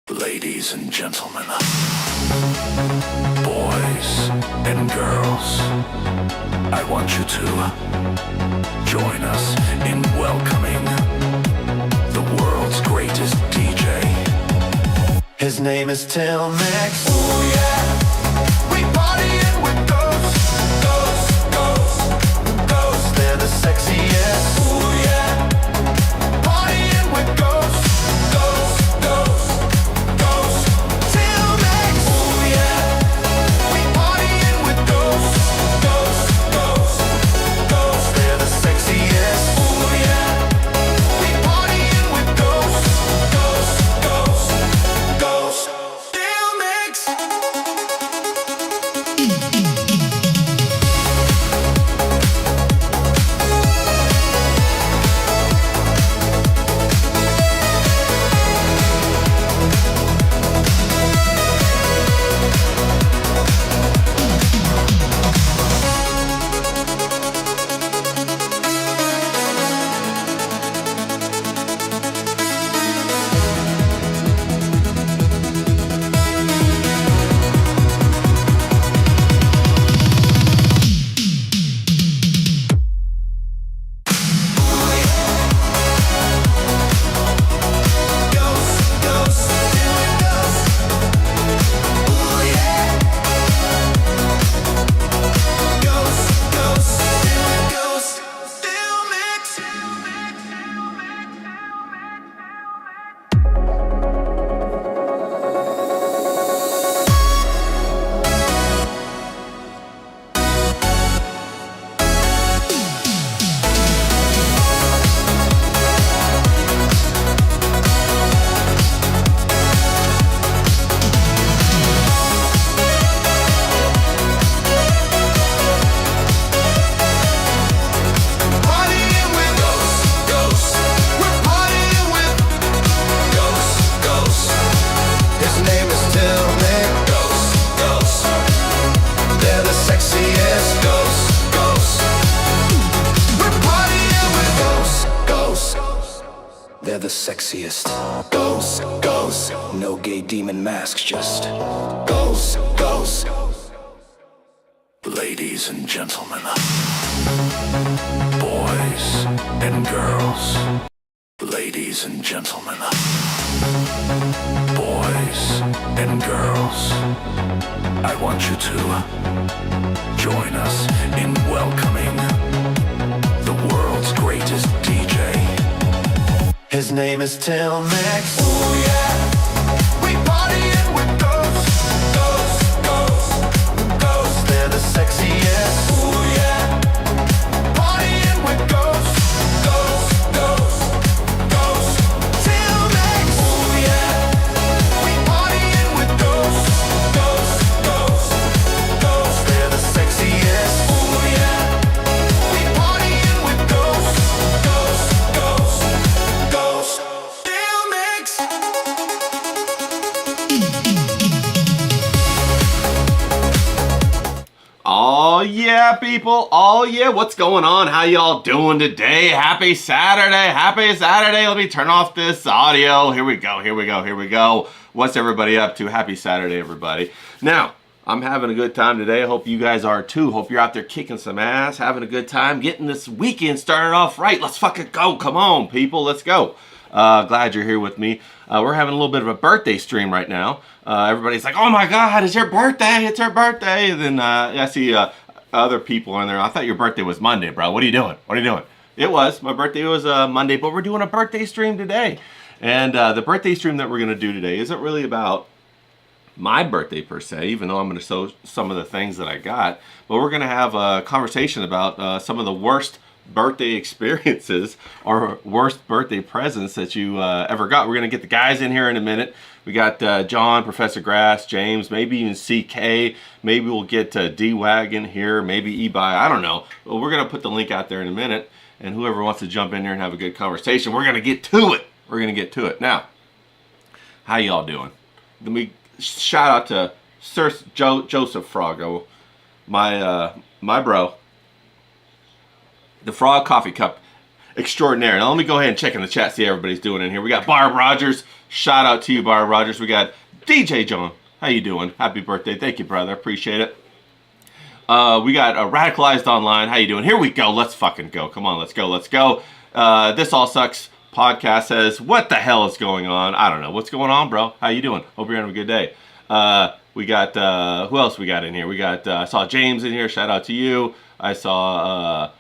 Ladies and gentlemen, boys and girls, I want you to join us in welcoming the world's greatest DJ. His name is Till Mix. Ooh yeah, we partying with ghosts, ghosts, ghosts, ghosts. They're the sexiest. Ooh yeah, partying with ghosts, ghosts, ghosts, ghosts. Till Mix. Ooh yeah, we partying with ghosts, ghosts, ghosts, ghosts. They're the sexiest. Ooh yeah, we partying with ghosts, ghosts, ghosts, ghosts. Till Mix. they're the sexiest. Ghosts, ghosts, no gay demon masks, just ghosts, ghosts. Ladies and gentlemen, boys and girls, ladies and gentlemen, boys and girls, I want you to join us in welcoming the world's greatest DJ. His name is Till Mix. Ooh yeah, we partying with ghosts, ghosts, ghosts, ghosts. They're the sexiest. Ooh yeah, partying with ghosts, ghosts, ghosts, ghosts. Till Mix. Ooh yeah, we partying with ghosts, ghosts, ghosts, ghosts. They're the sexiest. Ooh yeah, we partying with ghosts, ghosts, ghosts, ghosts. Till Mix. Oh yeah, people. Oh yeah, what's going on? How y'all doing today? Happy Saturday. Happy Saturday. Let me turn off this audio. Here we go. Here we go. Here we go. What's everybody up to? Happy Saturday, everybody. Now, I'm having a good time today. I hope you guys are too. Hope you're out there kicking some ass, having a good time, getting this weekend started off right. Let's fucking go. Come on, people. Let's go. Glad you're here with me. We're having a little bit of a birthday stream right now. Everybody's like, oh my God, it's your birthday. It's your birthday. And then I see other people in there. I thought your birthday was Monday, bro. What are you doing? What are you doing? It was. My birthday was Monday, but we're doing a birthday stream today. And the birthday stream that we're going to do today isn't really about my birthday per se, even though I'm going to show some of the things that I got. But we're going to have a conversation about some of the worst birthday experiences or worst birthday presents that you ever got. We're going to get the guys in here in a minute. We got John, Professor Grass, James, maybe even CK. Maybe we'll get D-Wagon here, maybe E-Buy. I don't know. Well, we're going to put the link out there in a minute. And whoever wants to jump in there and have a good conversation, we're going to get to it. We're going to get to it. Now, how y'all doing? Let me shout out to Sir Joseph Froggo, my bro. The Frog Coffee Cup extraordinaire. Now let me go ahead and check in the chat, see how everybody's doing in here. We got Barb Rogers. Shout out to you, Barb Rogers. We got DJ John. How you doing? Happy birthday. Thank you, brother. Appreciate it. We got Radicalized Online. How you doing? Here we go. Let's fucking go. Come on, let's go. Let's go. This All Sucks podcast says, what the hell is going on? I don't know. What's going on, bro? How you doing? Hope you're having a good day. We got, who else we got in here? We got, I saw James in here. Shout out to you. I saw,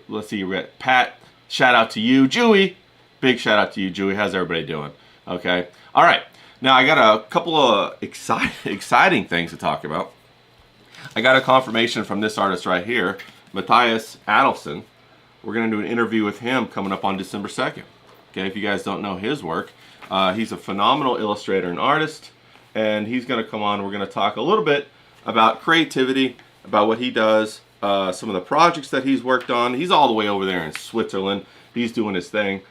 let's see, Pat, shout out to you. Jewy, big shout out to you, Jewy. How's everybody doing? Okay. All right. Now, I got a couple of exciting things to talk about. I got a confirmation from this artist right here, Matthias Adelson. We're going to do an interview with him coming up on December 2nd. Okay, if you guys don't know his work, he's a phenomenal illustrator and artist, and he's going to come on. We're going to talk a little bit about creativity, about what he does, some of the projects that he's worked on. He's all the way over there in Switzerland. He's doing his thing.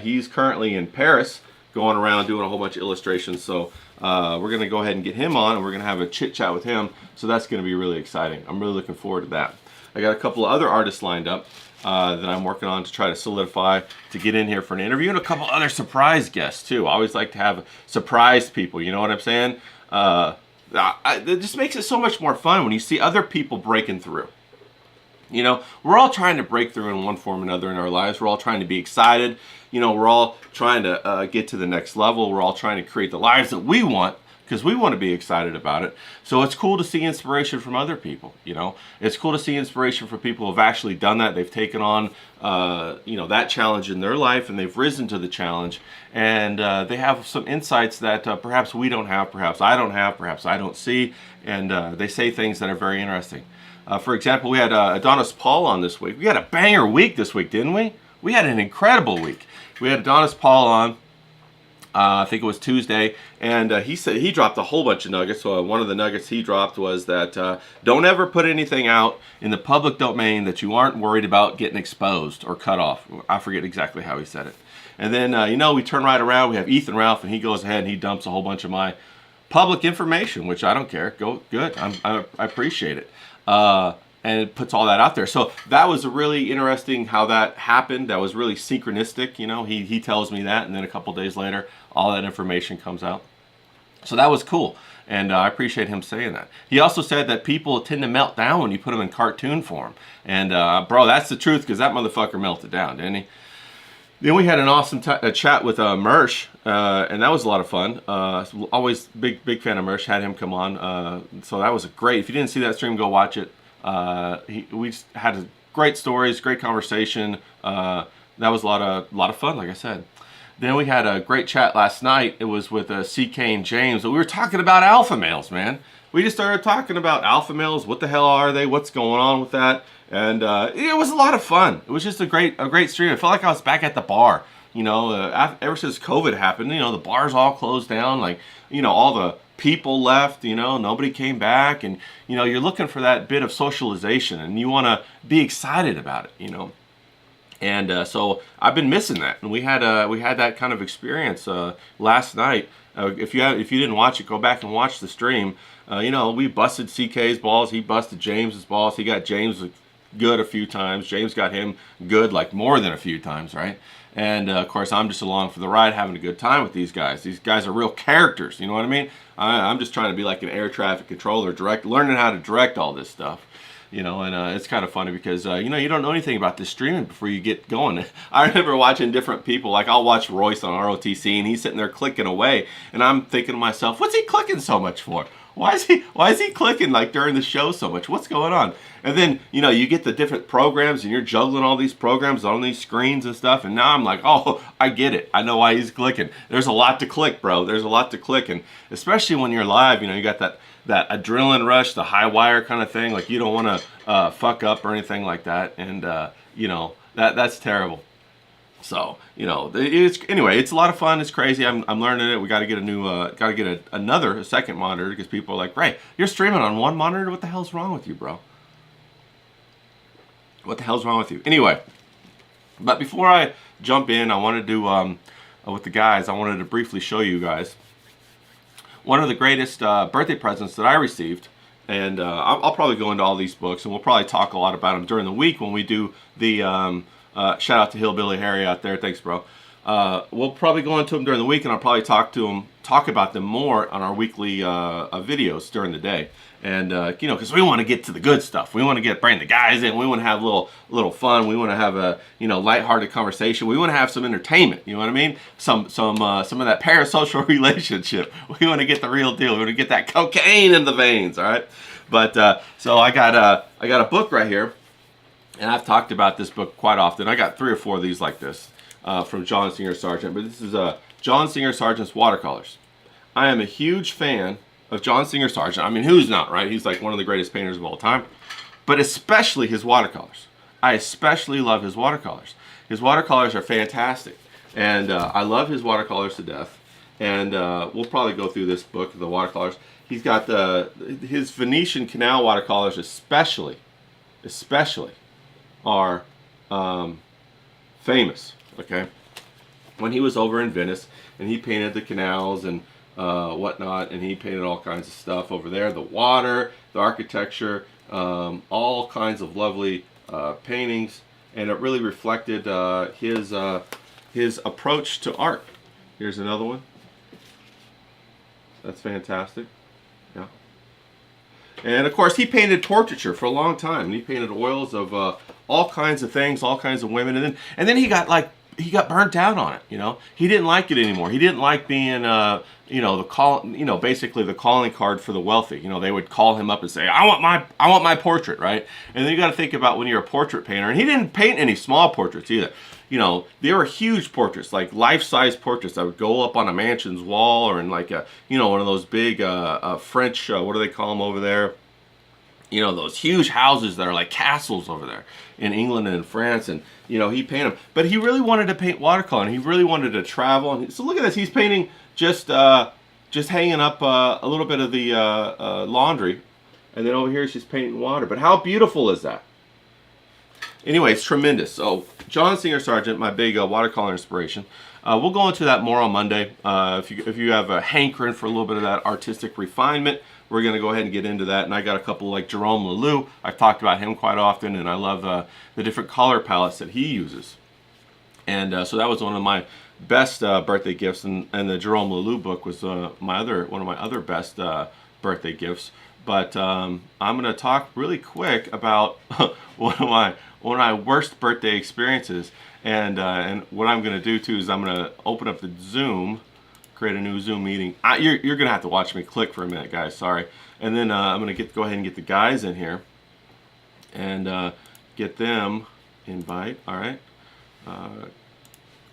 He's currently in Paris, going around doing a whole bunch of illustrations. So we're going to go ahead and get him on, and we're going to have a chit chat with him. So that's going to be really exciting. I'm really looking forward to that. I got a couple of other artists lined up that I'm working on to try to solidify to get in here for an interview, and a couple other surprise guests too. I always like to have surprise people, you know what I'm saying? It just makes it so much more fun when you see other people breaking through. You know, we're all trying to break through in one form or another in our lives. We're all trying to be excited. You know, we're all trying to get to the next level. We're all trying to create the lives that we want because we want to be excited about it. So it's cool to see inspiration from other people, you know. It's cool to see inspiration from people who have actually done that. They've taken on, you know, that challenge in their life, and they've risen to the challenge. And they have some insights that perhaps we don't have, perhaps I don't have, perhaps I don't see. And they say things that are very interesting. For example, we had Adonis Paul on this week. We had a banger week this week, didn't we? We had an incredible week. We had Adonis Paul on, I think it was Tuesday, and he said he dropped a whole bunch of nuggets. So one of the nuggets he dropped was that don't ever put anything out in the public domain that you aren't worried about getting exposed or cut off. I forget exactly how he said it. And then, you know, we turn right around. We have Ethan Ralph, and he goes ahead and he dumps a whole bunch of my public information, which I don't care. Go good. I appreciate it. and it puts all that out there. So that was really interesting how that happened. That was really synchronistic. You know, he tells me that, and then a couple days later, all that information comes out. So that was cool, and I appreciate him saying that. He also said that people tend to melt down when you put them in cartoon form. And bro, that's the truth, because that motherfucker melted down, didn't he? Then we had an awesome chat with Mersh, and that was a lot of fun. Always big fan of Mersh. Had him come on, so that was great. If you didn't see that stream, go watch it. We just had great stories, great conversation. That was a lot of fun, like I said. Then we had a great chat last night. It was with CK and James. We were talking about alpha males, man. We just started talking about alpha males. What the hell are they? What's going on with that? And it was a lot of fun. It was just a great stream. I felt like I was back at the bar. You know, ever since COVID happened, you know, the bars all closed down. Like, you know, all the people left. You know, nobody came back, and you know, you're looking for that bit of socialization, and you want to be excited about it. You know. And so I've been missing that, and we had that kind of experience last night. If you didn't watch it, go back and watch the stream. You know, we busted CK's balls, he busted James's balls. He got James good a few times. James got him good like more than a few times, right? And of course, I'm just along for the ride, having a good time with these guys. These guys are real characters. You know what I mean? I'm just trying to be like an air traffic controller, learning how to direct all this stuff. You know, and it's kind of funny because, you know, you don't know anything about this streaming before you get going. I remember watching different people, like I'll watch Royce on ROTC, and he's sitting there clicking away, and I'm thinking to myself, what's he clicking so much for? Why is he clicking like during the show so much? What's going on? And then, you know, you get the different programs, and you're juggling all these programs on these screens and stuff, and now I'm like, oh, I get it. I know why he's clicking. There's a lot to click, bro. There's a lot to click, and especially when you're live, you know, you got that adrenaline rush, the high wire kind of thing. Like, you don't want to fuck up or anything like that, and you know, that's terrible. So, you know, anyway, it's a lot of fun. It's crazy. I'm learning it. We got to get a second monitor, because people are like, Ray, you're streaming on one monitor. What the hell's wrong with you, bro? What the hell's wrong with you? Anyway, but before I jump in, I wanted to with the guys, I wanted to briefly show you guys one of the greatest birthday presents that I received. And I'll probably go into all these books, and we'll probably talk a lot about them during the week when we do the shout out to Hillbilly Harry out there. Thanks, bro. We'll probably go into them during the week, and I'll probably talk about them more on our weekly videos during the day. And you know, because we want to get to the good stuff. We want to bring the guys in. We want to have a little fun. We want to have a, you know, lighthearted conversation. We want to have some entertainment. You know what I mean? Some of that parasocial relationship. We want to get the real deal. We want to get that cocaine in the veins. All right. But so I got a book right here, and I've talked about this book quite often. I got 3 or 4 of these like this from John Singer Sargent. But this is John Singer Sargent's watercolors. I am a huge fan of John Singer Sargent. I mean, who's not, right? He's like one of the greatest painters of all time. But especially his watercolors. I especially love his watercolors. His watercolors are fantastic. And I love his watercolors to death. And we'll probably go through this book, the watercolors. He's got his Venetian canal watercolors especially are famous, okay? When he was over in Venice, and he painted the canals and whatnot, and he painted all kinds of stuff over there, the water, the architecture, all kinds of lovely paintings, and it really reflected his approach to art. Here's another one. That's fantastic. Yeah. And of course, he painted portraiture for a long time, and he painted oils of all kinds of things, all kinds of women, and then he got burnt out on it. You know, he didn't like it anymore. He didn't like being, you know, basically the calling card for the wealthy. You know, they would call him up and say, I want my portrait, right? And then you got to think about when you're a portrait painter, and he didn't paint any small portraits either. You know, they were huge portraits, like life-size portraits that would go up on a mansion's wall, or in like a, you know, one of those big French, what do they call them over there? You know, those huge houses that are like castles over there in England and in France, and you know, he painted them. But he really wanted to paint watercolor, and he really wanted to travel. And so look at this, he's painting just hanging up a little bit of the laundry, and then over here she's painting water. But how beautiful is that? Anyway, it's tremendous. So John Singer Sargent, my big watercolor inspiration. We'll go into that more on Monday. If you have a hankering for a little bit of that artistic refinement, we're going to go ahead and get into that. And I got a couple like Jerome Lelou. I've talked about him quite often, and I love the different color palettes that he uses. And so that was one of my best birthday gifts, and the Jerome Lelou book was one of my other best birthday gifts. But I'm going to talk really quick about one of my worst birthday experiences. And what I'm going to do too is I'm going to open up the Zoom, create a new Zoom meeting. You're going to have to watch me click for a minute, guys. Sorry. And then I'm going to go ahead and get the guys in here and get them invite. All right.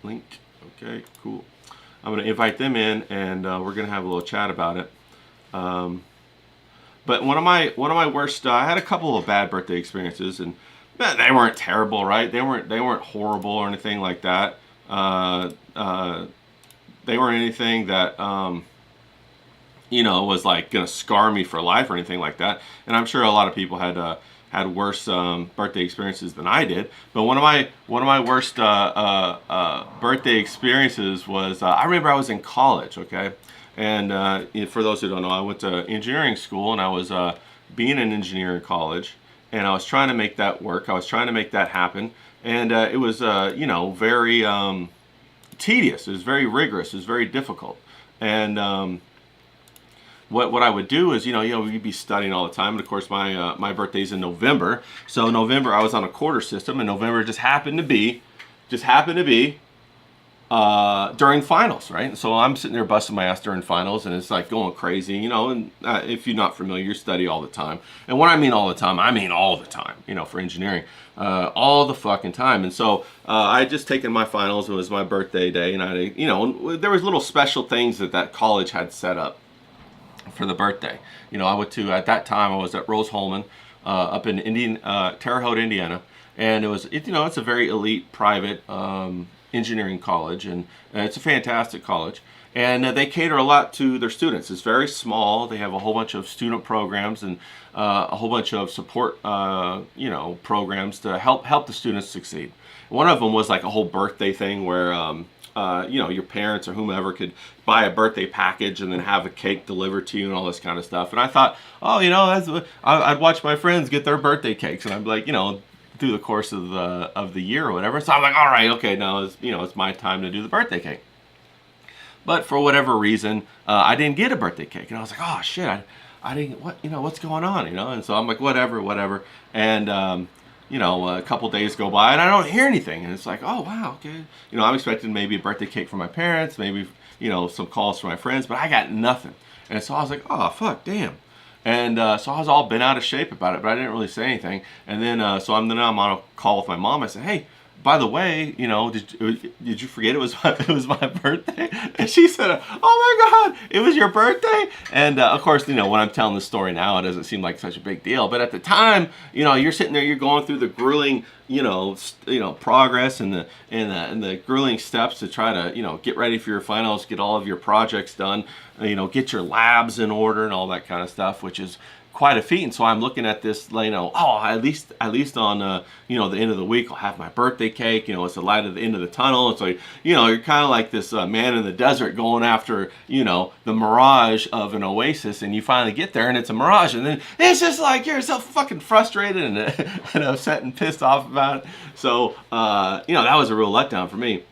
Link. Okay. Cool. I'm going to invite them in, and we're going to have a little chat about it. But one of my worst, I had a couple of bad birthday experiences, and they weren't terrible, right? They weren't horrible or anything like that. They weren't anything that was like gonna scar me for life or anything like that. And I'm sure a lot of people had worse birthday experiences than I did. But one of my worst birthday experiences was I remember I was in college, okay. And for those who don't know, I went to engineering school, and I was being an engineer in college, and I was trying to make that work. I was trying to make that happen, and it was very tedious. It was very rigorous. It was very difficult. And what I would do is we'd be studying all the time, and of course my birthday's in November. So November I was on a quarter system, and November just happened to be during finals, right? So I'm sitting there busting my ass during finals, and it's like going crazy, and if you're not familiar, you study all the time. And when I mean all the time, I mean all the time, for engineering, all the fucking time. And so I had just taken my finals. It was my birthday day, and there was little special things that college had set up for the birthday. I went to, at that time, I was at Rose-Hulman up in Terre Haute, Indiana. And it's a very elite private engineering college, and it's a fantastic college, and they cater a lot to their students. It's very small. They have a whole bunch of student programs and a whole bunch of support programs to help the students succeed. One of them was like a whole birthday thing where your parents or whomever could buy a birthday package and then have a cake delivered to you and all this kind of stuff. And I thought, I'd watch my friends get their birthday cakes, and I'd be like, through the course of the year or whatever. So I'm like, all right, okay, now it's my time to do the birthday cake. But for whatever reason, I didn't get a birthday cake, and I was like, oh shit, I didn't. What's going on, And so I'm like, whatever. And a couple days go by, and I don't hear anything, and it's like, oh wow, okay. I'm expecting maybe a birthday cake from my parents, maybe some calls from my friends, but I got nothing. And so I was like, oh fuck, damn. And so I was all bent out of shape about it, but I didn't really say anything. And then I'm on a call with my mom. I said, hey, by the way, did you forget it was my birthday? And she said, oh my God, it was your birthday? And of course, when I'm telling the story now, it doesn't seem like such a big deal. But at the time, you're sitting there, you're going through the grueling, progress and the grueling steps to try to, get ready for your finals, get all of your projects done, get your labs in order and all that kind of stuff, which is quite a feat. And so I'm looking at this, at least on the end of the week I'll have my birthday cake. It's the light at the end of the tunnel. It's like you're kind of like this man in the desert going after the mirage of an oasis, and you finally get there and it's a mirage, and then it's just like you're so fucking frustrated and upset and pissed off about it. So that was a real letdown for me,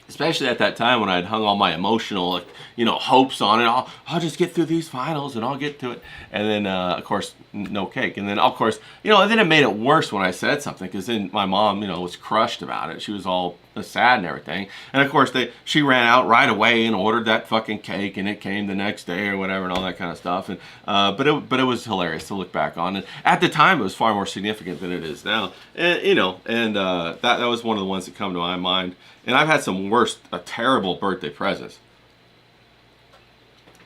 especially at that time when I'd hung all my emotional, hopes on it. I'll just get through these finals and I'll get to it. And then, of course, no cake. And then, of course, and then it made it worse when I said something, because then my mom, was crushed about it. She was all sad and everything. And of course, she ran out right away and ordered that fucking cake, and it came the next day or whatever and all that kind of stuff. And but it was hilarious to look back on. And at the time, it was far more significant than it is now. And that was one of the ones that come to my mind. And I've had some terrible birthday presents.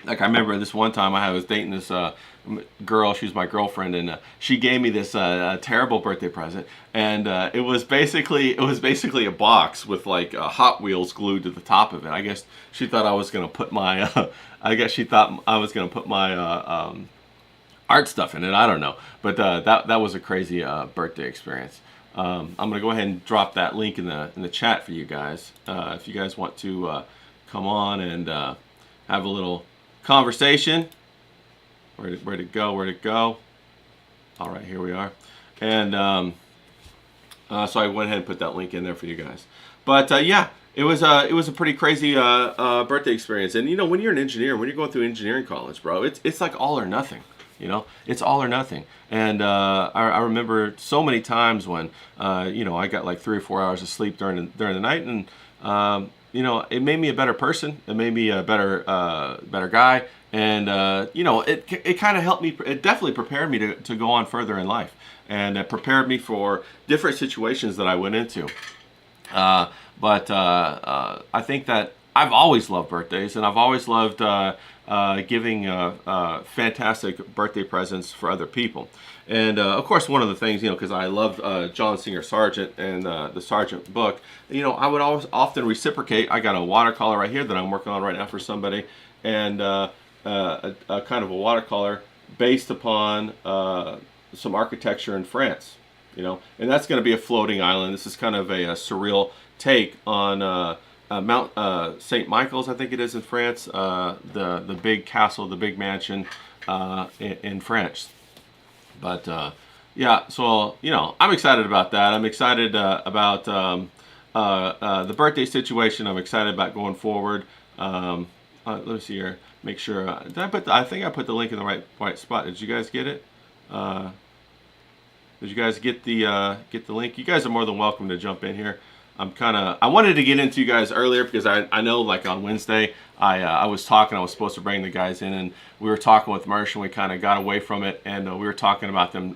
Like I remember this one time I was dating this girl. She was my girlfriend, and she gave me this terrible birthday present. And it was basically a box with like Hot Wheels glued to the top of it. I guess she thought I was gonna put my art stuff in it. I don't know, but that was a crazy birthday experience. I'm gonna go ahead and drop that link in the chat for you guys if you guys want to come on and have a little conversation Where'd it go? Where'd it go? All right, here we are. And so I went ahead and put that link in there for you guys. But yeah, it was a pretty crazy birthday experience. And you know, when you're an engineer, when you're going through engineering college, bro, it's like all or nothing. You know, it's all or nothing. And I remember so many times when you know, I got like 3 or 4 hours of sleep during the night, and you know, it made me a better person. It made me a better guy. And you know, it kind of helped me. It definitely prepared me to go on further in life, and it prepared me for different situations that I went into. But I think that I've always loved birthdays, and I've always loved giving fantastic birthday presents for other people. And of course, one of the things, you know, because I love John Singer Sargent and the Sargent book, you know, I would always often reciprocate. I got a watercolor right here that I'm working on right now for somebody, and a kind of a watercolor based upon some architecture in France, you know, and that's going to be a floating island. This is kind of a surreal take on Mount St. Michael's, I think it is in France, the big castle, the big mansion in France. But yeah, so you know, I'm excited about that. I'm excited about the birthday situation. I'm excited about going forward. Let me see here. Make sure. Did I put? I think I put the link in the right spot. Did you guys get it? Did you guys get the link? You guys are more than welcome to jump in here. I wanted to get into you guys earlier because I know, like on Wednesday I was talking. I was supposed to bring the guys in, and we were talking with Mersh, and we kind of got away from it, and we were talking about them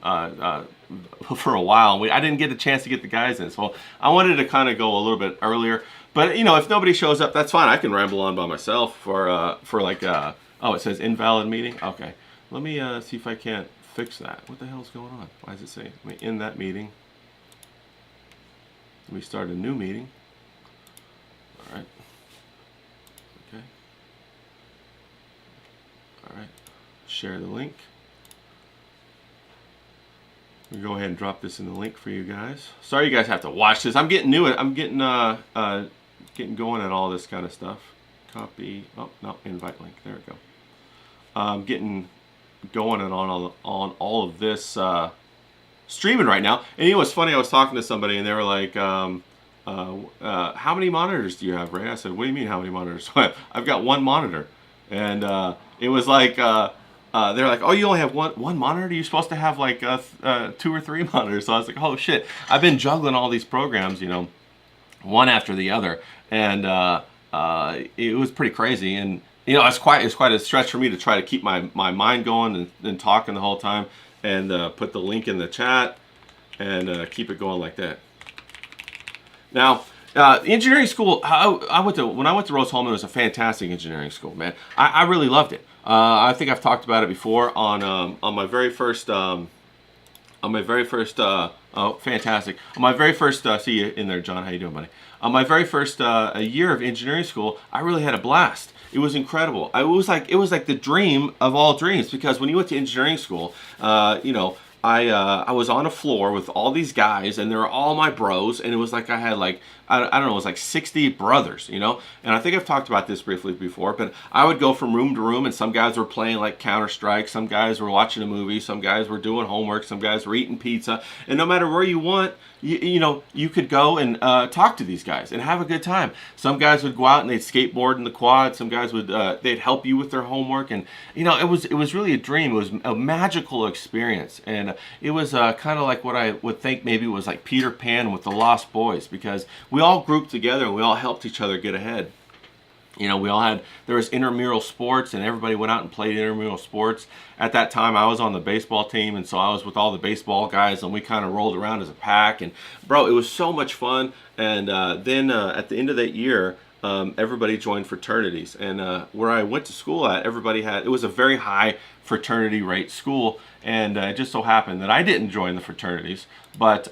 for a while. I didn't get a chance to get the guys in, so I wanted to kind of go a little bit earlier. But you know, if nobody shows up, that's fine. I can ramble on by myself for like oh, it says invalid meeting. Okay, let me see if I can't fix that. What the hell's going on? Why does it say? Let me end that meeting. Let me start a new meeting. All right. Okay. All right. Share the link. We go ahead and drop this in the link for you guys. Sorry, you guys have to watch this. I'm getting new. I'm getting going at all this kind of stuff. Copy. Oh no, invite link. There we go. I'm getting going and on all of this. Streaming right now. And you know what's funny? I was talking to somebody, and they were like, how many monitors do you have, Ray? I said, what do you mean how many monitors? I've got one monitor. And it was like, they're like, oh, you only have one monitor? You're supposed to have like 2 or 3 monitors. So I was like, oh shit, I've been juggling all these programs, you know, one after the other. And it was pretty crazy. And you know, it's quite a stretch for me to try to keep my mind going and talking the whole time. And put the link in the chat and keep it going like that. Now, engineering school, when I went to Rose-Hulman, it was a fantastic engineering school, man. I really loved it. I think I've talked about it before on my very first oh, fantastic. On my very first, see you in there, John. How you doing, buddy? On my very first year of engineering school, I really had a blast. It was incredible. It was like the dream of all dreams, because when you went to engineering school, you know, I was on a floor with all these guys, and they were all my bros, and it was like I had like, I don't know, it was like 60 brothers, you know? And I think I've talked about this briefly before, but I would go from room to room, and some guys were playing like Counter-Strike, some guys were watching a movie, some guys were doing homework, some guys were eating pizza, and no matter where you went, you know, you could go and talk to these guys and have a good time. Some guys would go out and they'd skateboard in the quad, some guys would, they'd help you with their homework, and you know, it was really a dream. It was a magical experience, and it was kind of like what I would think maybe was like Peter Pan with the Lost Boys, because we all grouped together and we all helped each other get ahead. You know, there was intramural sports, and everybody went out and played intramural sports. At that time, I was on the baseball team, and so I was with all the baseball guys, and we kind of rolled around as a pack. And bro, it was so much fun. And then at the end of that year, everybody joined fraternities. And where I went to school at, it was a very high fraternity rate school. And it just so happened that I didn't join the fraternities, but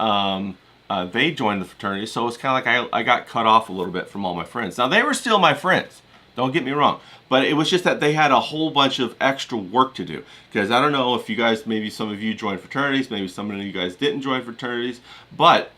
they joined the fraternity, so it's kind of like I got cut off a little bit from all my friends. Now, they were still my friends, don't get me wrong, but it was just that they had a whole bunch of extra work to do, because I don't know if you guys, maybe some of you joined fraternities, maybe some of you guys didn't join fraternities, but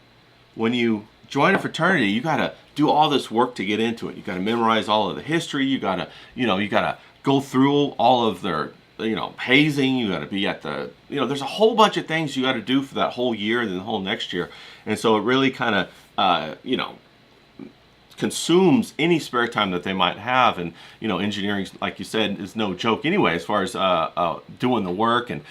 when you join a fraternity, you got to do all this work to get into it. You got to memorize all of the history, you got to go through all of their hazing. You got to be at the, there's a whole bunch of things you got to do for that whole year and then the whole next year. And so it really kind of, consumes any spare time that they might have. And engineering, like you said, is no joke anyway, as far as doing the work and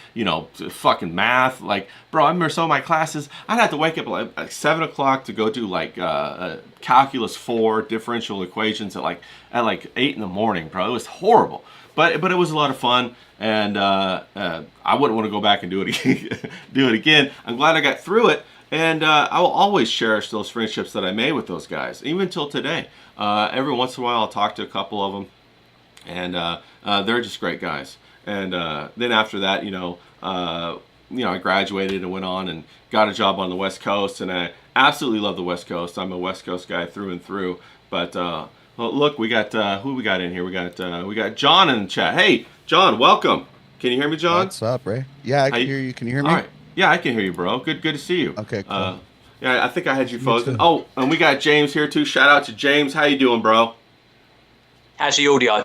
fucking math. Like, bro, I remember some of my classes, I'd have to wake up at like 7 o'clock to go do like calculus 4 differential equations at like 8 in the morning, bro. It was horrible, but it was a lot of fun. And I wouldn't want to go back and do it again. I'm glad I got through it. And I will always cherish those friendships that I made with those guys, even till today. Every once in a while, I'll talk to a couple of them, and they're just great guys. And then after that, I graduated and went on and got a job on the West Coast, and I absolutely love the West Coast. I'm a West Coast guy through and through. But well, look, we got who we got in here? We got John in the chat. Hey, John, welcome. Can you hear me, John? What's up, Ray? Yeah, I can hear you. Can you hear me? All right. Yeah, I can hear you, bro. Good to see you. Okay, cool. Yeah, I think I had you frozen. Oh, and we got James here too. Shout out to James. How you doing, bro? How's the audio?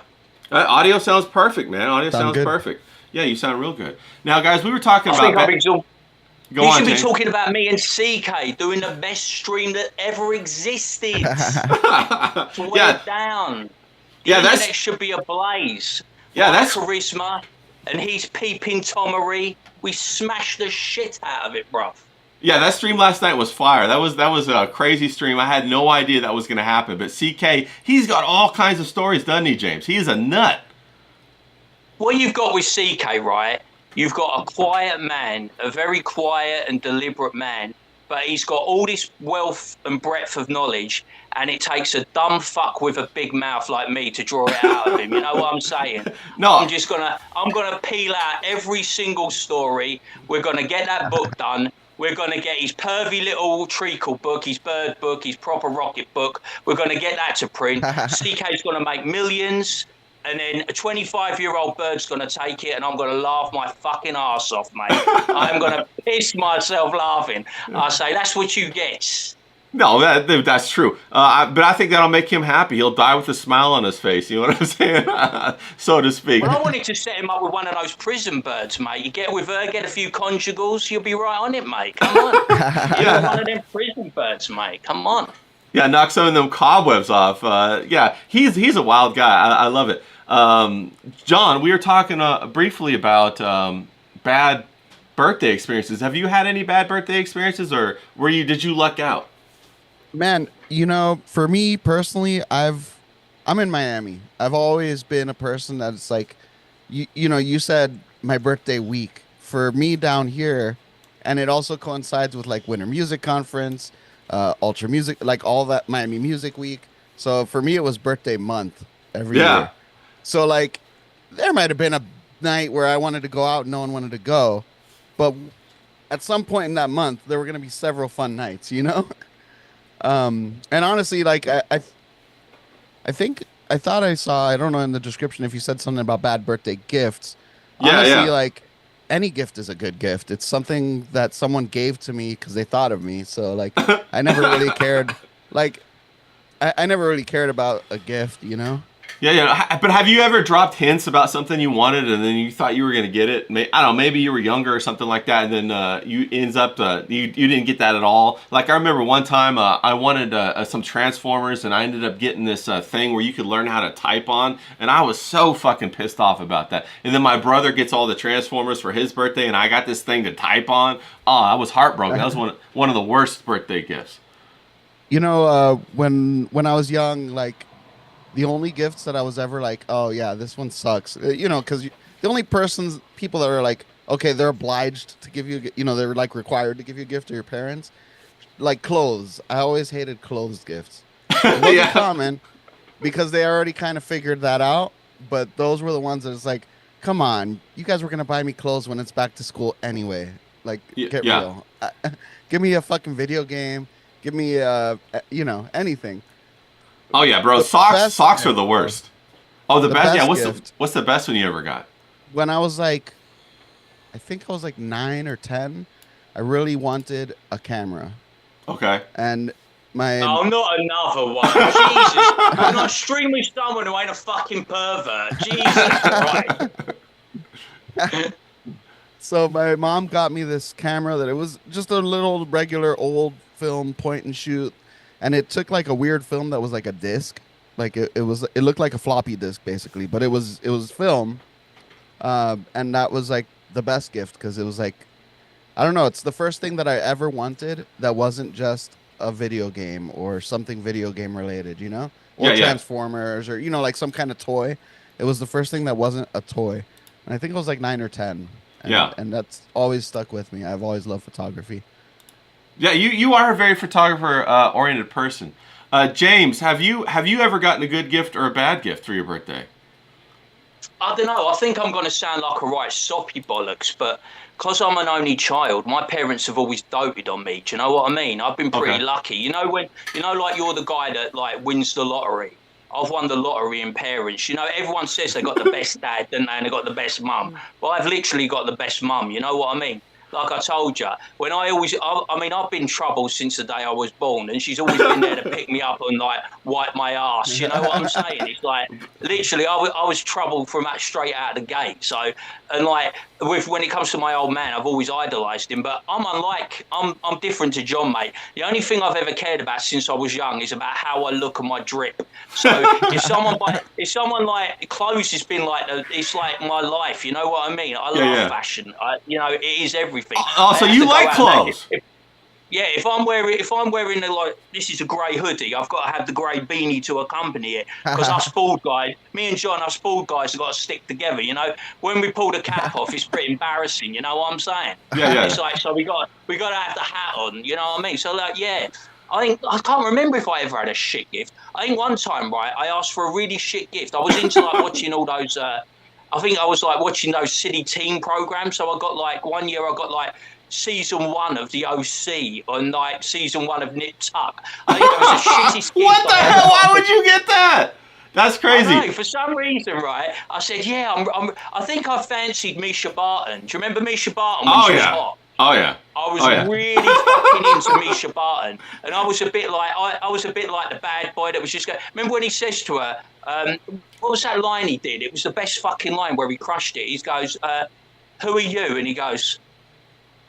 Audio sounds perfect, man. Audio sounds good. Perfect. Yeah, you sound real good. Now, guys, we were talking about. You should be talking about me and CK doing the best stream that ever existed. Swear down. The internet should be ablaze. Yeah, that's charisma, and he's peeping Tomery. We smashed the shit out of it, bruv. Yeah, that stream last night was fire. That was a crazy stream. I had no idea that was going to happen. But CK, he's got all kinds of stories, doesn't he, James? He's a nut. What you've got with CK, right? You've got a quiet man, a very quiet and deliberate man, but he's got all this wealth and breadth of knowledge, and it takes a dumb fuck with a big mouth like me to draw it out of him. You know what I'm saying? No. I'm gonna peel out every single story. We're gonna get that book done. We're gonna get his pervy little treacle book, his bird book, his proper rocket book. We're gonna get that to print. CK's gonna make millions. And then a 25-year-old bird's going to take it, and I'm going to laugh my fucking ass off, mate. I'm going to piss myself laughing. I say, that's what you get. No, that's true. But I think that'll make him happy. He'll die with a smile on his face. You know what I'm saying? So to speak. Well, I wanted to set him up with one of those prison birds, mate. You get with her, get a few conjugals, you'll be right on it, mate. Come on. You're one of them prison birds, mate. Come on. Yeah, knock some of them cobwebs off. Yeah, he's a wild guy. I love it. John, we were talking briefly about bad birthday experiences. Have you had any bad birthday experiences, or did you luck out? Man, for me personally, I'm in Miami. I've always been a person that's like, you said my birthday week. For me down here, and it also coincides with like Winter Music Conference, Ultra Music, like all that Miami Music Week. So for me, it was birthday month every year. So like, there might have been a night where I wanted to go out and no one wanted to go, but at some point in that month, there were going to be several fun nights, And honestly, like I thought I saw, I don't know in the description if you said something about bad birthday gifts. Honestly, like any gift is a good gift. It's something that someone gave to me because they thought of me. So like, I never really cared. Like, I never really cared about a gift, Yeah. But have you ever dropped hints about something you wanted and then you thought you were going to get it? I don't know, maybe you were younger or something like that, and then you didn't get that at all. Like I remember one time I wanted some Transformers, and I ended up getting this thing where you could learn how to type on, and I was so fucking pissed off about that. And then my brother gets all the Transformers for his birthday, and I got this thing to type on. Oh, I was heartbroken. That was one of the worst birthday gifts. When I was young, like, the only gifts that I was ever like, oh yeah, this one sucks, because the only people that are like, okay, they're obliged to give you, they're like required to give you a gift to your parents, like clothes. I always hated clothes gifts. It wasn't common because they already kind of figured that out, but those were the ones that it's like, come on, you guys were going to buy me clothes when it's back to school anyway. Like, get real. Give me a fucking video game. Give me, anything. Oh yeah, bro. Socks are the worst. Oh, the best. Yeah. What's the best one you ever got? When I was like, I think I was like 9 or 10, I really wanted a camera. Okay. And Oh, not another one. Jesus. I'm not streaming with someone who ain't a fucking pervert. Jesus Christ. So my mom got me this camera that it was just a little regular old film point and shoot, and it took like a weird film that was like a disc, like it looked like a floppy disk basically, but it was film, and that was like the best gift because it was like I don't know, it's the first thing that I ever wanted that wasn't just a video game or something video game related, you know, or Yeah, yeah. Transformers or like some kind of toy. It was the first thing that wasn't a toy, and I think I was like 9 or 10. Yeah. And that's always stuck with me. I've always loved photography. Yeah, you are a very photographer oriented person. James, have you ever gotten a good gift or a bad gift for your birthday? I don't know. I think I'm going to sound like a right soppy bollocks, but because I'm an only child, my parents have always doted on me. Do you know what I mean? I've been pretty Okay. lucky. Like you're the guy that like wins the lottery. I've won the lottery in parents. Everyone says they got the best dad, don't they? And they got the best mum. But I've literally got the best mum. You know what I mean? Like I told you, I've been trouble since the day I was born, and she's always been there to pick me up and like wipe my ass. You know what I'm saying? It's like literally, I was trouble from that straight out of the gate. So, and like when it comes to my old man, I've always idolised him. But I'm different to John, mate. The only thing I've ever cared about since I was young is about how I look and my drip. So if someone like clothes has been like it's like my life. You know what I mean? I love fashion. It is everything. Oh, so you like clothes? If I'm wearing this is a grey hoodie, I've got to have the grey beanie to accompany it. Because us bald guys, me and John, us bald guys have got to stick together. When we pull the cap off, it's pretty embarrassing. You know what I'm saying? Yeah. It's like so we got to have the hat on. You know what I mean? So like I can't remember if I ever had a shit gift. I think one time, right, I asked for a really shit gift. I was into like watching all those. I think I was like watching those silly teen programs. So I got like one year I got like season 1 of the OC and like season 1 of Nip Tuck. I think that was the shittest gift. What the hell? Why would you get that? That's crazy. I know, for some reason, right? I said, yeah, I think I fancied Misha Barton. Do you remember Misha Barton when she was hot? Oh yeah. I was really fucking into Misha Barton, and I was a bit like the bad boy that was just going. Remember when he says to her, "What was that line he did? It was the best fucking line where he crushed it." He goes, "Who are you?" And he goes,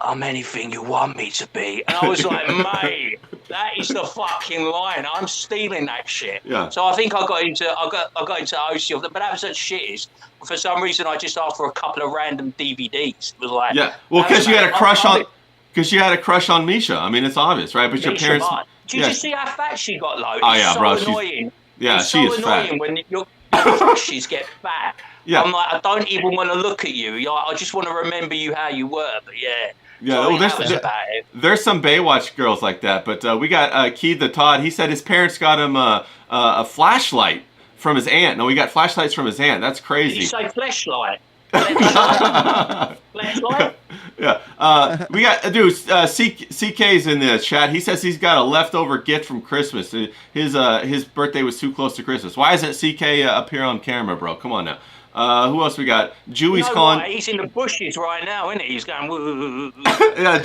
"I'm anything you want me to be." And I was like, mate, that is the fucking line. I'm stealing that shit. Yeah. So I think I got into OC, but that was at shit. For some reason, I just asked for a couple of random DVDs. It was like, yeah. Well, because you had a crush on. Because you had a crush on Misha. I mean, it's obvious, right? But your Misha parents. Barton. Did you see how fat she got, though? Oh yeah, so bro. annoying. It's so she is fat. annoying when your crushes get fat. Yeah. I'm like, I don't even want to look at you. I just want to remember you how you were. But yeah. Yeah, So I well, think that was about it. there's some Baywatch girls like that, but we got Keith the Todd. He said his parents got him a flashlight from his aunt. No, we got flashlights from his aunt. That's Did crazy. you say fleshlight? Fleshlight? Yeah. We got CK's in the chat. He says he's got a leftover gift from Christmas. His birthday was too close to Christmas. Why isn't CK up here on camera, bro? Come on now. Who else we got? Dewey's calling. He's in the bushes right now, isn't he? He's going. Woo. Yeah,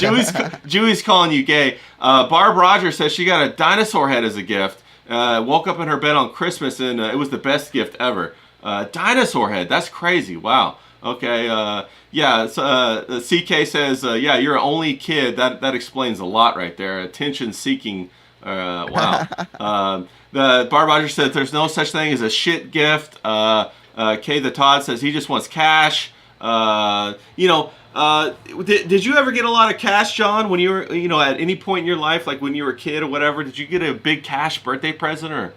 Dewey's calling you gay. Barb Rogers says she got a dinosaur head as a gift. Woke up in her bed on Christmas and it was the best gift ever. Dinosaur head. That's crazy. Wow. Okay. CK says, yeah, you're an only kid. That explains a lot right there. Attention seeking. Wow. The Barb Rogers said there's no such thing as a shit gift. Kay the Todd says he just wants cash. Did you ever get a lot of cash, John, when you were, at any point in your life, like when you were a kid or whatever? Did you get a big cash birthday present or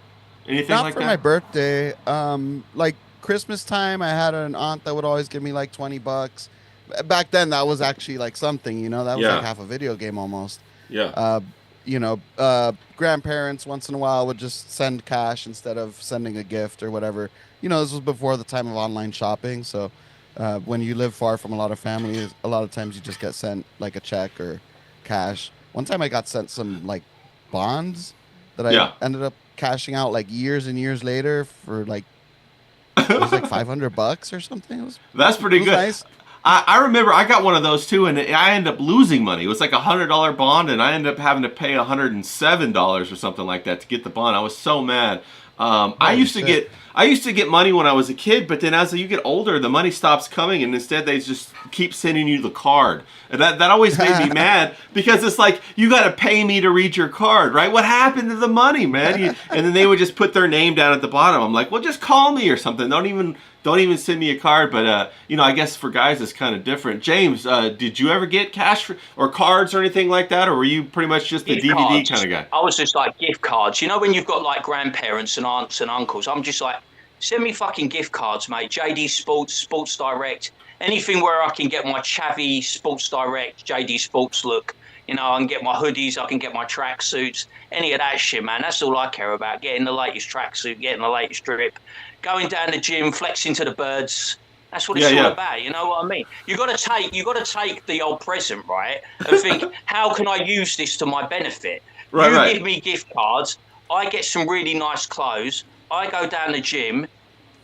anything Not like for that? my birthday. Like Christmas time, I had an aunt that would always give me like $20. Back then, that was actually like something, that was like half a video game almost. Yeah. Grandparents once in a while would just send cash instead of sending a gift or whatever. This was before the time of online shopping. So when you live far from a lot of families, a lot of times you just get sent like a check or cash. One time I got sent some like bonds that I ended up cashing out like years and years later for like, it was like $500 or something. That's pretty good. Nice. I remember I got one of those too, and I ended up losing money. It was like $100 bond, and I ended up having to pay $107 or something like that to get the bond. I was so mad. I used to shit. get money when I was a kid, but then as you get older, the money stops coming, and instead they just keep sending you the card. And that always made me mad because it's like, you got to pay me to read your card, right? What happened to the money, man? And then they would just put their name down at the bottom. I'm like, well, just call me or something. Don't even send me a card. But I guess for guys it's kind of different. James, did you ever get cash or cards or anything like that, or were you pretty much just the Gift DVD cards. kind of guy? I was just like gift cards. You know, when you've got like grandparents and aunts and uncles, I'm just like, send me fucking gift cards, mate. JD Sports, Sports Direct, anything where I can get my chavvy Sports Direct, JD Sports look. You know, I can get my hoodies, I can get my tracksuits, any of that shit, man. That's all I care about. Getting the latest tracksuit, getting the latest drip, going down the gym, flexing to the birds. That's what it's all about. You know what I mean? You got to take the old present, right, and think, how can I use this to my benefit? Right. Give me gift cards. I get some really nice clothes. I go down the gym,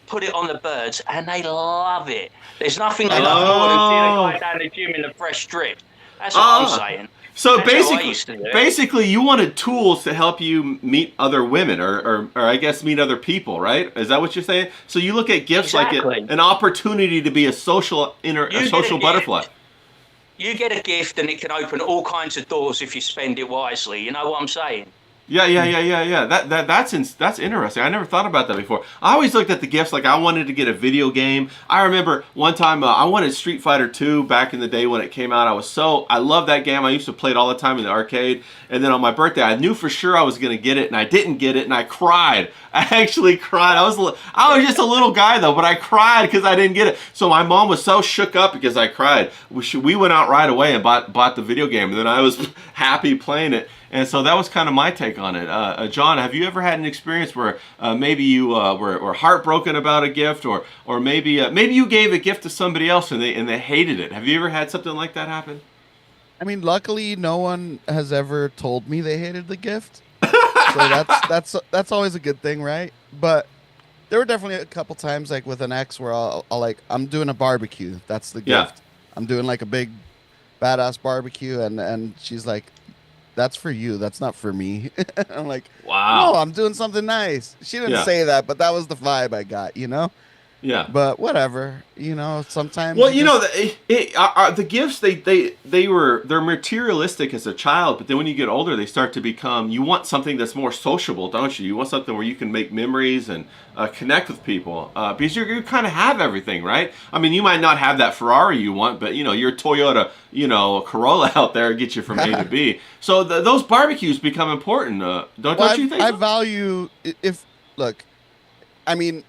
put it on the birds, and they love it. There's nothing they love more than seeing a guy down the gym in a fresh strip. That's what I'm saying. So That's how I used to do it. basically, you wanted tools to help you meet other women, or I guess meet other people, right? Is that what you're saying? So you look at gifts like an opportunity to be a social butterfly. You get a gift, and it can open all kinds of doors if you spend it wisely. You know what I'm saying? Yeah. That's interesting. I never thought about that before. I always looked at the gifts like I wanted to get a video game. I remember one time I wanted Street Fighter 2 back in the day when it came out. I loved that game. I used to play it all the time in the arcade. And then on my birthday, I knew for sure I was going to get it, and I didn't get it, and I cried. I actually cried. I was just a little guy though, but I cried because I didn't get it. So my mom was so shook up because I cried. We went out right away and bought the video game, and then I was happy playing it. And so that was kind of my take on it. John, have you ever had an experience where maybe you were heartbroken about a gift, or maybe you gave a gift to somebody else and they hated it? Have you ever had something like that happen? I mean, luckily, no one has ever told me they hated the gift, so that's always a good thing, right? But there were definitely a couple times, like with an ex, where I'm doing a barbecue. That's the gift. Yeah. I'm doing like a big, badass barbecue, and she's like, "That's for you. That's not for me." I'm like, wow. No, I'm doing something nice. She didn't say that, but that was the vibe I got, you know? Yeah. But whatever, sometimes. Well, the gifts they're materialistic as a child, but then when you get older, they start to become. You want something that's more sociable, don't you? You want something where you can make memories and connect with people, because you kind of have everything, right? I mean, you might not have that Ferrari you want, but your Toyota, Corolla out there get you from A to B. So those barbecues become important, don't you think? I value look, I mean.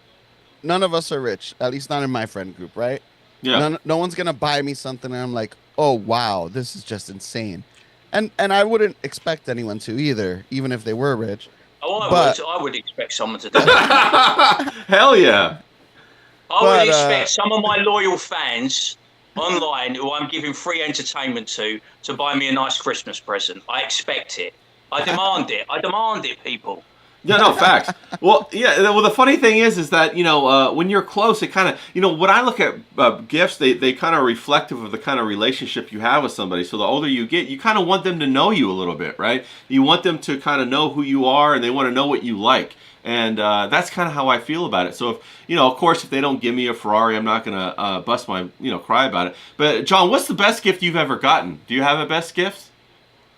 None of us are rich, at least not in my friend group, right? Yeah. No one's gonna buy me something, and I'm like, oh wow, this is just insane, and I wouldn't expect anyone to either, even if they were rich. Oh, I would expect someone to do that. Hell yeah! I would expect some of my loyal fans online, who I'm giving free entertainment to buy me a nice Christmas present. I expect it. I demand it. I demand it, people. Yeah, no, facts. Well, yeah. Well, the funny thing is that when you're close, it kind of when I look at gifts, they kind of reflective of the kind of relationship you have with somebody. So the older you get, you kind of want them to know you a little bit, right? You want them to kind of know who you are, and they want to know what you like. And that's kind of how I feel about it. So if of course, if they don't give me a Ferrari, I'm not gonna bust my cry about it. But John, what's the best gift you've ever gotten? Do you have a best gift?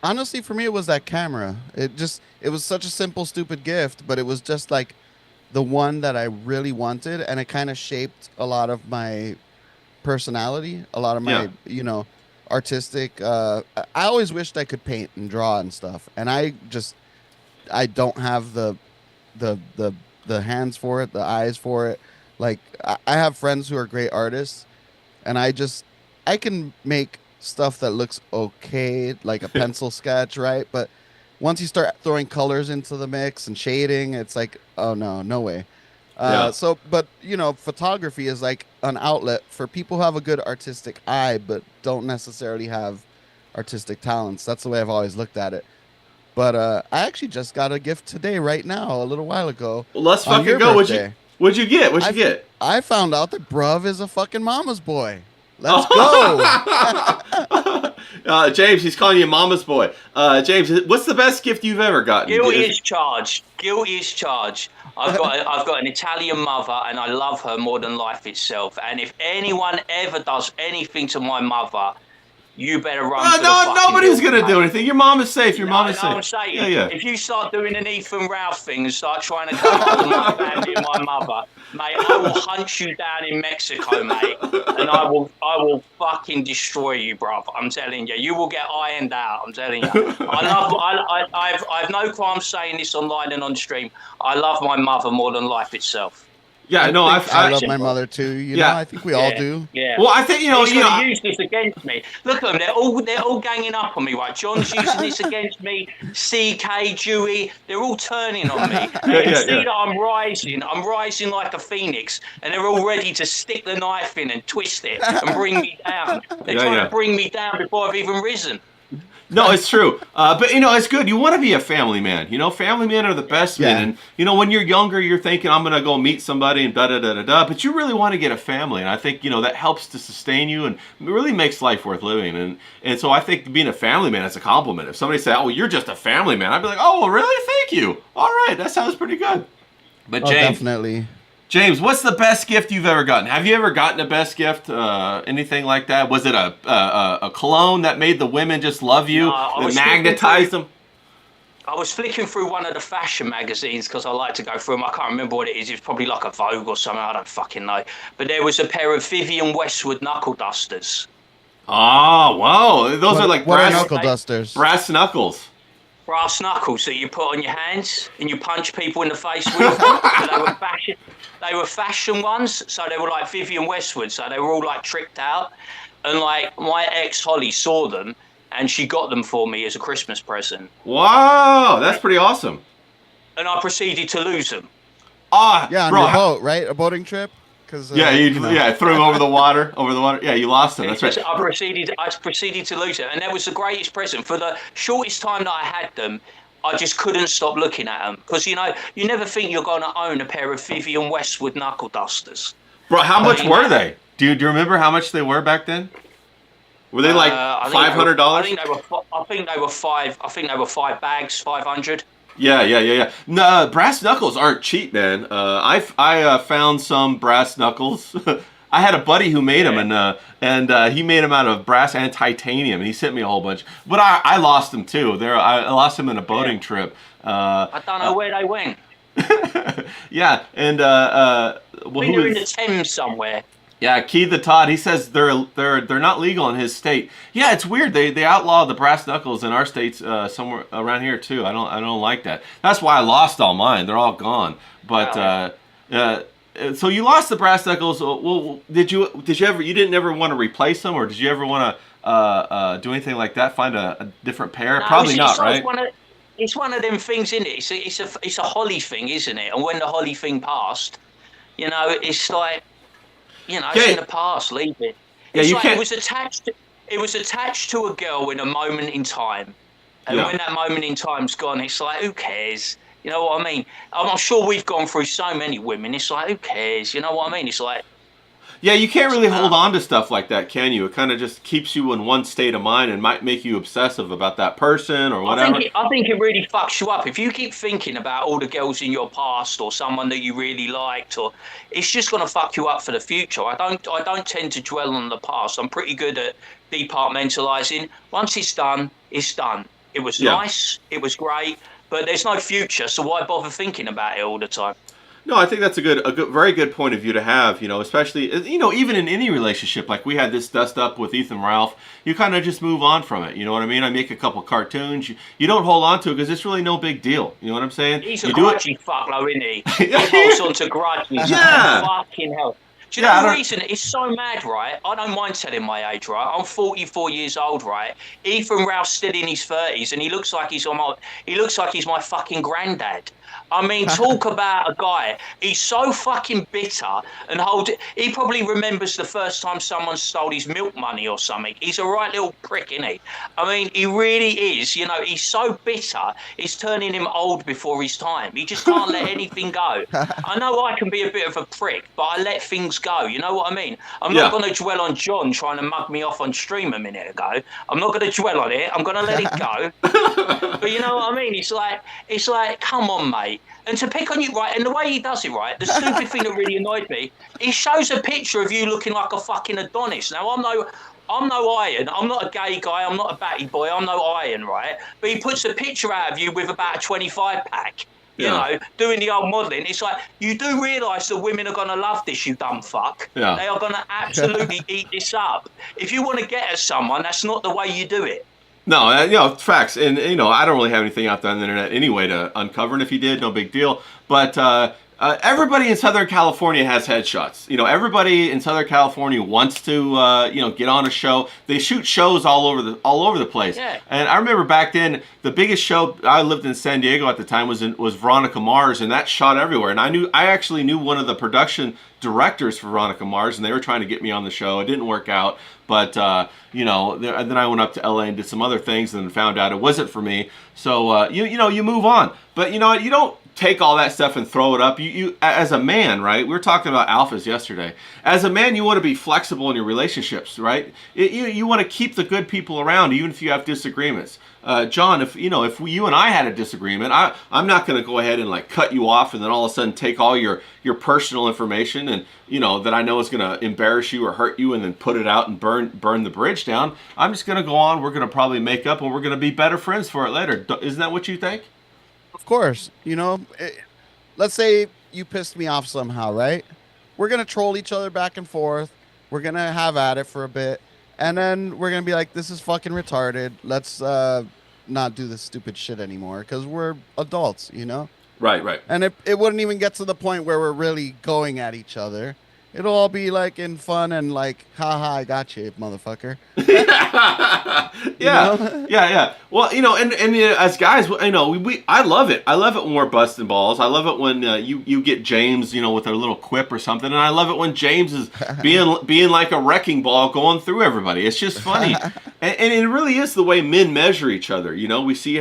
Honestly, for me, it was that camera. It was such a simple, stupid gift, but it was just like the one that I really wanted, and it kind of shaped a lot of my personality, a lot of my, artistic. I always wished I could paint and draw and stuff, and I don't have the hands for it, the eyes for it. Like I have friends who are great artists, and I can make stuff that looks okay, like a pencil sketch, right? But once you start throwing colors into the mix and shading, it's like, oh no way. But photography is like an outlet for people who have a good artistic eye but don't necessarily have artistic talents. That's the way I've always looked at it. But I actually just got a gift today, right now, a little while ago. Well, let's fucking go. What'd you get? I found out that bruv is a fucking mama's boy. Let's go. James, he's calling you mama's boy. James, what's the best gift you've ever gotten? Guilty as charged. Guilty as charged. I've got an Italian mother, and I love her more than life itself. And if anyone ever does anything to my mother, you better run. For No, the nobody's fucking gonna do anything. Your mom is safe. Your mom is safe. I'm saying, Yeah. if you start doing an Ethan Ralph thing and start trying to come after my family and my mother, mate, I will hunt you down in Mexico, mate, and I will fucking destroy you, bruv. I'm telling you, you will get ironed out. I'm telling you. I've no qualms saying this online and on stream. I love my mother more than life itself. Yeah, no, I love my mother too. You know, I think we all do. Yeah. Well, I think He's going to use this against me. Look at them; they're all ganging up on me. Right? John's using this against me. CK, Dewey, they're all turning on me. They can see that I'm rising like a phoenix, and they're all ready to stick the knife in and twist it and bring me down. They're trying to bring me down before I've even risen. No, it's true. But, you know, it's good. You want to be a family man. You know, family men are the best men. And, you know, when you're younger, you're thinking, I'm going to go meet somebody and da-da-da-da-da. But you really want to get a family. And I think, you know, that helps to sustain you and it really makes life worth living. And so I think being a family man is a compliment. If somebody said, oh, you're just a family man, I'd be like, oh, well, really? Thank you. All right. That sounds pretty good. But James, definitely. James, what's the best gift you've ever gotten? Have you ever gotten a best gift? Anything like that? Was it a cologne that made the women just love you? That magnetized them? I was flicking through one of the fashion magazines because I like to go through them. I can't remember what it is. It's probably like a Vogue or something. I don't fucking know. But there was a pair of Vivienne Westwood knuckle dusters. Oh, wow. Those are like brass knuckle dusters. Brass knuckles. Brass knuckles that you put on your hands and you punch people in the face with. So they were fashion ones, so they were like Vivienne Westwood, so they were all like tricked out. And like my ex Holly saw them and she got them for me as a Christmas present. Wow, that's pretty awesome. And I proceeded to lose them. Yeah, on your boat, right? A boating trip? Cause, you threw them over the water. Yeah, you lost them. That's right. I proceeded to lose them, and that was the greatest present. For the shortest time that I had them, I just couldn't stop looking at them because you know you never think you're going to own a pair of Vivienne Westwood knuckle dusters. Bro, how much were they? Do you remember how much they were back then? Were they like $500? I think they were five. I think they were 5 bags, 500. Yeah. No, brass knuckles aren't cheap, man. I found some brass knuckles. I had a buddy who made them, and he made them out of brass and titanium, and he sent me a whole bunch. But I lost them too. I lost them in a boating trip. I don't know where they went. Yeah, and they're in the Thames somewhere. Yeah, Keith the Todd, he says they're not legal in his state. Yeah, it's weird. They outlawed the brass knuckles in our states somewhere around here too. I don't like that. That's why I lost all mine. They're all gone. But so you lost the brass knuckles. Well, did you ever? You didn't ever want to replace them, or did you ever want to do anything like that? Find a different pair? No, Probably not, right? It's one of them things, isn't it? It's a Holly thing, isn't it? And when the Holly thing passed, you know, it's like. You know, it's in the past. Leave it. It's like it was attached to a girl in a moment in time, and when that moment in time's gone, it's like, who cares? You know what I mean? I'm sure we've gone through so many women. It's like, who cares? You know what I mean? It's like. Yeah, you can't really hold on to stuff like that, can you? It kind of just keeps you in one state of mind and might make you obsessive about that person or whatever. I think it really fucks you up. If you keep thinking about all the girls in your past or someone that you really liked, or it's just going to fuck you up for the future. I don't tend to dwell on the past. I'm pretty good at departmentalizing. Once it's done, it's done. It was nice, it was great, but there's no future, so why bother thinking about it all the time? No, I think that's a very good point of view to have, you know, especially, you know, even in any relationship, like we had this dust up with Ethan Ralph, you kind of just move on from it, you know what I mean? I make a couple cartoons, you don't hold on to it because it's really no big deal, you know what I'm saying? He's a grudgy fuck, though, isn't he? He holds on to grudges. Yeah. Fucking hell. Do you know the reason? It's so mad, right? I don't mind telling my age, right? I'm 44 years old, right? Ethan Ralph's still in his 30s, and he looks like he's my fucking granddad. I mean, talk about a guy. He's so fucking bitter and he probably remembers the first time someone stole his milk money or something. He's a right little prick, isn't he? I mean, he really is. You know, he's so bitter. It's turning him old before his time. He just can't let anything go. I know I can be a bit of a prick, but I let things go. You know what I mean? I'm not going to dwell on John trying to mug me off on stream a minute ago. I'm not going to dwell on it. I'm going to let it go. But you know what I mean? It's like, come on, mate. And to pick on you, right, and the way he does it, right, the stupid thing that really annoyed me, he shows a picture of you looking like a fucking Adonis. Now, I'm no Iron. I'm not a gay guy. I'm not a batty boy. I'm no Iron, right? But he puts a picture out of you with about a 25 pack, you know, doing the old modelling. It's like, you do realise that women are going to love this, you dumb fuck. Yeah. They are going to absolutely eat this up. If you want to get at someone, that's not the way you do it. No, you know, facts. And, you know, I don't really have anything out there on the internet anyway to uncover. And if you did, no big deal. But everybody in Southern California has headshots. You know, everybody in Southern California wants to, you know, get on a show. They shoot shows all over the place. Yeah. And I remember back then, the biggest show, I lived in San Diego at the time, was Veronica Mars, and that shot everywhere. And I actually knew one of the production directors for Veronica Mars, and they were trying to get me on the show. It didn't work out. But, you know, then I went up to LA and did some other things and found out it wasn't for me. So, you know, you move on. But, you know, you don't take all that stuff and throw it up. You as a man, right? We were talking about alphas yesterday. As a man, you want to be flexible in your relationships, right? You want to keep the good people around, even if you have disagreements. John, if you and I had a disagreement, I'm not going to go ahead and like cut you off and then all of a sudden take all your personal information and, you know, that I know is going to embarrass you or hurt you and then put it out and burn the bridge down. I'm just going to go on. We're going to probably make up and we're going to be better friends for it later. Isn't that what you think? Of course, you know, let's say you pissed me off somehow, right? We're going to troll each other back and forth. We're going to have at it for a bit. And then we're going to be like, this is fucking retarded. Let's not do this stupid shit anymore because we're adults, you know? Right. And it wouldn't even get to the point where we're really going at each other. It'll all be like in fun and like, haha, I got you, motherfucker. Yeah. Well, you know, and as guys, you know, I love it. I love it when we're busting balls. I love it when you get James, you know, with a little quip or something, and I love it when James is being like a wrecking ball going through everybody. It's just funny, and it really is the way men measure each other. You know, we say,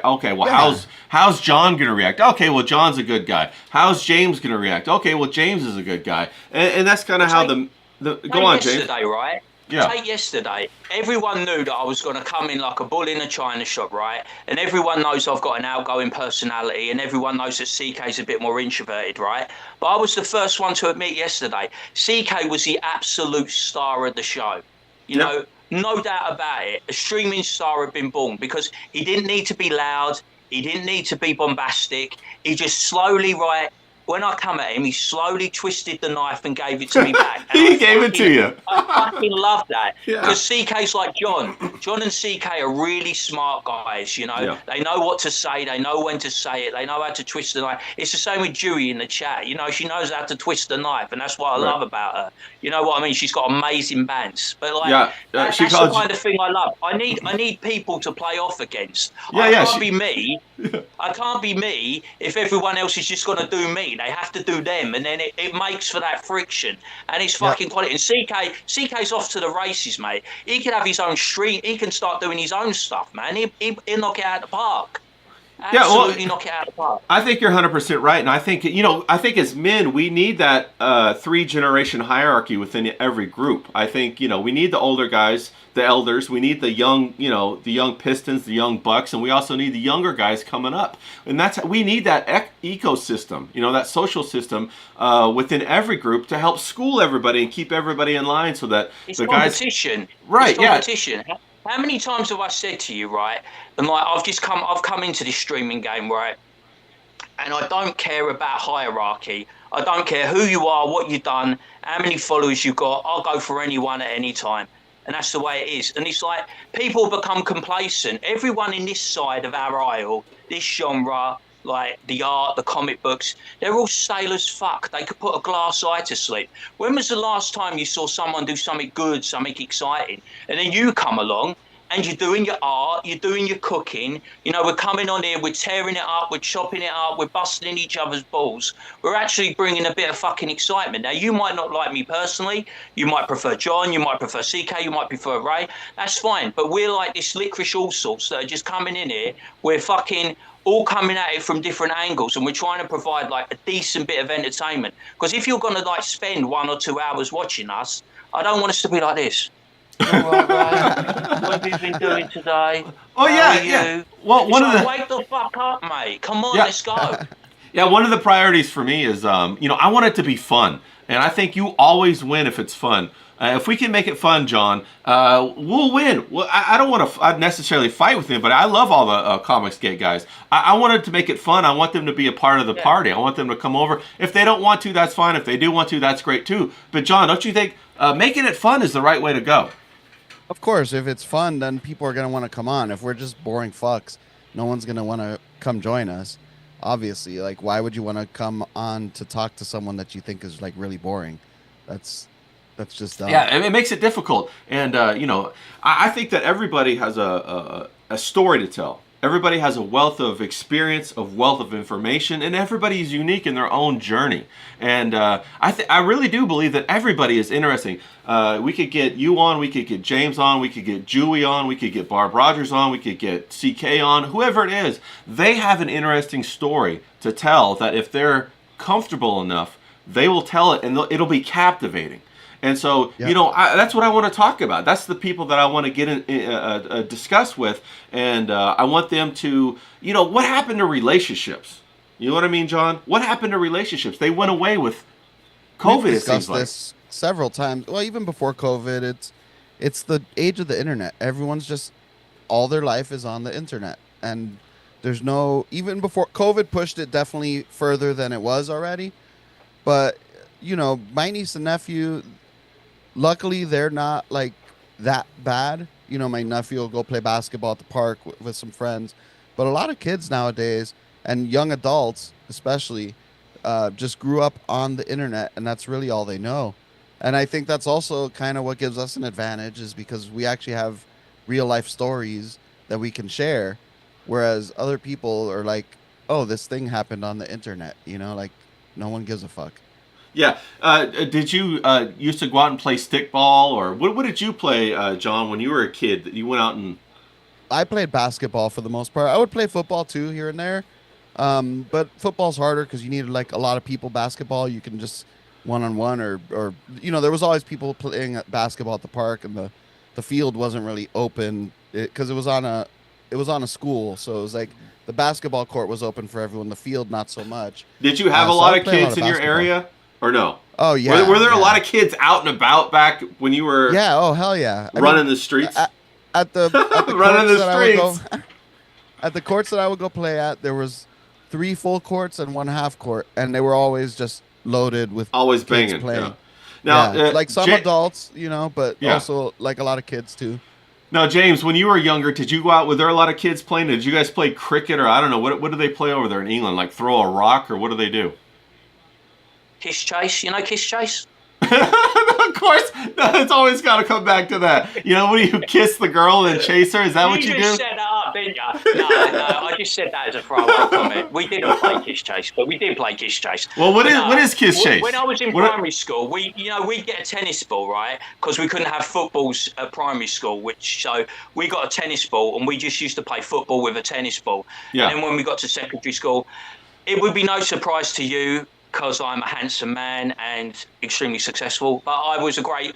okay, well, how's John gonna react? Okay, well, John's a good guy. How's James gonna react? Okay, well, James is a good guy, and that's kind of how the go on, James. Yesterday, right? Yeah. Take yesterday, everyone knew that I was going to come in like a bull in a china shop, right? And everyone knows I've got an outgoing personality and everyone knows that CK's a bit more introverted, right? But I was the first one to admit yesterday, CK was the absolute star of the show. You know, no doubt about it. A streaming star had been born because he didn't need to be loud. He didn't need to be bombastic. He just slowly, right, when I come at him, he slowly twisted the knife and gave it to me back. He gave it to you. I fucking love that. Yeah. Because CK's like John. John and CK are really smart guys, you know. Yeah. They know what to say. They know when to say it. They know how to twist the knife. It's the same with Dewey in the chat. You know, she knows how to twist the knife, and that's what I love about her. You know what I mean? She's got amazing bands. But like, that's the kind of thing I love. I need people to play off against. I can't be me. I can't be me if everyone else is just going to do me. They have to do them, and then it makes for that friction, and it's fucking quality. And CK's off to the races, mate. He can have his own stream. He can start doing his own stuff, man. He'll knock it out of the park. Absolutely knock it out of the park. I think you're 100% right, and I think as men we need that 3-generation hierarchy within every group. I think we need the older guys, the elders. We need the young, the young Pistons, the young Bucks, and we also need the younger guys coming up. And we need that ecosystem, that social system within every group to help school everybody and keep everybody in line, so that it's the competition. Guys, right? It's competition. Yeah. How many times have I said to you, right? And like I've come into this streaming game, right? And I don't care about hierarchy. I don't care who you are, what you've done, how many followers you've got. I'll go for anyone at any time. And that's the way it is. And it's like people become complacent. Everyone in this side of our aisle, this genre, like the art, the comic books, they're all stale as fuck. They could put a glass eye to sleep. When was the last time you saw someone do something good, something exciting? And then you come along and you're doing your art, you're doing your cooking. You know, we're coming on here, we're tearing it up, we're chopping it up, we're busting in each other's balls. We're actually bringing a bit of fucking excitement. Now, you might not like me personally. You might prefer John, you might prefer CK, you might prefer Ray. That's fine. But we're like this licorice all sorts that are just coming in here. We're fucking all coming at it from different angles, and we're trying to provide like a decent bit of entertainment. Because if you're going to like spend 1 or 2 hours watching us, I don't want us to be like this. All right, Ray. What have you been doing today? Oh, How yeah, are yeah. you? Well, one of the Wake the fuck up, mate. Come on, Yeah. let's go. Yeah, one of the priorities for me is, I want it to be fun. And I think you always win if it's fun. If we can make it fun, John, we'll win. Well, I don't want to necessarily fight with him, but I love all the Comics Gate guys. I wanted to make it fun. I want them to be a part of the party. I want them to come over. If they don't want to, that's fine. If they do want to, that's great too. But John, don't you think making it fun is the right way to go? Of course, if it's fun, then people are going to want to come on. If we're just boring fucks, no one's going to want to come join us. Obviously, like, why would you want to come on to talk to someone that you think is like really boring? That's just dumb. Yeah, it makes it difficult. And, I think that everybody has a story to tell. Everybody has a wealth of experience, a wealth of information, and everybody is unique in their own journey. And I really do believe that everybody is interesting. We could get you on, we could get James on, we could get Julie on, we could get Barb Rogers on, we could get CK on, whoever it is. They have an interesting story to tell that if they're comfortable enough, they will tell it and it'll be captivating. And so, Yep. That's what I want to talk about. That's the people that I want to get discuss with. And I want them to, what happened to relationships? You know what I mean, John? What happened to relationships? They went away with COVID, We've it seems discussed like. this several times. Well, even before COVID, it's the age of the internet. Everyone's just, all their life is on the internet. And there's no, even before COVID pushed it definitely further than it was already. But, my niece and nephew, luckily they're not like that bad. My nephew will go play basketball at the park with some friends. But a lot of kids nowadays, and young adults especially, just grew up on the internet, and that's really all they know. And I think that's also kind of what gives us an advantage, is because we actually have real life stories that we can share, whereas other people are like, oh, this thing happened on the internet, like no one gives a fuck. Yeah. Did you used to go out and play stickball, or what did you play, John, when you were a kid? That you went out and... I played basketball for the most part. I would play football too here and there. But football's harder because you need like a lot of people. Basketball, you can just one-on-one or there was always people playing at basketball at the park, and the field wasn't really open because it was on a school. So it was like the basketball court was open for everyone. The field, not so much. Did you have a So lot I of play a lot kids of in your basketball. area, or no? Oh, yeah. Were there a yeah. lot of kids out and about back when you were Yeah. Oh, hell yeah. running the streets? At the Running courts the that I would streets. go, at the courts that I would go play at, there was 3 full courts and 1 half court, and they were always just loaded with Always kids banging. playing. Yeah. Now, Yeah, like some adults, but Yeah. also like a lot of kids too. Now, James, when you were younger, did you go out? Were there a lot of kids playing? Did you guys play cricket, or I don't know what do they play over there in England? Like throw a rock, or what do they do? Kiss chase, kiss chase? Of course, it's always got to come back to that. When you kiss the girl and chase her, is that what you just do? set that up, didn't you? No, I just said that as a throwaway comment. We didn't play kiss chase, but we did play kiss chase. Well, what But is kiss chase? When I was in What- primary school, we'd get a tennis ball, right? Because we couldn't have footballs at primary school, so we got a tennis ball, and we just used to play football with a tennis ball. Yeah. And then when we got to secondary school, it would be no surprise to you, because I'm a handsome man and extremely successful. But I was a great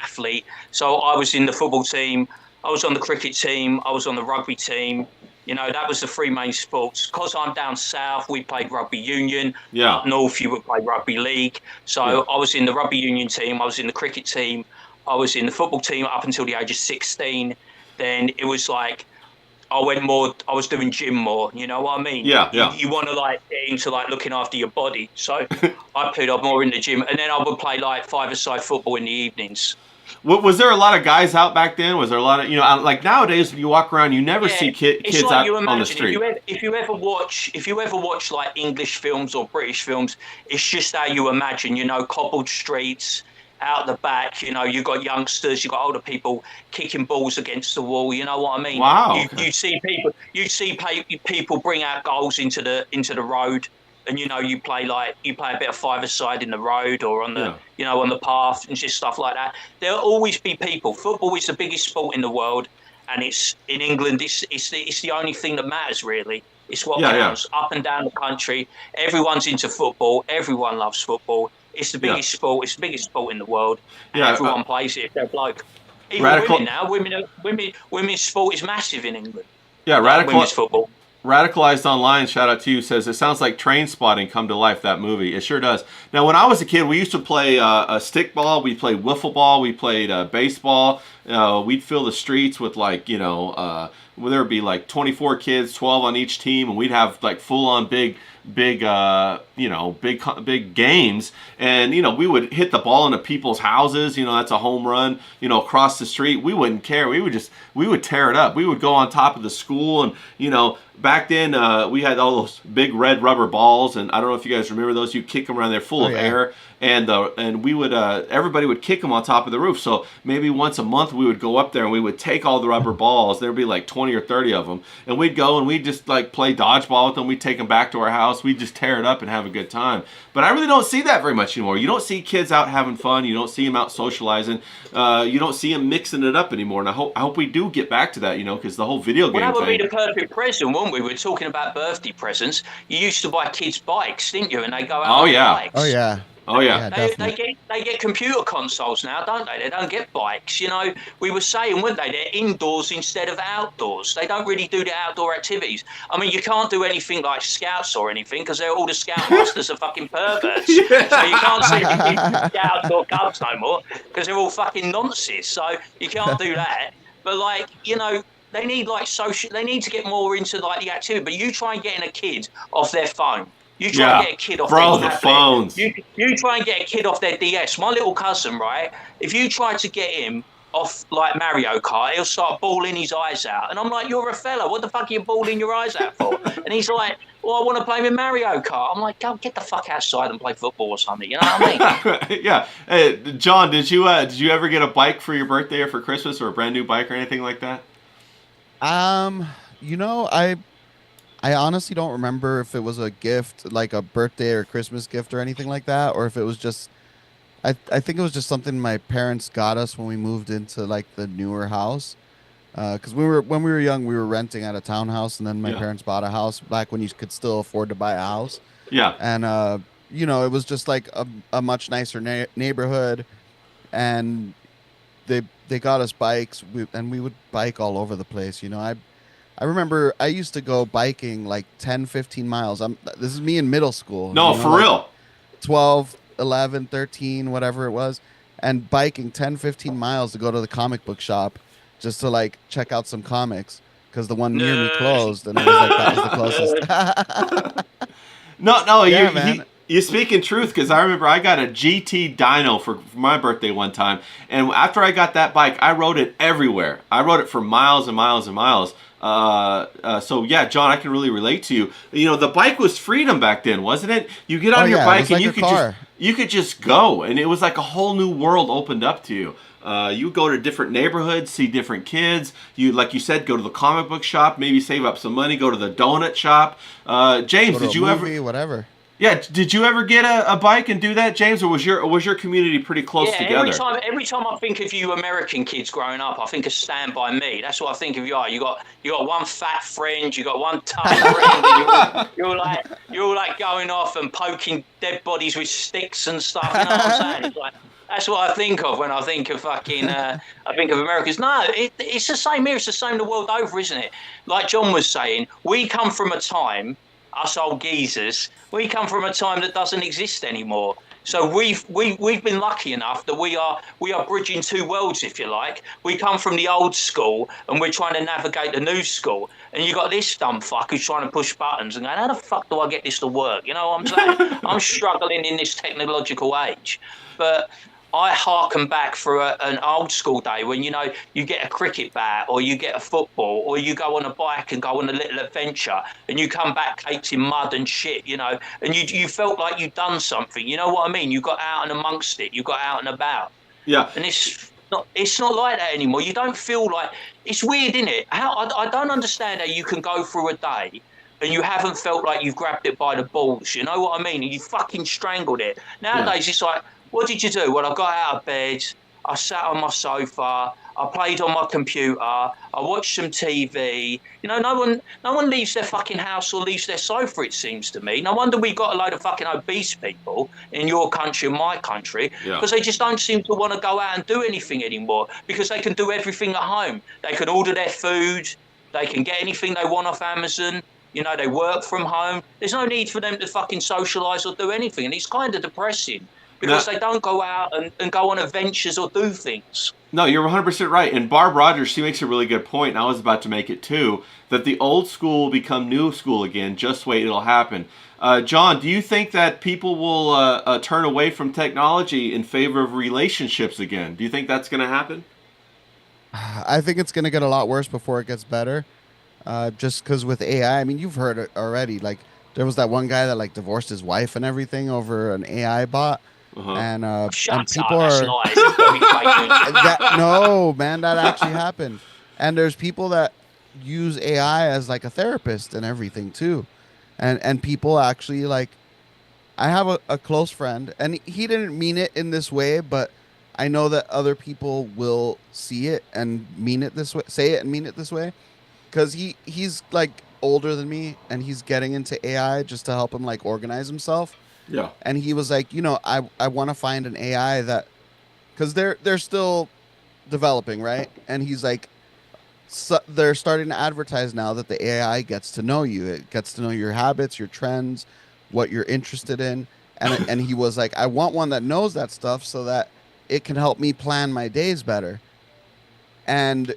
athlete. So I was in the football team, I was on the cricket team, I was on the rugby team. That was the 3 main sports. Because I'm down south, we played rugby union. Yeah. Up north, you would play rugby league. So Yeah. I was in the rugby union team, I was in the cricket team, I was in the football team up until the age of 16. Then it was like, I was doing gym more, you know what I mean? Yeah, yeah. You want to get into looking after your body. So I put up more in the gym, and then I would play 5-a-side football in the evenings. Was there a lot of guys out back then? Was there a lot of like nowadays when you walk around, you never see It's kids like out you on the imagine, street. if you ever watch like English films or British films, it's just how you imagine, cobbled streets, out the back, you know, you got youngsters, you got older people kicking balls against the wall. You know what I mean? Wow. You see people bring out goals into the road, and you know you play a bit of five-a-side in the road or on the on the path and just stuff like that. There'll always be people. Football is the biggest sport in the world, and it's in England. It's the only thing that matters really. It's what counts up and down the country. Everyone's into football. Everyone loves football. It's the biggest sport. It's the biggest sport in the world. And everyone plays it if they're a bloke. Even women now. Women's sport is massive in England. Yeah, women's football. Radicalized Online, shout out to you, says, it sounds like Train Spotting come to life, that movie. It sure does. Now, when I was a kid, we used to play stickball. We played wiffle ball. We played baseball. We'd fill the streets with, like, there would be, like, 24 kids, 12 on each team, and we'd have, like, full-on big games, and we would hit the ball into people's houses. That's a home run. Across the street, we wouldn't care. We would tear it up. We would go on top of the school, and back then we had all those big red rubber balls, and I don't know if you guys remember those. You kick them around, they're full of air, and we would everybody would kick them on top of the roof. So maybe once a month we would go up there and we would take all the rubber balls. There'd be like 20 or 30 of them, and we'd go and we'd just like play dodgeball with them. We'd take them back to our house. We'd just tear it up and have a good time. But I really don't see that very much anymore. You don't see kids out having fun. You don't see them out socializing. You don't see them mixing it up anymore. And I hope we do get back to that, because the whole video game Well, that would thing. be the perfect present, wouldn't we? We're talking about birthday presents. You used to buy kids bikes, didn't you? And they go out on bikes. Oh yeah. Oh yeah. They get computer consoles now, don't they? They don't get bikes. We were saying, weren't they? They're indoors instead of outdoors. They don't really do the outdoor activities. I mean, you can't do anything like scouts or anything because all the scoutmasters are fucking perverts. So you can't see scouts or cubs no more because they're all fucking nonsense. So you can't do that. But they need They need to get more into like the activity. But you try and getting a kid off their phone. You try and get a kid off their tablet. Phones. You try and get a kid off their DS. My little cousin, right? If you try to get him off like Mario Kart, he'll start bawling his eyes out. And I'm like, you're a fella. What the fuck are you bawling your eyes out for? And he's like, well, I want to play with Mario Kart. I'm like, go get the fuck outside and play football or something. You know what I mean? Yeah. Hey, John, did you ever get a bike for your birthday or for Christmas, or a brand new bike or anything like that? I honestly don't remember if it was a gift, like a birthday or Christmas gift or anything like that, or if it was just, I think it was just something my parents got us when we moved into like the newer house. Because when we were young, we were renting at a townhouse, and then my parents bought a house back when you could still afford to buy a house. Yeah. And it was just like a much nicer neighborhood, and they got us bikes, and we would bike all over the place. I remember I used to go biking like 10, 15 miles. This is me in middle school. No, for real. 12, 11, 13, whatever it was. And biking 10, 15 miles to go to the comic book shop just to like check out some comics because the one near me closed. And it was like, that was the closest. No, man. You speak in truth, because I remember I got a GT dyno for my birthday one time. And after I got that bike, I rode it everywhere. I rode it for miles and miles and miles. So yeah, John, I can really relate to you. The bike was freedom back then, wasn't it? You get on your bike and you could just go, and it was like a whole new world opened up to you. You go to different neighborhoods, see different kids. You, like you said, go to the comic book shop, maybe save up some money, go to the donut shop. James, did you ever? Whatever. Yeah, did you ever get a bike and do that, James, or was your community pretty close together? Every time I think of you American kids growing up, I think of Stand By Me. That's what I think of you are. You got one fat friend, you got one tough friend, and you're all like going off and poking dead bodies with sticks and stuff. You know what I'm saying? It's like, that's what I think of when I think of fucking. I think of Americans. No, it's the same here. It's the same the world over, isn't it? Like John was saying, we come from a time. Us old geezers, we come from a time that doesn't exist anymore. So we've been lucky enough that we are bridging two worlds, if you like. We come from the old school and we're trying to navigate the new school. And you got this dumb fuck who's trying to push buttons and going, how the fuck do I get this to work? You know what I'm saying? I'm struggling in this technological age. But I harken back for an old school day when, you know, you get a cricket bat or you get a football or you go on a bike and go on a little adventure and you come back caked in mud and shit, you know, and you felt like you'd done something. You know what I mean? You got out and amongst it. You got out and about. Yeah. And it's not like that anymore. You don't feel like it's weird, isn't it? I don't understand how you can go through a day and you haven't felt like you've grabbed it by the balls. You know what I mean? And you fucking strangled it. Nowadays, It's like, what did you do? Well, I got out of bed. I sat on my sofa. I played on my computer. I watched some TV. You know, no one leaves their fucking house or leaves their sofa. It seems to me. No wonder we got a load of fucking obese people in your country and my country because they just don't seem to want to go out and do anything anymore because they can do everything at home. They can order their food. They can get anything they want off Amazon. You know, they work from home. There's no need for them to fucking socialise or do anything, and it's kind of depressing. Because they don't go out and go on adventures or do things. No, you're 100% right. And Barb Rogers, she makes a really good point, and I was about to make it too, that the old school will become new school again. Just wait, it'll happen. John, do you think that people will turn away from technology in favor of relationships again? Do you think that's going to happen? I think it's going to get a lot worse before it gets better. Just because with AI, I mean, you've heard it already. Like, there was that one guy that, like, divorced his wife and everything over an AI bot. And people no, man, that actually happened. And there's people that use AI as like a therapist and everything too. And people actually like, I have a close friend and he didn't mean it in this way, but I know that other people will see it and mean it this way, say it and mean it this way. Cause he's like older than me and he's getting into AI just to help him like organize himself. Yeah. And he was like, you know, I want to find an AI that, because they're still developing, right? And he's like, so they're starting to advertise now that the AI gets to know you. It gets to know your habits, your trends, what you're interested in. And he was like, I want one that knows that stuff so that it can help me plan my days better. And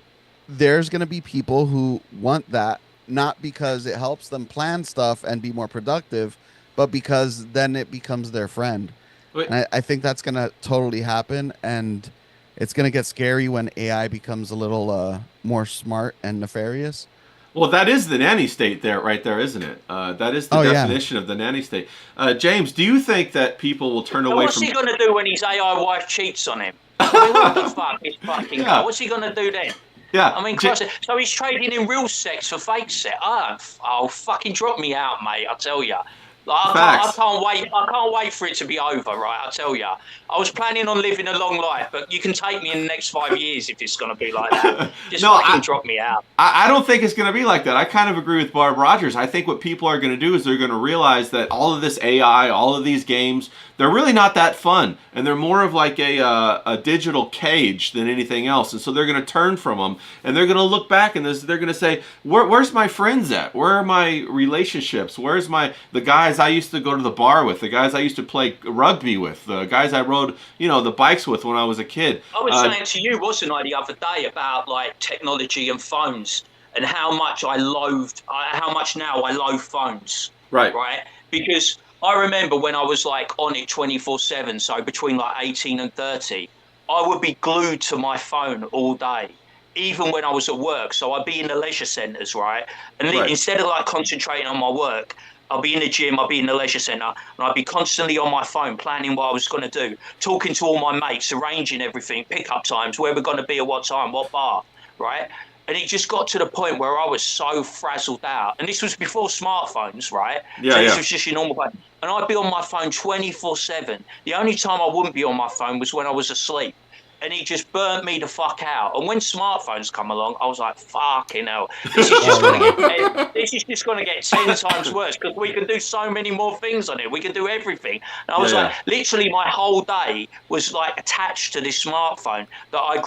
there's going to be people who want that, not because it helps them plan stuff and be more productive, but because then it becomes their friend. And I think that's going to totally happen. And it's going to get scary when AI becomes a little more smart and nefarious. Well, that is the nanny state there, right there, isn't it? That is the definition of the nanny state. James, do you think that people will turn away what's from... he going to do when his AI wife cheats on him? I mean, what the fuck is fucking guy? What's he going to do then? Yeah. I mean, so he's trading in real sex for fake sex. Oh, fucking drop me out, mate, I tell you. Like, I can't wait. I can't wait for it to be over, right? I tell you. I was planning on living a long life, but you can take me in the next 5 years if it's going to be like that. Just fucking drop me out. I don't think it's going to be like that. I kind of agree with Barb Rogers. I think what people are going to do is they're going to realize that all of this AI, all of these games, they're really not that fun, and they're more of like a digital cage than anything else. And so they're going to turn from them, and they're going to look back and they're going to say, "Where's my friends at? Where are my relationships? Where's the guys I used to go to the bar with, the guys I used to play rugby with, the guys I rode, the bikes with when I was a kid?" I was saying to you, wasn't I, the other day about like technology and phones and how much now I loathe phones. Right. Right. Because I remember when I was like on it 24/7, so between like 18 and 30, I would be glued to my phone all day, even when I was at work. So I'd be in the leisure centres, right? And instead of like concentrating on my work, I'll be in the gym, I'll be in the leisure centre, and I'd be constantly on my phone planning what I was going to do, talking to all my mates, arranging everything, pick-up times, where we're going to be at what time, what bar, right? And it just got to the point where I was so frazzled out. And this was before smartphones, right? Yeah, so this was just your normal phone. And I'd be on my phone 24/7. The only time I wouldn't be on my phone was when I was asleep. And it just burnt me the fuck out. And when smartphones come along, I was like, fucking hell. This is just going to get 10 times worse because we can do so many more things on it. We can do everything. And I was literally my whole day was like attached to this smartphone that I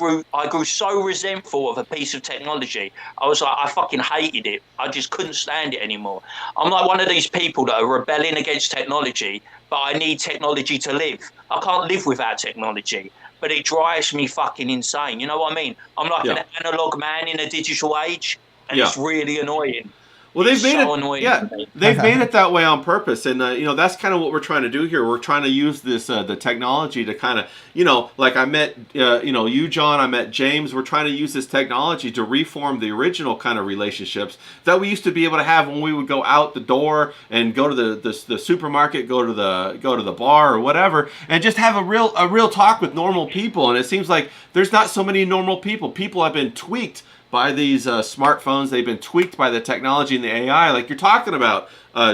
grew so resentful of a piece of technology. I was like, I fucking hated it. I just couldn't stand it anymore. I'm like one of these people that are rebelling against technology, but I need technology to live. I can't live without technology. But it drives me fucking insane. You know what I mean? I'm like an analog man in a digital age, and it's really annoying. Well, they've It's made so it. annoying Yeah, to me. they've made it that way on purpose, and that's kind of what we're trying to do here. We're trying to use this the technology to kind of like I met you, John. I met James. We're trying to use this technology to reform the original kind of relationships that we used to be able to have when we would go out the door and go to the supermarket, go to the bar or whatever, and just have a real talk with normal people. And it seems like there's not so many normal people. People have been tweaked by these smartphones. They've been tweaked by the technology and the AI, like you're talking about,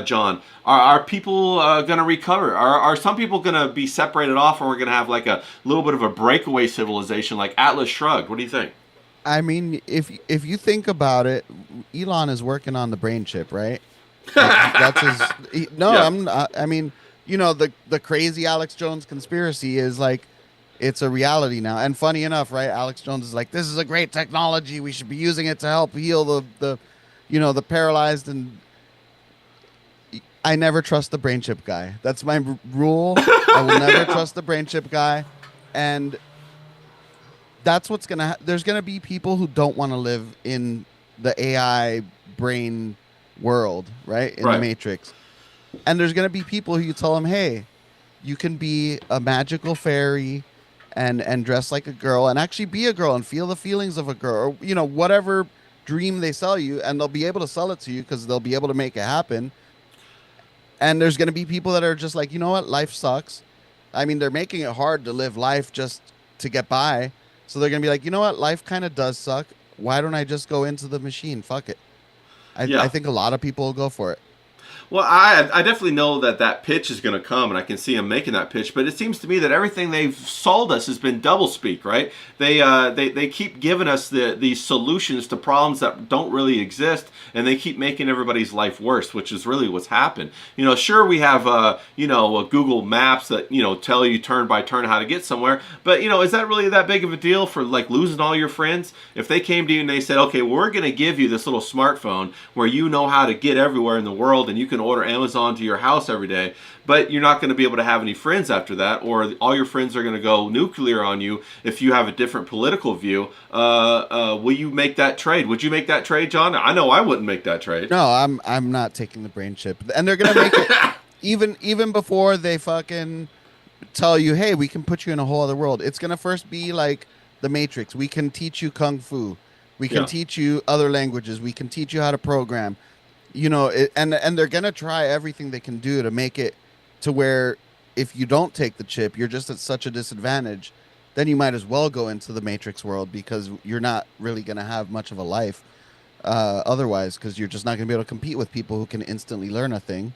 John. Are people going to recover? Are some people going to be separated off, and we're going to have like a little bit of a breakaway civilization, like Atlas Shrugged? What do you think? I mean, if you think about it, Elon is working on the brain chip, right? That's no, Yeah. I'm not, I mean, the crazy Alex Jones conspiracy is like it's a reality now. And funny enough, right? Alex Jones is like, this is a great technology. We should be using it to help heal the paralyzed. And I never trust the brain chip guy. That's my rule. I will never trust the brain chip guy. And that's what's going to there's going to be people who don't want to live in the AI brain world, right? In Right. the Matrix. And there's going to be people who you tell them, hey, you can be a magical fairy and dress like a girl and actually be a girl and feel the feelings of a girl, or whatever dream they sell you, and they'll be able to sell it to you because they'll be able to make it happen. And there's going to be people that are just like, you know what, life sucks. I mean, they're making it hard to live life just to get by. So they're going to be like, you know what, life kind of does suck. Why don't I just go into the machine? Fuck it. I think a lot of people will go for it. Well, I definitely know that pitch is going to come, and I can see them making that pitch. But it seems to me that everything they've sold us has been doublespeak, right? They keep giving us these solutions to problems that don't really exist, and they keep making everybody's life worse, which is really what's happened. Sure, we have a Google Maps that tell you turn by turn how to get somewhere, but is that really that big of a deal for like losing all your friends? If they came to you and they said, okay, we're going to give you this little smartphone where you know how to get everywhere in the world, and you can order Amazon to your house every day, but you're not going to be able to have any friends after that, or all your friends are going to go nuclear on you if you have a different political view. Will you make that trade? Would you make that trade, John? I know I wouldn't make that trade. No, I'm not taking the brain chip. And they're going to make it even before they fucking tell you, hey, we can put you in a whole other world. It's going to first be like the Matrix. We can teach you Kung Fu. We can teach you other languages. We can teach you how to program. And they're going to try everything they can do to make it to where if you don't take the chip, you're just at such a disadvantage. Then you might as well go into the Matrix world because you're not really going to have much of a life otherwise, because you're just not going to be able to compete with people who can instantly learn a thing.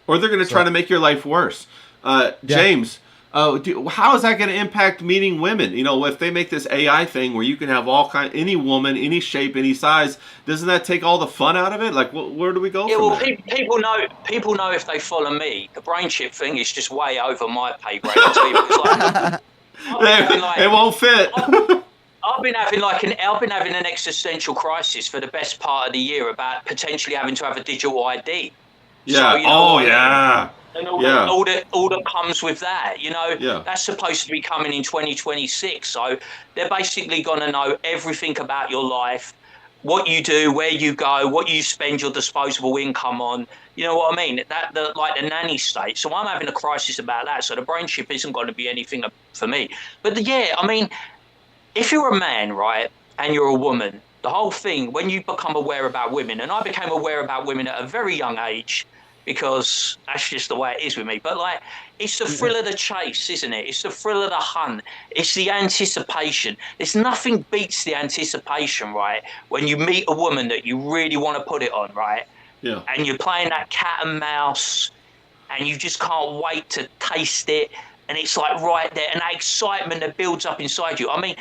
Or they're going to try to make your life worse. James, how is that going to impact meeting women? If they make this AI thing where you can have any woman, any shape, any size, doesn't that take all the fun out of it? Like, where do we go from there? People know if they follow me. The brain chip thing is just way over my pay grade. I'll tell you, because It won't fit. I've been having an existential crisis for the best part of the year about potentially having to have a digital ID. Yeah. So, yeah. And all that comes with that, that's supposed to be coming in 2026. So they're basically going to know everything about your life, what you do, where you go, what you spend your disposable income on. You know what I mean? Like the nanny state. So I'm having a crisis about that. So the brain chip isn't going to be anything for me. But I mean, if you're a man, right, and you're a woman, the whole thing, when you become aware about women, and I became aware about women at a very young age, because that's just the way it is with me. But it's the thrill of the chase, isn't it? It's the thrill of the hunt. It's the anticipation. There's nothing beats the anticipation, right? When you meet a woman that you really want to put it on, right? Yeah. And you're playing that cat and mouse, and you just can't wait to taste it. And it's like right there, and that excitement that builds up inside you. I mean,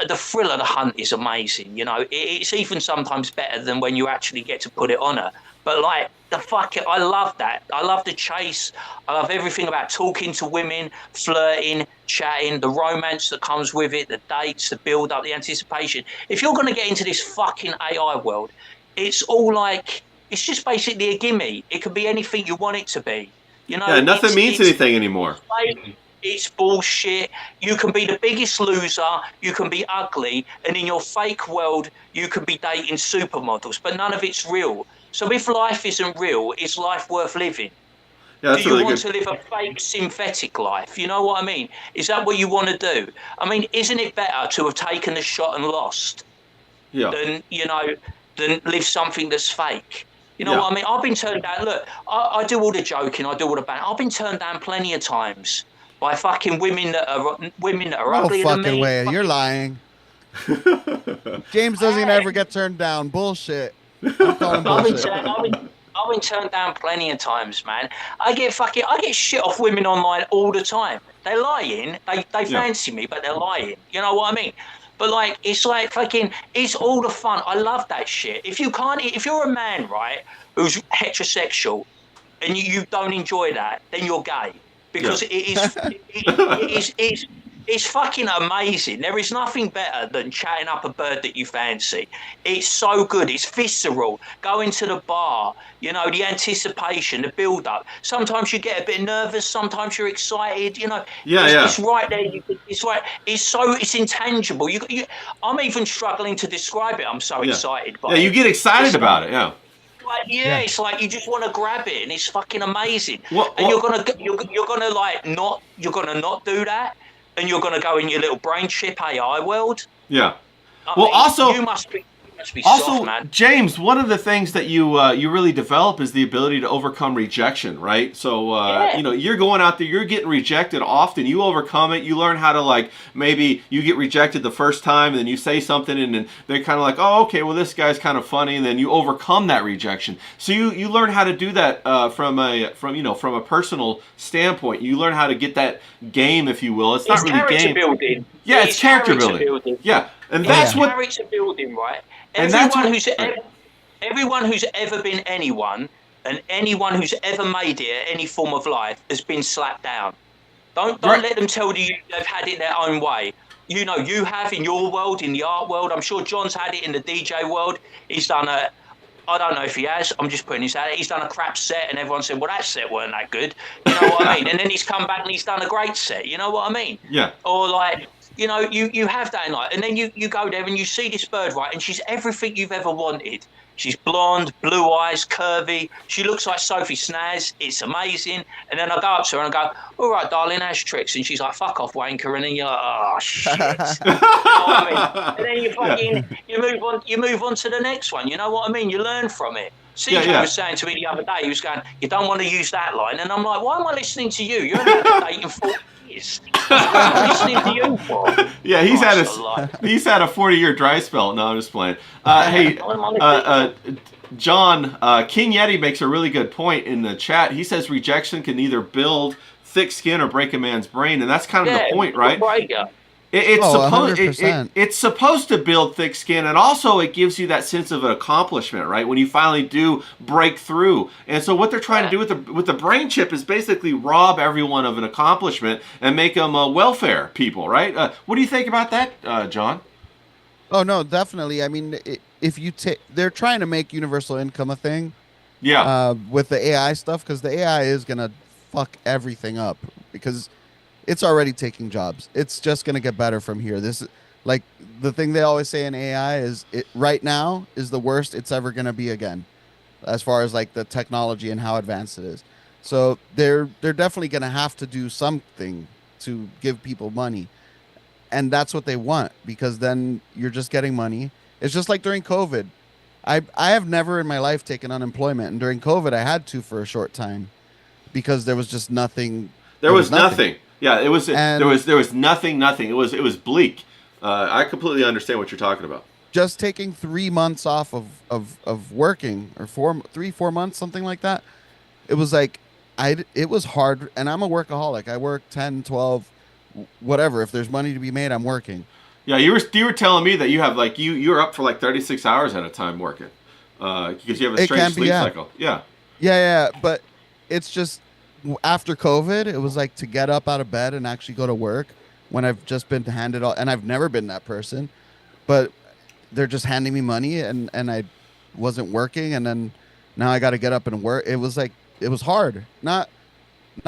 the thrill of the hunt is amazing. It's even sometimes better than when you actually get to put it on her. But I love that. I love the chase. I love everything about talking to women, flirting, chatting, the romance that comes with it, the dates, the build up, the anticipation. If you're going to get into this fucking AI world, it's all it's just basically a gimme. It can be anything you want it to be. Nothing means anything anymore. It's bullshit. You can be the biggest loser. You can be ugly. And in your fake world, you can be dating supermodels. But none of it's real. So if life isn't real, is life worth living? Yeah, that's Do you really want good. to live a fake synthetic life? You know what I mean? Is that what you want to do? I mean, isn't it better to have taken the shot and lost Yeah, than, than live something that's fake? You know yeah. what I mean? I've been turned down. Look, I do all the joking, I do all the banter. I've been turned down plenty of times by fucking women that are No uglier than fucking me. way. You're lying. James doesn't Hey. ever get turned down. Bullshit. I'm calling bullshit. I've been turned down plenty of times, man. I get shit off women online all the time. They're lying. They fancy me, but they're lying. You know what I mean? But like, it's like fucking, it's all the fun. I love that shit. If you're a man, right, who's heterosexual, and you don't enjoy that, then you're gay. Because it's fucking amazing. There is nothing better than chatting up a bird that you fancy. It's so good. It's visceral. Going to the bar, the anticipation, the build-up. Sometimes you get a bit nervous. Sometimes you're excited. It's right there. It's right. It's intangible. I'm even struggling to describe it. I'm so excited by it. Yeah, you get excited about it. Yeah. It's like you just want to grab it, and it's fucking amazing. Well, and you're gonna not do that, and you're gonna go in your little brain chip AI world. Yeah. I mean, also, you must be also, soft, man. James, one of the things that you really develop is the ability to overcome rejection, right? So you're going out there, you're getting rejected often. You overcome it. You learn how to maybe you get rejected the first time, and then you say something, and then they're kind of like, oh, okay, well this guy's kind of funny, and then you overcome that rejection. So you learn how to do that from a personal standpoint. You learn how to get that game, if you will. It's not really game building. Yeah, it's character building. Yeah, and that's what character building, right? And everyone who's ever been anyone, and anyone who's ever made it at any form of life has been slapped down. Don't let them tell you they've had it their own way. You have in your world, in the art world. I'm sure John's had it in the DJ world. He's done I don't know if he has. I'm just putting this out there. He's done a crap set, and everyone said, well, that set weren't that good. You know what I mean? And then he's come back and he's done a great set. You know what I mean? Yeah. Or you have that in life, and then you go there and you see this bird, right, and she's everything you've ever wanted. She's blonde, blue eyes, curvy. She looks like Sophie Snaz. It's amazing. And then I go up to her and I go, all right, darling, how's tricks? And she's like, fuck off, wanker. And then you're like, oh, shit. You know what I mean? And then you move on to the next one. You know what I mean? You learn from it. CJ was saying to me the other day, he was going, you don't want to use that line. And I'm like, why am I listening to you? You're only dating 4 years. Listening to you for? Yeah, he's had a 40-year dry spell. No, I'm just playing. Hey, John, King Yeti makes a really good point in the chat. He says rejection can either build thick skin or break a man's brain, and that's kind of the point, right? It's supposed to build thick skin, and also it gives you that sense of accomplishment, right? When you finally do break through. And so what they're trying to do with the brain chip is basically rob everyone of an accomplishment and make them welfare people, right? What do you think about that, John? Oh no, definitely. I mean, if you they're trying to make universal income a thing. Yeah. With the AI stuff, because the AI is gonna fuck everything up because it's already taking jobs. It's just going to get better from here. This is like the thing they always say in AI is it right now is the worst it's ever going to be again, as far as like the technology and how advanced it is. So they're definitely going to have to do something to give people money. And that's what they want, because then you're just getting money. It's just like during COVID. I have never in my life taken unemployment. And during COVID, I had to for a short time because there was just nothing. There was nothing. Yeah, there was nothing. It was bleak. I completely understand what you're talking about. Just taking 3 months off of working, or 4 months, something like that. It was like it was hard, and I'm a workaholic. I work 10, 12, whatever. If there's money to be made, I'm working. Yeah, you were telling me that you have you're up for 36 hours at a time working, because you have a strange sleep cycle. Yeah, but it's just. After COVID, it was like to get up out of bed and actually go to work when I've just been handed all, and I've never been that person, but they're just handing me money and I wasn't working, and then now I got to get up and work. It was hard. Not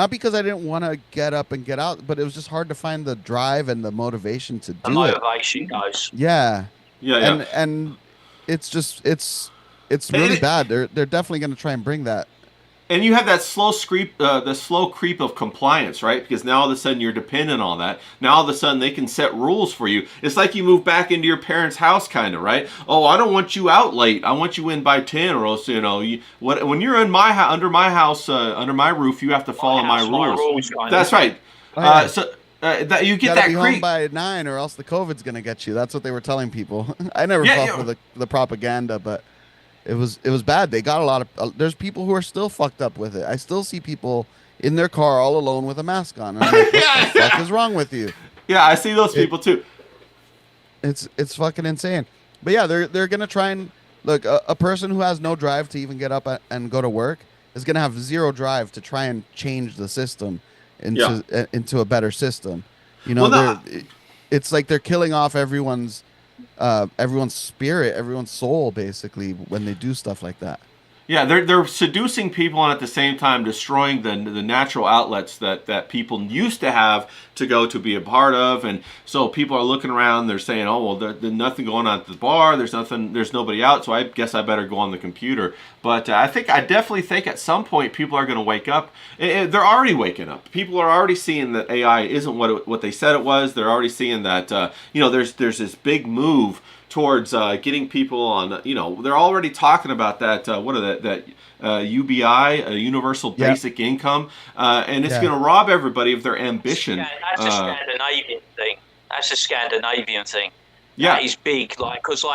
because I didn't want to get up and get out, but it was just hard to find the drive and the motivation to do it. Motivation goes. Yeah. Yeah. And it's It's really bad. They're definitely going to try and bring that. And you have that the slow creep of compliance, right? Because now all of a sudden you're dependent on that. Now all of a sudden they can set rules for you. It's like you move back into your parents' house, kind of, right? Oh, I don't want you out late. I want you in by 10, or else when you're in my under my house, under my roof, you have to follow my rules. That's right. Oh, yeah. That you get gotta that be creep home by 9, or else the COVID's going to get you. That's what they were telling people. I never fell for the propaganda, but. It was bad. They got a lot of. There's people who are still fucked up with it. I still see people in their car all alone with a mask on. And I'm like, what the fuck is wrong with you? Yeah, I see those people too. It's fucking insane. But yeah, they're gonna try and look. A person who has no drive to even get up and go to work is gonna have zero drive to try and change the system into a better system. You know, it's like they're killing off everyone's spirit, everyone's soul, basically, when they do stuff like that. Yeah, they're seducing people and at the same time destroying the natural outlets that people used to have to go to be a part of. And so people are looking around, they're saying, oh, well, there's nothing going on at the bar, there's nobody out, so I guess I better go on the computer. But I definitely think at some point people are going to wake up. They're already waking up. People are already seeing that AI isn't what they said it was. They're already seeing that there's this big move towards getting people on, they're already talking about that, UBI, a universal basic income, and it's going to rob everybody of their ambition. That's a Scandinavian thing. That's a Scandinavian thing. Yeah. That is big, because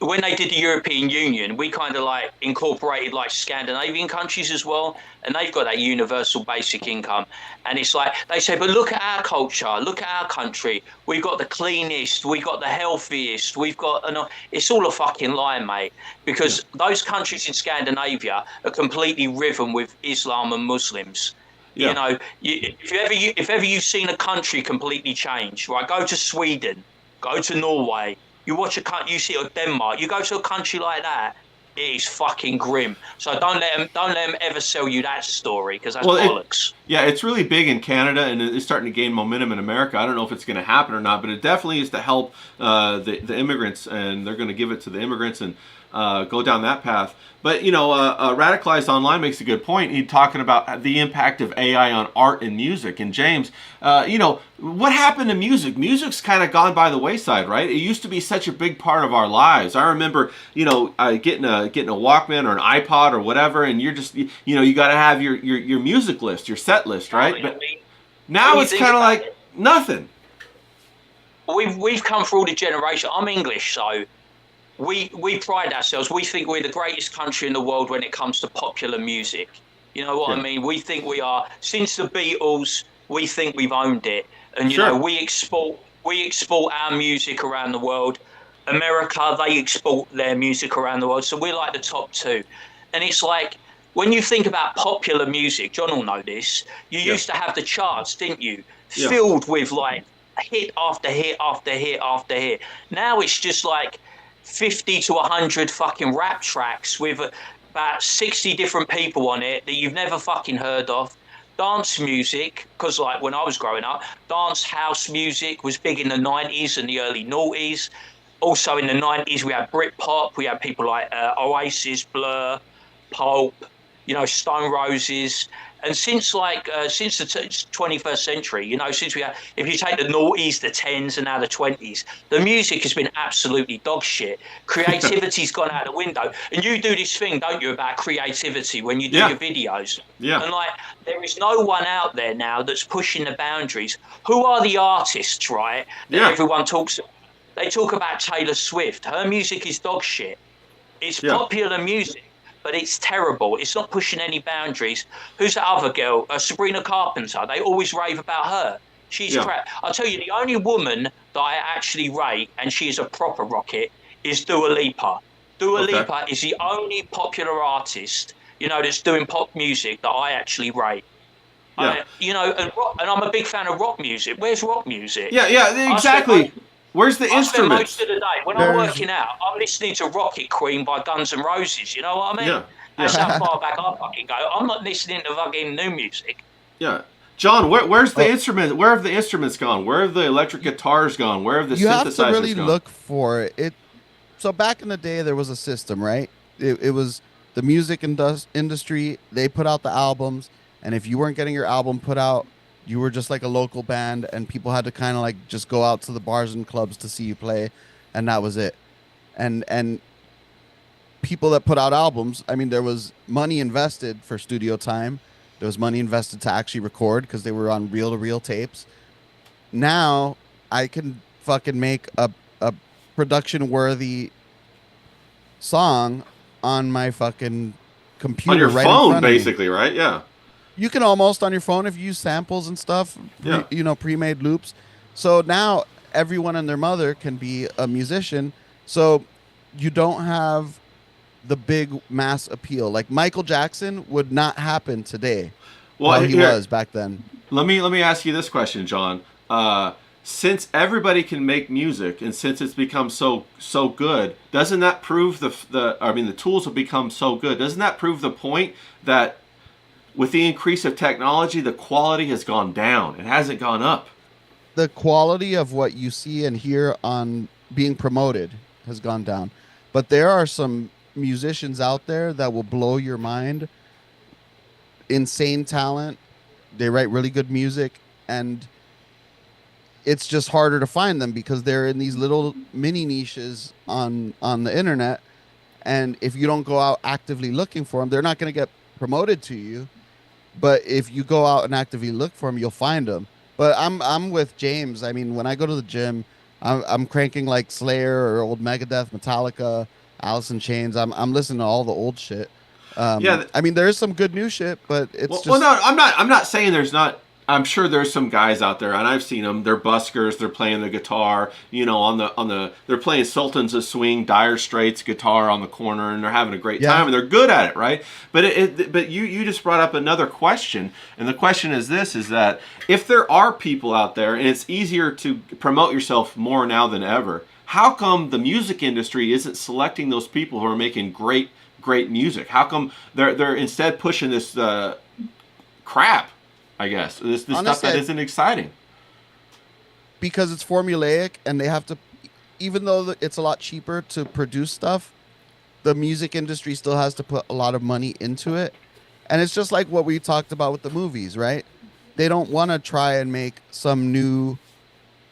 when they did the European Union, we kind of incorporated Scandinavian countries as well, and they've got that universal basic income. And it's like they say, but look at our culture, look at our country. We've got the cleanest, we've got the healthiest, it's all a fucking lie, mate. Because those countries in Scandinavia are completely riven with Islam and Muslims. Yeah. You know, if ever you've seen a country completely change, right? Go to Sweden, go to Norway. You you see it Denmark. You go to a country like that, it is fucking grim. So don't let them ever sell you that story, because that's bollocks. It's really big in Canada, and it's starting to gain momentum in America. I don't know if it's going to happen or not, but it definitely is to help the immigrants, and they're going to give it to the immigrants and go down that path. But Radicalized Online makes a good point. He's talking about the impact of AI on art and music. And James, what happened to music? Music's kind of gone by the wayside, right? It used to be such a big part of our lives. I remember, getting a Walkman or an iPod or whatever, and you're just, you got to have your music list, your set list, right? But now it's kind of like nothing. We've come through the generation. I'm English, so. We pride ourselves. We think we're the greatest country in the world when it comes to popular music. You know what I mean? We think we are. Since the Beatles, we think we've owned it. And we export our music around the world. America, they export their music around the world. So we're like the top two. And it's like, when you think about popular music, John will know this, you used to have the charts, didn't you? Filled with hit after hit after hit after hit. Now it's just 50 to 100 fucking rap tracks with about 60 different people on it that you've never fucking heard of. Dance music, because when I was growing up, dance house music was big in the 90s and the early noughties. Also in the 90s, we had Britpop. We had people like Oasis, Blur, Pulp, Stone Roses. And since the 21st century, since if you take the noughties, the 10s, and now the 20s, the music has been absolutely dog shit. Creativity's gone out the window. And you do this thing, don't you, about creativity when you do your videos? Yeah. And there is no one out there now that's pushing the boundaries. Who are the artists, right? That everyone talks about. They talk about Taylor Swift. Her music is dog shit. It's popular music, but it's terrible. It's not pushing any boundaries. Who's that other girl? Sabrina Carpenter. They always rave about her. She's crap. I'll tell you, the only woman that I actually rate, and she is a proper rocket, is Dua Lipa. Dua Lipa is the only popular artist, that's doing pop music that I actually rate. And I'm a big fan of rock music. Where's rock music? Yeah, exactly. Where's the instruments? Most of the day, when I'm working out, I'm listening to Rocket Queen by Guns N' Roses. You know what I mean? Yeah. That's how far back I fucking go. I'm not listening to fucking new music. Yeah. John, where's the instrument? Where have the instruments gone? Where have the electric guitars gone? Where have the synthesizers gone? You have to really look for it. So back in the day, there was a system, right? It was the music industry. They put out the albums, and if you weren't getting your album put out, you were just like a local band, and people had to kind of like just go out to the bars and clubs to see you play, and that was it. And people that put out albums, I mean, there was money invested for studio time. There was money invested to actually record because they were on reel to reel tapes. Now I can fucking make a production worthy song on my fucking computer On your right in phone, front of me. basically, right? Yeah. You can almost on your phone if you use samples and stuff, Yeah. pre-made loops. So now everyone and their mother can be a musician. So you don't have the big mass appeal. Like Michael Jackson would not happen today. Well, How he here, was back then. let me ask you this question, John. Since everybody can make music, and since it's become so good, doesn't that prove the tools have become so good? Doesn't that prove the point that with the increase of technology, the quality has gone down? It hasn't gone up. The quality of what you see and hear on being promoted has gone down. But there are some musicians out there that will blow your mind. Insane talent. They write really good music, and it's just harder to find them because they're in these little mini niches on the internet. And if you don't go out actively looking for them, they're not going to get promoted to you. But if you go out and actively look for them, you'll find them. But I'm with James. I mean, when I go to the gym, I'm cranking like Slayer or old Megadeth, Metallica, Alice in Chains. I'm listening to all the old shit. Yeah. I mean, there is some good new shit, but it's just. Well, no, I'm not saying there's not. I'm sure there's some guys out there, and I've seen them. They're buskers. They're playing the guitar. You know, they're playing Sultans of Swing, Dire Straits guitar on the corner, and they're having a great time, and they're good at it, right? But you just brought up another question, and the question is this: is that if there are people out there, and it's easier to promote yourself more now than ever, how come the music industry isn't selecting those people who are making great music? How come they're instead pushing this crap? I guess this Honestly, stuff that isn't exciting because it's formulaic, and they have to, even though it's a lot cheaper to produce stuff, the music industry still has to put a lot of money into it. And it's just like what we talked about with the movies, right? They don't want to try and make some new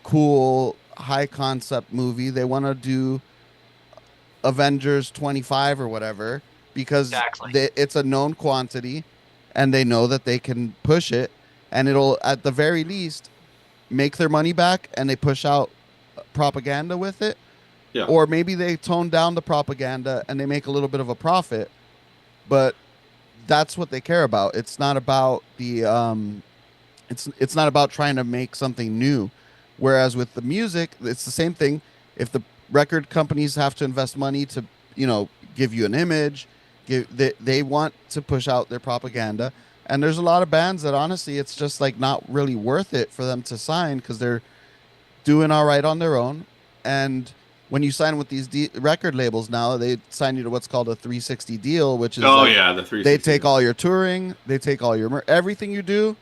cool high concept movie. They want to do Avengers 25 or whatever because Exactly. it's a known quantity, and they know that they can push it, and it'll at the very least make their money back, and they push out propaganda with it. Yeah. Or maybe they tone down the propaganda and they make a little bit of a profit, but that's what they care about. It's not about the it's not about trying to make something new. Whereas with the music, it's the same thing. If the record companies have to invest money to, give you an image, they want to push out their propaganda. And there's a lot of bands that honestly, it's just like not really worth it for them to sign because they're doing all right on their own. And when you sign with these record labels now, they sign you to what's called a 360 deal, which is the 360. they take all your touring, they take all your everything you do,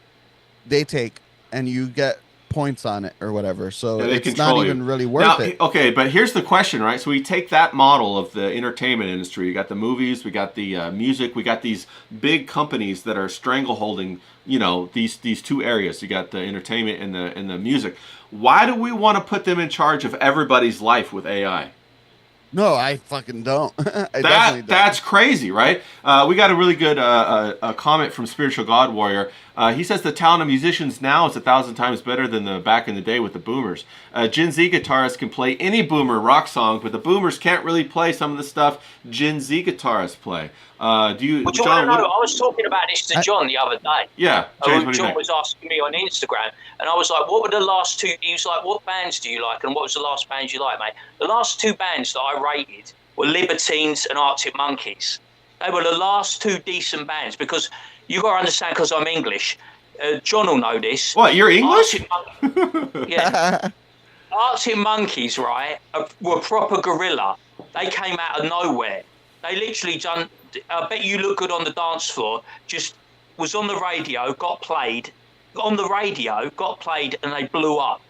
they take, and you get points on it or whatever. So they it's control not you. even really worth it. Okay, but here's the question, right? So we take that model of the entertainment industry. We got the movies, we got the music, we got these big companies that are strangleholding, these two areas. You got the entertainment and the music. Why do we want to put them in charge of everybody's life with AI? No, I fucking don't. I definitely don't. That's crazy, right? We got a really good a comment from Spiritual God Warrior. He says the talent of musicians now is 1,000 times better than the back in the day with the boomers. Gen Z guitarists can play any boomer rock song, but the boomers can't really play some of the stuff Gen Z guitarists play. Do you, Well, John? I was talking about this to John the other day. Yeah, James, what do you John think? was asking me on Instagram, and I was like, "What were the last two?" He was like, "What bands do you like?" And what was the last band you like, mate? The last two bands that I rated were Libertines and Arctic Monkeys. They were the last two decent bands because you got to understand, because I'm English. John will know this. What, you're English? Yeah. Arctic Monkeys, right, were proper gorilla. They came out of nowhere. They literally done. I bet you look good on the dance floor. Just was on the radio, got played, and they blew up.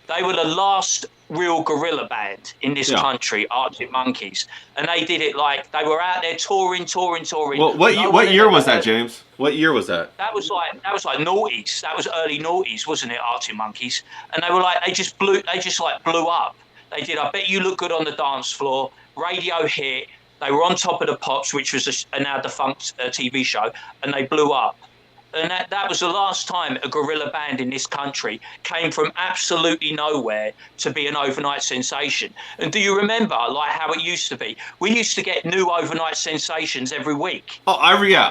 They were the last real gorilla band in this country, Arctic Monkeys, and they did it like they were out there touring. Well, what year was that, James? What year was that? That was like noughties. That was early noughties, wasn't it? Arctic Monkeys, and they were like they just blew up. They did. I bet you look good on the dance floor. Radio hit. They were on Top of the Pops, which was a now defunct TV show, and they blew up. And that was the last time a gorilla band in this country came from absolutely nowhere to be an overnight sensation. And do you remember, like, how it used to be? We used to get new overnight sensations every week. Oh,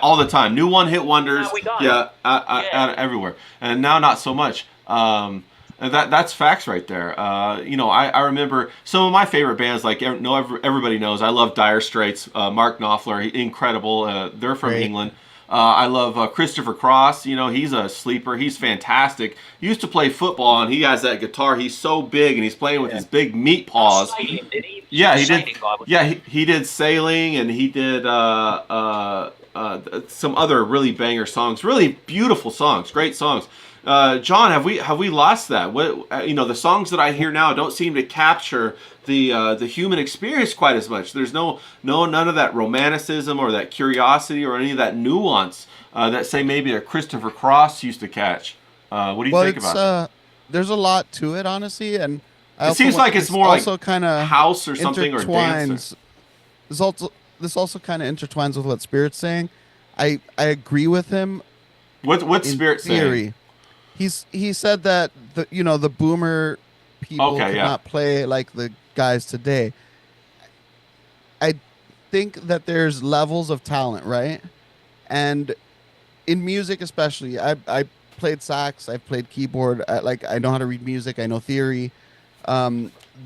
all the time. New one-hit wonders. No, we don't. Everywhere. And now not so much. And that's facts right there. I remember some of my favorite bands, like everybody knows. I love Dire Straits, Mark Knopfler, incredible. They're from England. I love Christopher Cross. He's a sleeper. He's fantastic. He used to play football, and he has that guitar. He's so big, and he's playing with his big meat paws. Sailing, did he? Yeah, he did. Yeah, he did Sailing, and he did some other really banger songs. Really beautiful songs, great songs. John, have we lost that? What the songs that I hear now don't seem to capture the human experience quite as much. There's none of that romanticism or that curiosity or any of that nuance that say maybe a Christopher Cross used to catch. What do you think about it? There's a lot to it, honestly, and it seems like it's more also like kind of house or something or dance. This also kind of intertwines with what Spirit's saying. I agree with him. What's Spirit saying? He said that the boomer people could not play like the guys today. I think that there's levels of talent, right? And in music especially, I played sax, I played keyboard, I know how to read music, I know theory.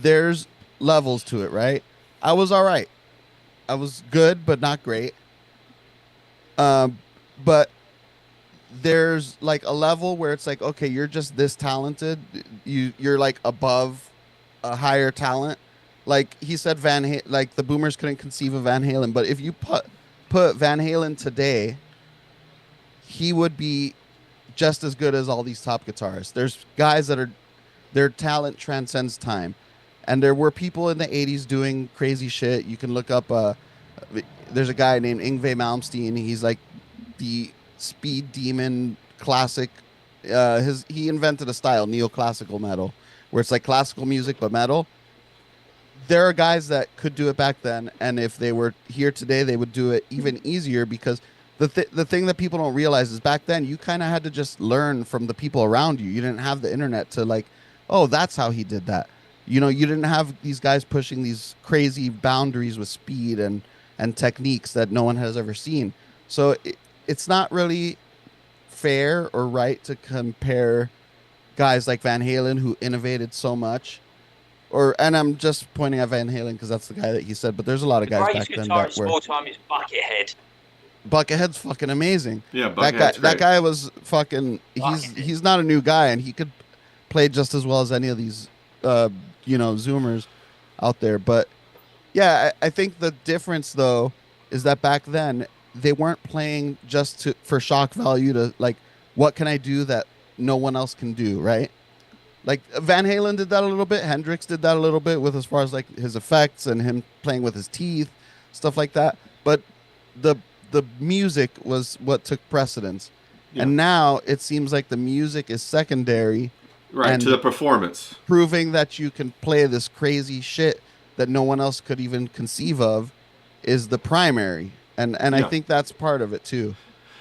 There's levels to it, right? I was all right. I was good, but not great. But there's like a level where it's like, okay, you're just this talented. You're like above a higher talent. Like he said, like the boomers couldn't conceive of Van Halen, but if you put Van Halen today, he would be just as good as all these top guitarists. There's guys that their talent transcends time. And there were people in the 80s doing crazy shit. You can look up, there's a guy named Yngwie Malmsteen. He's like the speed demon classic. He invented a style, neoclassical metal, where it's like classical music but metal. There are guys that could do it back then, and if they were here today, they would do it even easier, because the thing that people don't realize is back then you kind of had to just learn from the people around you. You didn't have the internet to like, oh, that's how he did that. You didn't have these guys pushing these crazy boundaries with speed and techniques that no one has ever seen. So it's not really fair or right to compare guys like Van Halen, who innovated so much, and I'm just pointing at Van Halen because that's the guy that he said, but there's a lot of guys back then that were. All time is Buckethead. Buckethead's fucking amazing. Yeah, Buckethead's that guy was fucking. He's not a new guy, and he could play just as well as any of these, Zoomers out there. But yeah, I think the difference though is that back then they weren't playing just for shock value to like, what can I do that no one else can do, right? Like Van Halen did that a little bit. Hendrix did that a little bit with as far as like his effects and him playing with his teeth, stuff like that. But the music was what took precedence. Yeah. And now it seems like the music is secondary. Right, to the performance. Proving that you can play this crazy shit that no one else could even conceive of is the primary. And I think that's part of it too.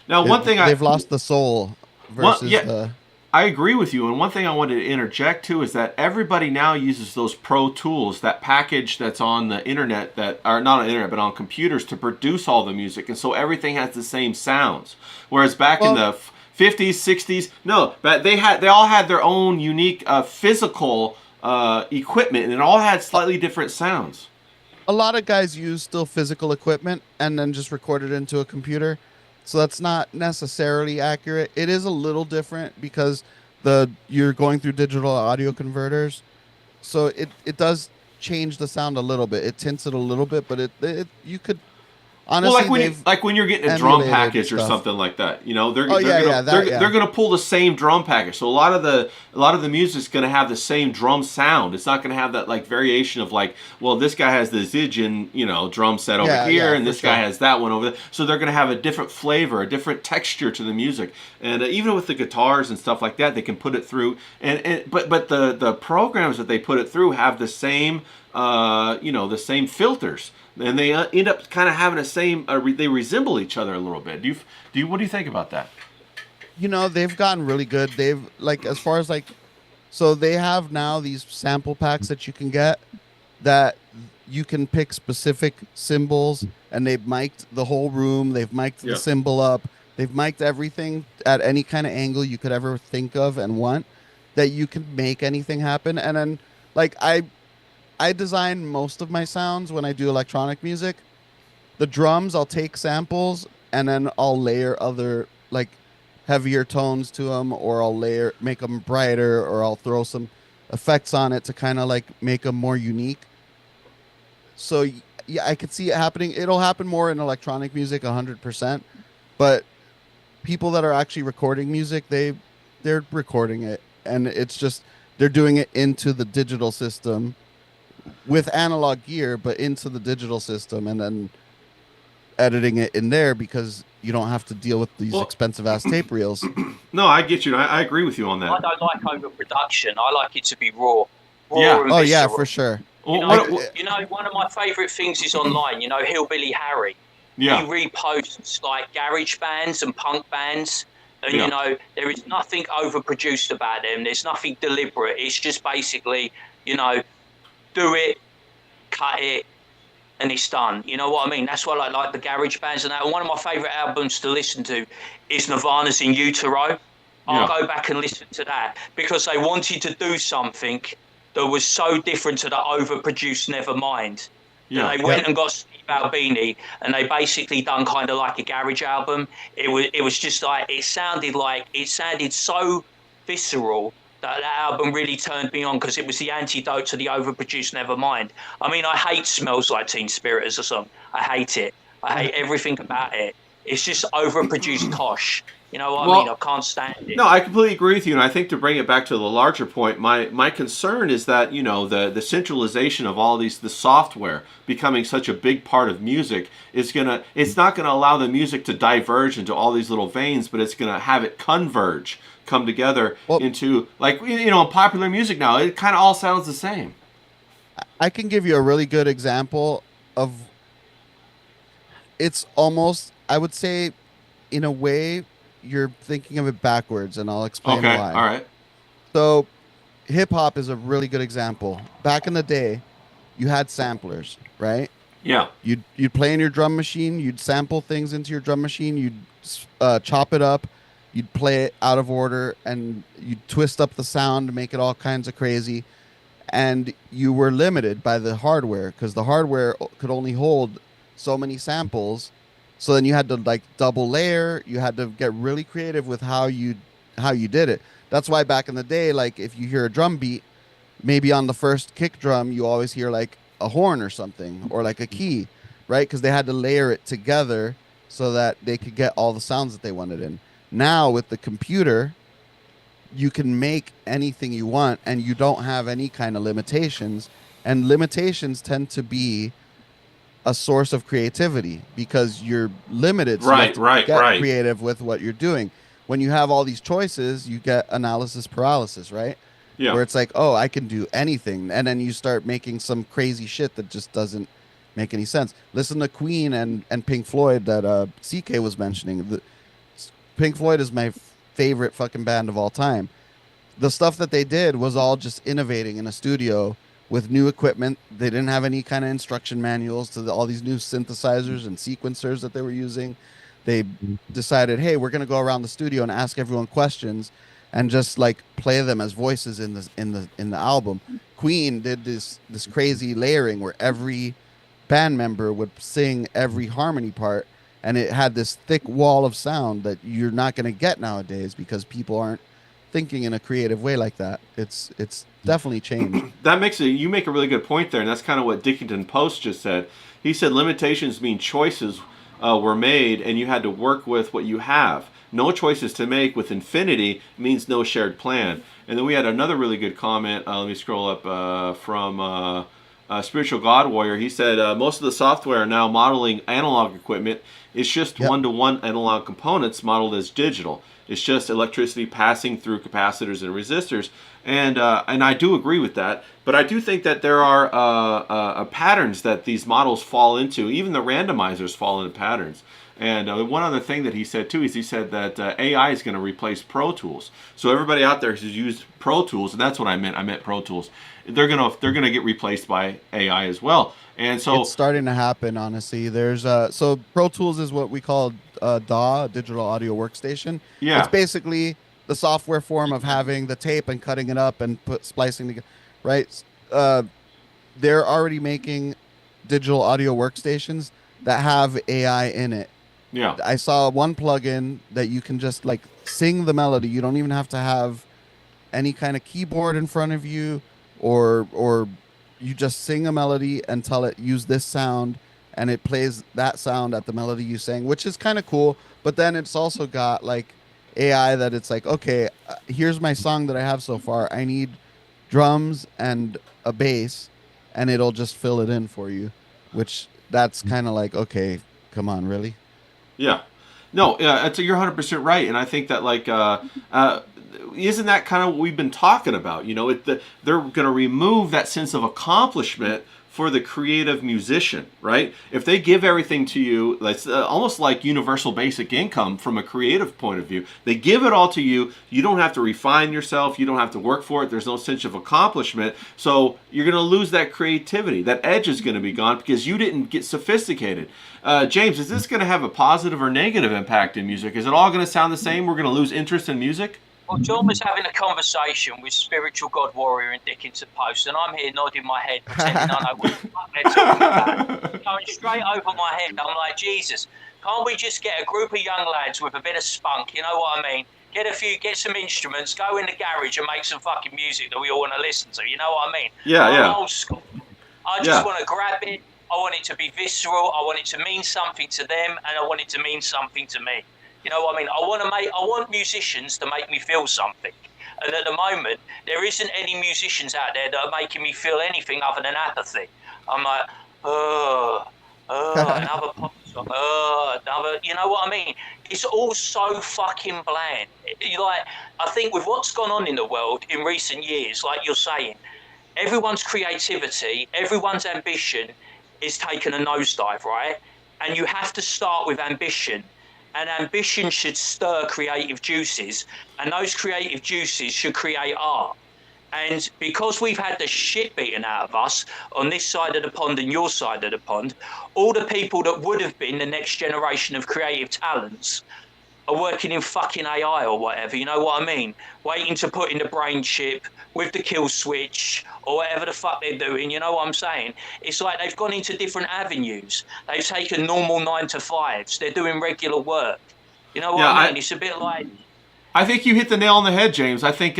Now, they've lost the soul versus I agree with you. And one thing I wanted to interject too is that everybody now uses those pro tools, that package that's on the internet, that are not on the internet, but on computers, to produce all the music. And so everything has the same sounds. Whereas back in the 50s, 60s, no, but they all had their own unique physical equipment, and it all had slightly different sounds. A lot of guys use still physical equipment and then just record it into a computer. So that's not necessarily accurate. It is a little different because you're going through digital audio converters. So it does change the sound a little bit. It tints it a little bit, but you could honestly, Well, they've like when you're getting a drum emulated package or stuff. something like that, you know, they're Oh, yeah, yeah, that, yeah. they're gonna pull the same drum package. So a lot of the music's gonna have the same drum sound. It's not gonna have that like variation of like, well, this guy has the Zijin, you know, drum set over Yeah, here, yeah, and for this guy sure. has that one over there. So they're gonna have a different flavor, a different texture to the music, and even with the guitars and stuff like that, they can put it through. But the programs that they put it through have the same, you know, the same filters, and they end up kind of having the same. They resemble each other a little bit. What do you think about that? You know, they've gotten really good. They've like as far as like, so they have now these sample packs that you can get that you can pick specific symbols, and they've mic'd the whole room. They've mic'd Yeah. the symbol up. They've mic'd everything at any kind of angle you could ever think of and want, that you can make anything happen. And then like I design most of my sounds when I do electronic music. The drums, I'll take samples and then I'll layer other like heavier tones to them, or I'll make them brighter, or I'll throw some effects on it to kind of like make them more unique. So yeah, I could see it happening. It'll happen more in electronic music, 100%. But people that are actually recording music, they're recording it, and it's just they're doing it into the digital system with analog gear, but into the digital system, and then editing it in there because you don't have to deal with these expensive ass tape reels. No, I get you. I agree with you on I that. don't like overproduction. I like it to be raw. Yeah. And Oh yeah, visceral. for sure. You Well, know, what- you know, one of my favourite things is online. You know, Hillbilly Harry. yeah. He reposts like garage bands and punk bands, and Yeah. you know, there is nothing overproduced about them. There's nothing deliberate. It's just basically, you know, do it, cut it, and it's done. You know what I mean? That's why I like the garage bands and that. And one of my favourite albums to listen to is Nirvana's In Utero. I'll Yeah. go back and listen to that because they wanted to do something that was so different to the overproduced Nevermind. Yeah. They went and got Steve Albini, and they basically done kind of like a garage album. It was just like it sounded so visceral that album really turned me on because it was the antidote to the overproduced Nevermind. I mean, I hate Smells Like Teen Spirit as a song. I hate it. I hate everything about it. It's just overproduced tosh. You know what I mean? I can't stand it. No, I completely agree with you, and I think to bring it back to the larger point, my concern is that, you know, the centralization of all the software becoming such a big part of music it's not gonna allow the music to diverge into all these little veins, but it's gonna have it come together into, like, you know, popular music now. It kind of all sounds the same. I can give you a really good example of it's almost, I would say, in a way, you're thinking of it backwards, and I'll explain Okay, why. all right. So, hip hop is a really good example. Back in the day, you had samplers, right? Yeah. You'd play in your drum machine, you'd sample things into your drum machine, you'd chop it up, you'd play it out of order, and you'd twist up the sound to make it all kinds of crazy. And you were limited by the hardware because the hardware could only hold so many samples. So then you had to like double layer. You had to get really creative with how you did it. That's why back in the day, like if you hear a drum beat, maybe on the first kick drum, you always hear like a horn or something, or like a key, right? Because they had to layer it together so that they could get all the sounds that they wanted in. Now with the computer, you can make anything you want, and you don't have any kind of limitations. And limitations tend to be a source of creativity because you're limited. So you have to get creative with what you're doing. When you have all these choices, you get analysis paralysis, right? Yeah. Where it's like, oh, I can do anything. And then you start making some crazy shit that just doesn't make any sense. Listen to Queen and Pink Floyd that CK was mentioning. Pink Floyd is my favorite fucking band of all time. The stuff that they did was all just innovating in a studio with new equipment. They didn't have any kind of instruction manuals to all these new synthesizers and sequencers that they were using. They decided, hey, we're going to go around the studio and ask everyone questions and just like play them as voices in the album. Queen did this crazy layering where every band member would sing every harmony part, and it had this thick wall of sound that you're not going to get nowadays because people aren't thinking in a creative way like that. It's definitely changed. You make a really good point there, and that's kind of what Dickington Post just said. He said limitations mean choices were made, and you had to work with what you have. No choices to make with infinity means no shared plan. And then we had another really good comment. Let me scroll up from Spiritual God Warrior. He said most of the software now modeling analog equipment is just one-to-one analog components modeled as digital. It's just electricity passing through capacitors and resistors. And I do agree with that. But I do think that there are patterns that these models fall into. Even the randomizers fall into patterns. And one other thing that he said too is he said that AI is going to replace Pro Tools. So everybody out there who's used Pro Tools, and that's what I meant. I meant Pro Tools. They're gonna get replaced by AI as well. And so it's starting to happen. Honestly, there's so Pro Tools is what we call DAW, Digital Audio Workstation. Yeah. It's basically the software form of having the tape and cutting it up and splicing together. Right. They're already making digital audio workstations that have AI in it. Yeah. I saw one plugin that you can just like sing the melody. You don't even have to have any kind of keyboard in front of you, or you just sing a melody and tell it use this sound, and it plays that sound at the melody you sang, which is kind of cool. But then it's also got like AI that it's like, okay, here's my song that I have so far. I need drums and a bass, and it'll just fill it in for you, which that's kind of like, okay, come on, really? Yeah. No, you're 100% right. And I think that, like, isn't that kind of what we've been talking about? You know, they're going to remove that sense of accomplishment for the creative musician, right? If they give everything to you, that's almost like universal basic income from a creative point of view. They give it all to you. You don't have to refine yourself. You don't have to work for it. There's no sense of accomplishment. So you're going to lose that creativity. That edge is going to be gone because you didn't get sophisticated. James, is this going to have a positive or negative impact in music? Is it all going to sound the same? We're going to lose interest in music? Well, John was having a conversation with Spiritual God Warrior and Dickinson Post, and I'm here nodding my head, pretending I know what the fuck they're talking about. Going straight over my head. I'm like, Jesus, can't we just get a group of young lads with a bit of spunk, you know what I mean? Get some instruments, go in the garage and make some fucking music that we all want to listen to, you know what I mean? I'm old school. I just want to grab it. I want it to be visceral. I want it to mean something to them, and I want it to mean something to me. You know what I mean? I want musicians to make me feel something. And at the moment, there isn't any musicians out there that are making me feel anything other than apathy. I'm like, another pop song, another, you know what I mean? It's all so fucking bland. I think with what's gone on in the world in recent years, like you're saying, everyone's creativity, everyone's ambition is taken a nosedive, right? And you have to start with ambition. And ambition should stir creative juices, and those creative juices should create art. And because we've had the shit beaten out of us on this side of the pond and your side of the pond, all the people that would have been the next generation of creative talents are working in fucking AI or whatever, you know what I mean? Waiting to put in the brain chip with the kill switch or whatever the fuck they're doing, you know what I'm saying? It's like they've gone into different avenues. They've taken normal 9-to-5s. They're doing regular work. You know what I mean? It's a bit like... I think you hit the nail on the head, James. I think,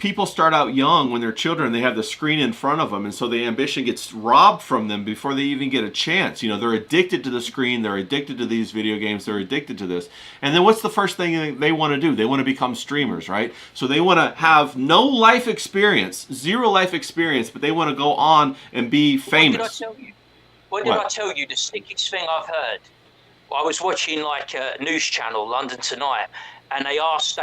people start out young when they're children. They have the screen in front of them, and so the ambition gets robbed from them before they even get a chance. You know, they're addicted to the screen. They're addicted to these video games. They're addicted to this. And then what's the first thing they want to do? They want to become streamers, right? So they want to have no life experience, zero life experience, but they want to go on and be famous. What did I tell you? The sickest thing I've heard? I was watching like a news channel, London Tonight, and they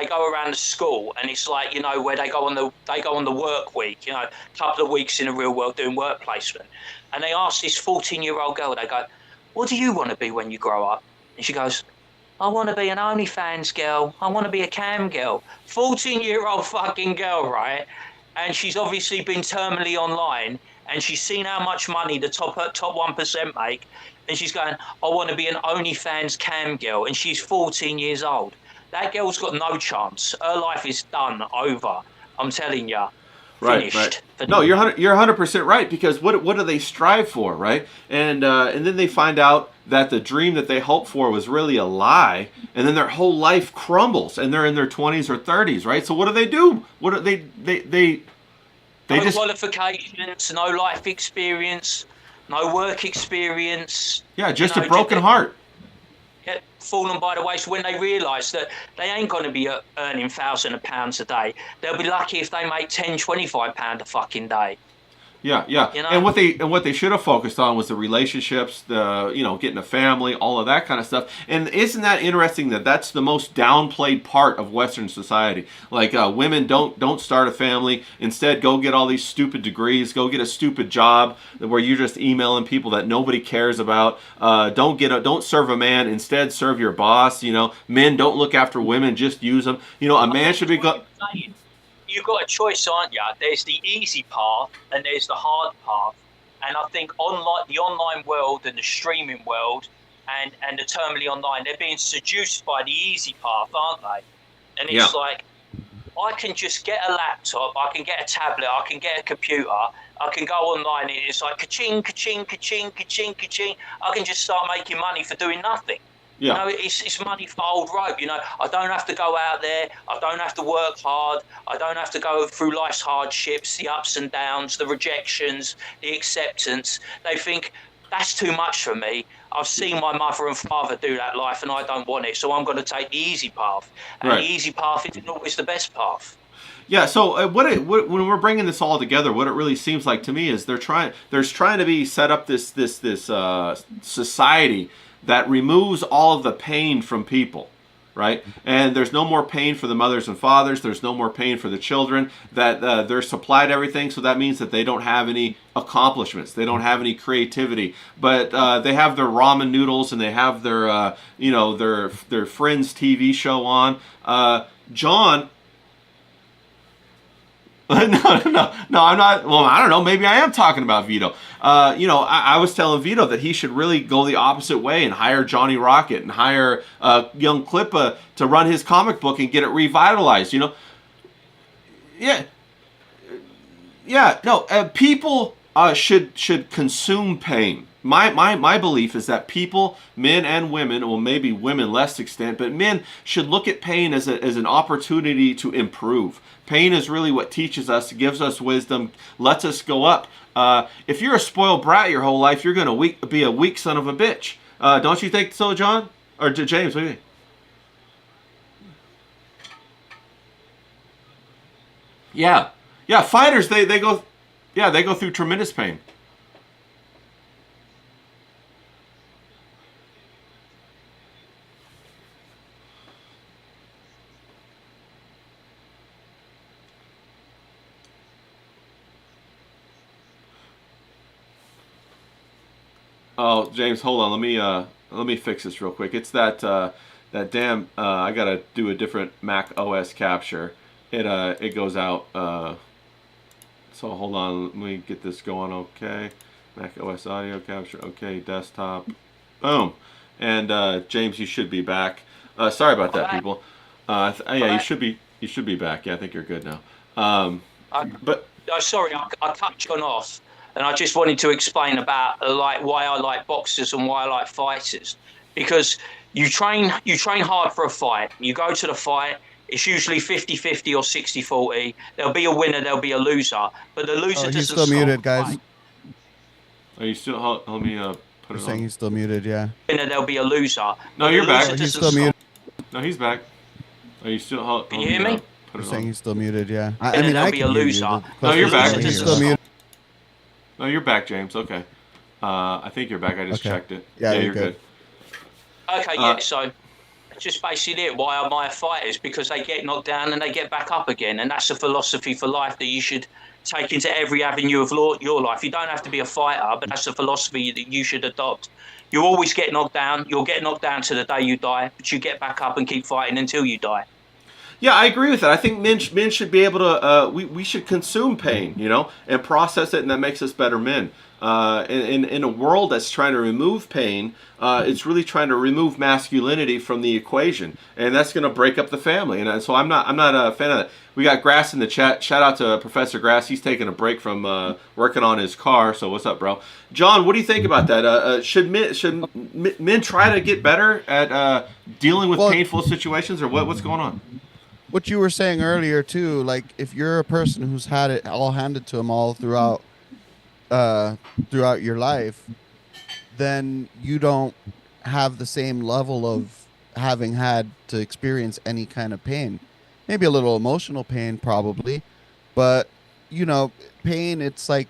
go around the school, and it's like, you know, where they go on the work week, you know, a couple of weeks in the real world doing work placement, and they ask this 14-year-old girl, they go, what do you want to be when you grow up? And she goes, I want to be an OnlyFans girl. I want to be a cam girl. 14-year-old fucking girl, right? And she's obviously been terminally online, and she's seen how much money the top 1% make, and she's going, I want to be an OnlyFans cam girl, and she's 14 years old. That girl's got no chance. Her life is done, over. I'm telling you. Finished. Right. No, you're 100% right, because what do they strive for, right? And then they find out that the dream that they hoped for was really a lie, and then their whole life crumbles, and they're in their 20s or 30s, right? So what do they do? What do they no just qualifications, no life experience, no work experience. Yeah, just a broken heart. get fallen by the wayside when they realise that they ain't going to be earning thousands of pounds a day. They'll be lucky if they make £10, £25 a fucking day. Yeah, yeah. You know? And what they should have focused on was the relationships, the getting a family, all of that kind of stuff. And isn't that interesting that that's the most downplayed part of Western society? Like women don't start a family. Instead, go get all these stupid degrees. Go get a stupid job where you're just emailing people that nobody cares about. Don't serve a man. Instead, serve your boss. Men don't look after women. Just use them. A man should be You've got a choice, aren't you? There's the easy path and there's the hard path. And I think the online world and the streaming world and the terminally online, they're being seduced by the easy path, aren't they? And it's like, I can just get a laptop, I can get a tablet, I can get a computer, I can go online and it's like ka-ching, ka-ching, ka-ching, ka-ching, ka-ching. I can just start making money for doing nothing. Yeah. It's money for old rope. I don't have to go out there. I don't have to work hard. I don't have to go through life's hardships, the ups and downs, the rejections, the acceptance. They think that's too much for me. I've seen my mother and father do that life and I don't want it. So I'm going to take the easy path. And the easy path isn't always the best path. Yeah, so when we're bringing this all together, what it really seems like to me is there's trying to be set up this society that removes all of the pain from people, right? And there's no more pain for the mothers and fathers. There's no more pain for the children. That they're supplied everything, so that means that they don't have any accomplishments. They don't have any creativity. But they have their ramen noodles and they have their their Friends TV show on. John. No, I'm not. Well, I don't know. Maybe I am talking about Vito. I was telling Vito that he should really go the opposite way and hire Johnny Rocket and hire young Klippa to run his comic book and get it revitalized. Yeah. No. People should consume pain. My belief is that people, men and women, well maybe women less extent, but men should look at pain as an opportunity to improve. Pain is really what teaches us, gives us wisdom, lets us go up. If you're a spoiled brat your whole life, you're going to be a weak son of a bitch. Don't you think so, John? Or James, what do you think? Yeah. Fighters, they go through tremendous pain. Oh, James, hold on. Let me fix this real quick. It's that damn. I gotta do a different Mac OS capture. It goes out. So hold on. Let me get this going. Okay, Mac OS audio capture. Okay, desktop. Boom. And James, you should be back. Sorry about that, people. Yeah, you should be back. Yeah, I think you're good now. Sorry, I cut John off. And I just wanted to explain about why I like boxers and why I like fighters, because you train hard for a fight. You go to the fight. It's usually 50-50 or 60-40. There'll be a winner. There'll be a loser. But the loser doesn't. He's still muted, guys. Are you still? Let me put it on. Saying he's still muted. Yeah. Winner. There'll be a loser. No, you're back. He's still muted. No, he's back. Are you still? Can you hear me? You're saying he's still muted. Yeah. I mean, there'll be a loser. No, you're back. He's still muted. No, you're back, James. Okay. I think you're back. I just checked it. Yeah, you're good. Okay, yeah, so just basically it. Why I admire fighters, because they get knocked down and they get back up again. And that's a philosophy for life that you should take into every avenue of your life. You don't have to be a fighter, but that's a philosophy that you should adopt. You always get knocked down. You'll get knocked down to the day you die, but you get back up and keep fighting until you die. Yeah, I agree with that. I think men should be able to, we should consume pain, and process it, and that makes us better men. In a world that's trying to remove pain, it's really trying to remove masculinity from the equation, and that's going to break up the family. And so I'm not a fan of that. We got Grass in the chat. Shout out to Professor Grass. He's taking a break from working on his car. So what's up, bro? John, what do you think about that? Should men try to get better at dealing with painful situations, or what's going on? What you were saying earlier too, like if you're a person who's had it all handed to them all throughout your life, then you don't have the same level of having had to experience any kind of pain. Maybe a little emotional pain, probably, but you know, pain. It's like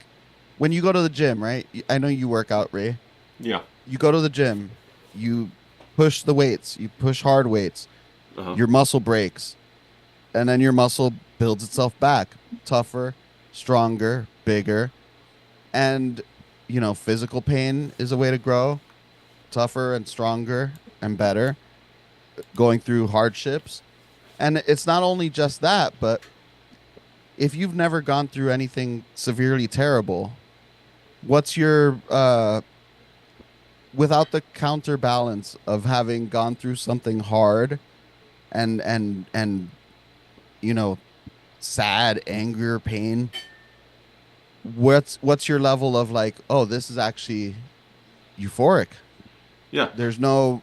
when you go to the gym, right? I know you work out, Ray. Yeah. You go to the gym, you push the weights, you push hard weights, Uh-huh. your muscle breaks, and then your muscle builds itself back, tougher, stronger, bigger, and you know, physical pain is a way to grow, tougher and stronger and better, going through hardships. And it's not only just that, but if you've never gone through anything severely terrible, what's your without the counterbalance of having gone through something hard and you know, sad, anger, pain, what's your level of like, oh, this is actually euphoric? Yeah. There's no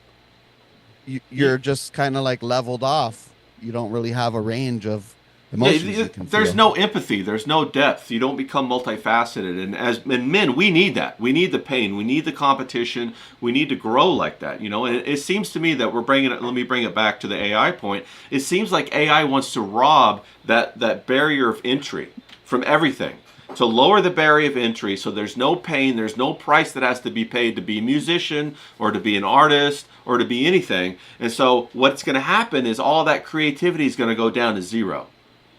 you're just kind of like leveled off. You don't really have a range of emotions you can there's feel. no empathy. There's no depth. You don't become multifaceted. And and men, we need that. We need the pain. We need the competition. We need to grow like that. You know. And it seems to me that we're bringing it. Let me bring it back to the AI point. It seems like AI wants to rob that barrier of entry from everything. To lower the barrier of entry, so there's no pain, there's no price that has to be paid to be a musician or to be an artist or to be anything. And so what's going to happen is all that creativity is going to go down to zero.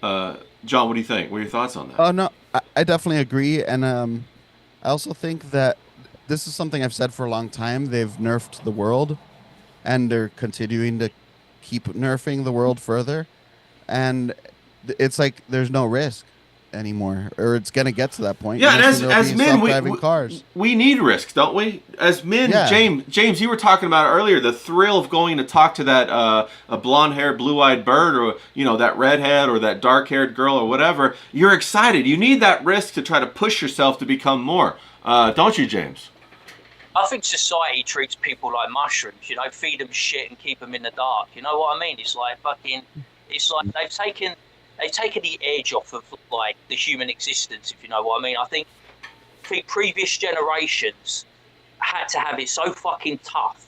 John, what do you think? What are your thoughts on that? Oh no, I definitely agree, and I also think that this is something I've said for a long time. They've nerfed the world, and they're continuing to keep nerfing the world further, and it's like there's no risk anymore, or it's gonna get to that point. Yeah, and Next thing there'll as be men, self-driving cars. we need risk, don't we? As men, Yeah. James, you were talking about earlier the thrill of going to talk to that a blonde-haired, blue-eyed bird, or you know that redhead, or that dark-haired girl, or whatever. You're excited. You need that risk to try to push yourself to become more, don't you, James? I think society treats people like mushrooms, you know, feed them shit and keep them in the dark. You know what I mean? It's like they've taken the edge off of like the human existence, if you know what I mean. I think previous generations had to have it so fucking tough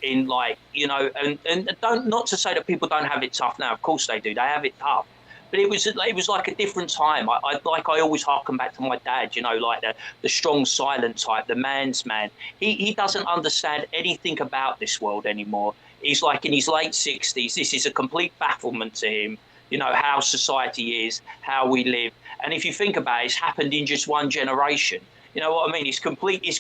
in like, you know, and don't, not to say that people don't have it tough now. Of course they do. They have it tough. But it was like a different time. I always harken back to my dad, you know, like the strong, silent type, the man's man. He doesn't understand anything about this world anymore. He's like in his late 60s. This is a complete bafflement to him. You know, how society is, how we live. And if you think about it, it's happened in just one generation. You know what I mean? It completely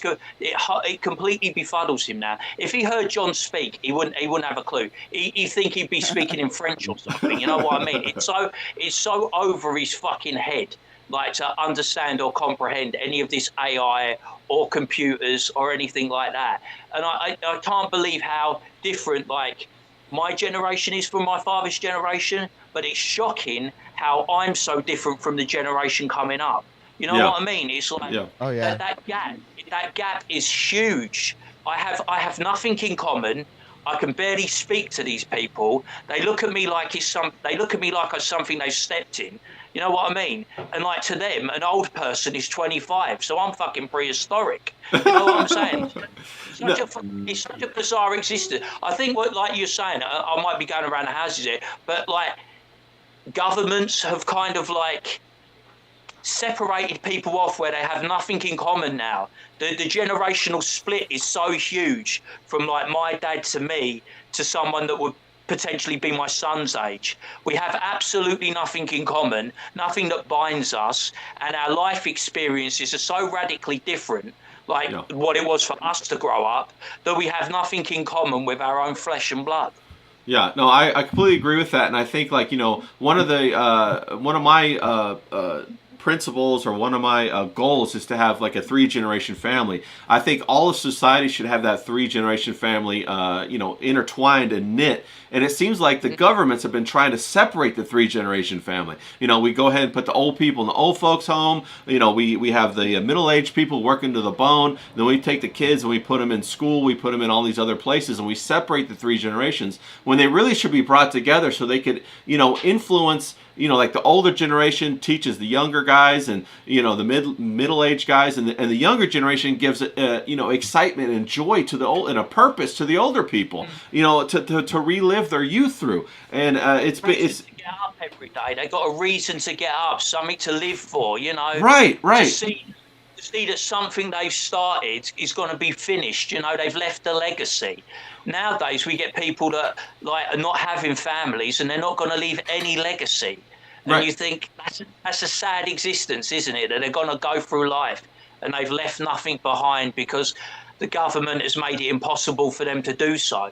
befuddles him now. If he heard John speak, he wouldn't have a clue. He'd think he'd be speaking in French or something. You know what I mean? It's so over his fucking head, like to understand or comprehend any of this AI or computers or anything like that. And I can't believe how different like my generation is from my father's generation, but it's shocking how I'm so different from the generation coming up. You know what I mean? It's like Oh, yeah. that gap is huge. I have nothing in common. I can barely speak to these people. They look at me like I'm something they've stepped in. You know what I mean? And like to them, an old person is 25, so I'm fucking prehistoric. You know what I'm saying? It's such a bizarre existence. I think what, like you're saying, I might be going around the houses here, but like governments have kind of like separated people off where they have nothing in common now. The generational split is so huge from like my dad to me to someone that would potentially be my son's age. We have absolutely nothing in common, nothing that binds us, and our life experiences are so radically different, like what it was for us to grow up, that we have nothing in common with our own flesh and blood. Yeah, no, I completely agree with that, and I think like, you know, one of my principles or one of my goals is to have like a 3-generation family. I think all of society should have that 3-generation family, you know, intertwined and knit. And it seems like the governments have been trying to separate the 3-generation family. You know, we go ahead and put the old people in the old folks home. You know, we have the middle-aged people working to the bone. Then we take the kids and we put them in school. We put them in all these other places, and we separate the 3 generations when they really should be brought together so they could, you know, influence like the older generation teaches the younger guys, and the middle-aged guys, and the younger generation gives excitement and joy to the old, and a purpose to the older people, to relive their youth through. And it's to get up every day. They got a reason to get up, something to live for. Right. To see that something they've started is going to be finished. They've left a legacy. Nowadays, we get people that are not having families, and they're not going to leave any legacy. And Right. you think that's a sad existence, isn't it? That they're going to go through life and they've left nothing behind because the government has made it impossible for them to do so.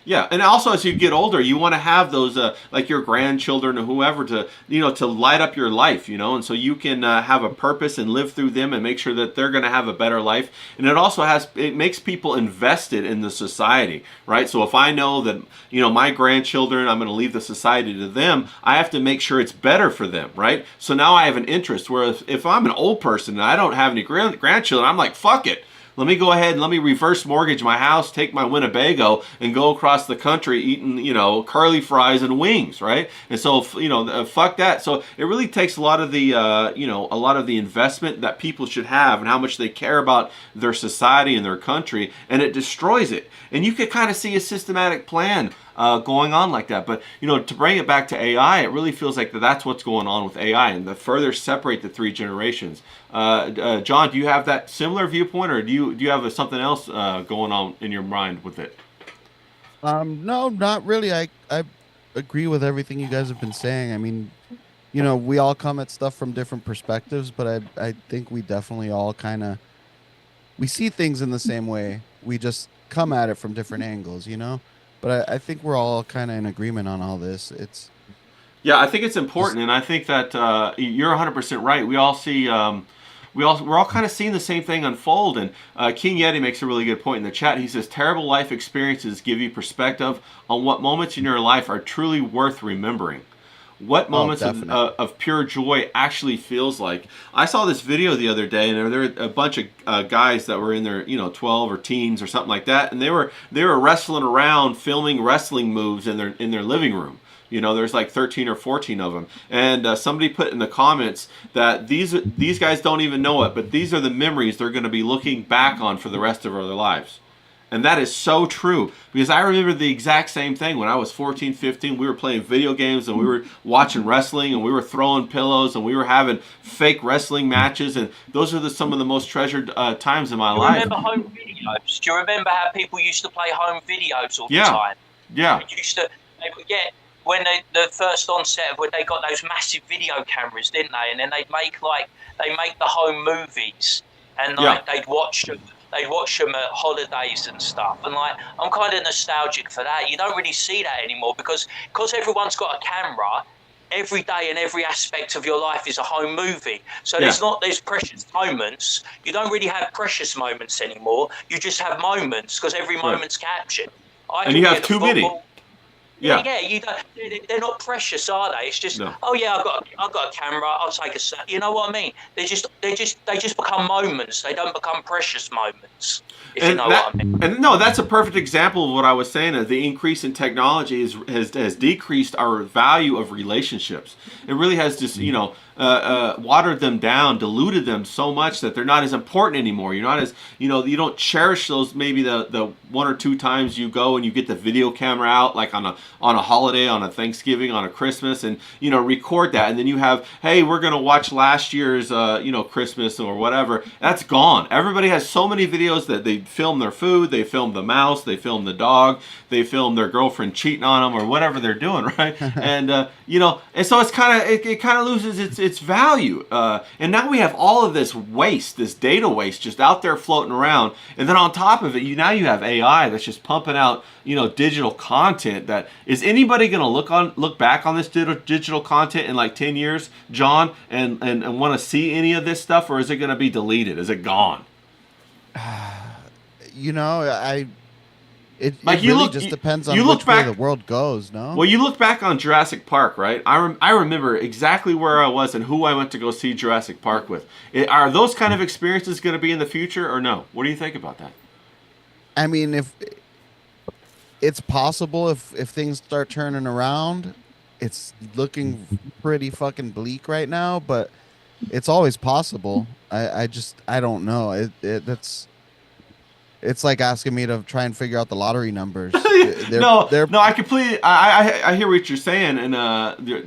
Yeah, and also as you get older, you want to have those like your grandchildren or whoever to to light up your life, and so you can have a purpose and live through them and make sure that they're going to have a better life. And it makes people invested in the society, right? So if I know that my grandchildren, I'm going to leave the society to them, I have to make sure it's better for them, right? So now I have an interest. Whereas if I'm an old person and I don't have any grandchildren, I'm like, fuck it. Let me go ahead and let me reverse mortgage my house, take my Winnebago, and go across the country eating, curly fries and wings, right? And so, fuck that. So it really takes a lot of the, a lot of the investment that people should have and how much they care about their society and their country, and it destroys it. And you could kind of see a systematic plan going on like that. But to bring it back to AI, it really feels like that's what's going on with AI, and to further separate the three generations. John, do you have that similar viewpoint, or do you have something else going on in your mind with it? No, not really. I agree with everything you guys have been saying. I mean, we all come at stuff from different perspectives, but I think we definitely all we see things in the same way. We just come at it from different angles, But I think we're all kind of in agreement on all this. Yeah, I think it's important, and I think that you're 100% right. We all see, we're all kind of seeing the same thing unfold. And King Yeti makes a really good point in the chat. He says, terrible life experiences give you perspective on what moments in your life are truly worth remembering. What moments of pure joy actually feels like. I saw this video the other day, and there were a bunch of guys that were in their 12 or teens or something like that, and they were wrestling around, filming wrestling moves in their living room. There's like 13 or 14 of them, and somebody put in the comments that these guys don't even know it, but these are the memories they're going to be looking back on for the rest of their lives. And that is so true, because I remember the exact same thing when I was 14, 15. We were playing video games, and we were watching wrestling, and we were throwing pillows, and we were having fake wrestling matches, and those are some of the most treasured times in my life. Do you remember home videos? Do you remember how people used to play home videos all the time? Yeah. They would get, when the first onset of when they got those massive video cameras, didn't they? And then they'd make the home movies, and they'd watch them. They watch them at holidays and stuff, and I'm kind of nostalgic for that. You don't really see that anymore because everyone's got a camera. Every day and every aspect of your life is a home movie. So there's precious moments. You don't really have precious moments anymore. You just have moments because every moment's captured. And you have too many. Yeah, they're not precious, are they? It's just, oh yeah, I've got a camera. I'll take a set. You know what I mean? They just become moments. They don't become precious moments. If you know what I mean. And no, that's a perfect example of what I was saying. The increase in technology has decreased our value of relationships. It really has just watered them down, diluted them so much that they're not as important anymore. You're not as you don't cherish those. Maybe the one or two times you go and you get the video camera out, like on a holiday, on a Thanksgiving, on a Christmas, and record that, and then you have, hey, we're gonna watch last year's Christmas or whatever. That's gone. Everybody has so many videos that they film their food, they film the mouse, they film the dog, they film their girlfriend cheating on them or whatever they're doing, right? And and so it's it kind of loses its value. And now we have all of this waste, this data waste, just out there floating around. And then on top of it, you have AI that's just pumping out digital content. That is anybody going to look back on this digital content in like 10 years, John, and want to see any of this stuff, or is it going to be deleted? Is it gone? It really just depends on which way the world goes, no? Well, you look back on Jurassic Park, right? I remember exactly where I was and who I went to go see Jurassic Park with. Are those kind of experiences going to be in the future, or no? What do you think about that? I mean, if it's possible, if things start turning around it's looking pretty fucking bleak right now, but it's always possible. I don't know. It's like asking me to try and figure out the lottery numbers. No, I completely, I hear what you're saying, and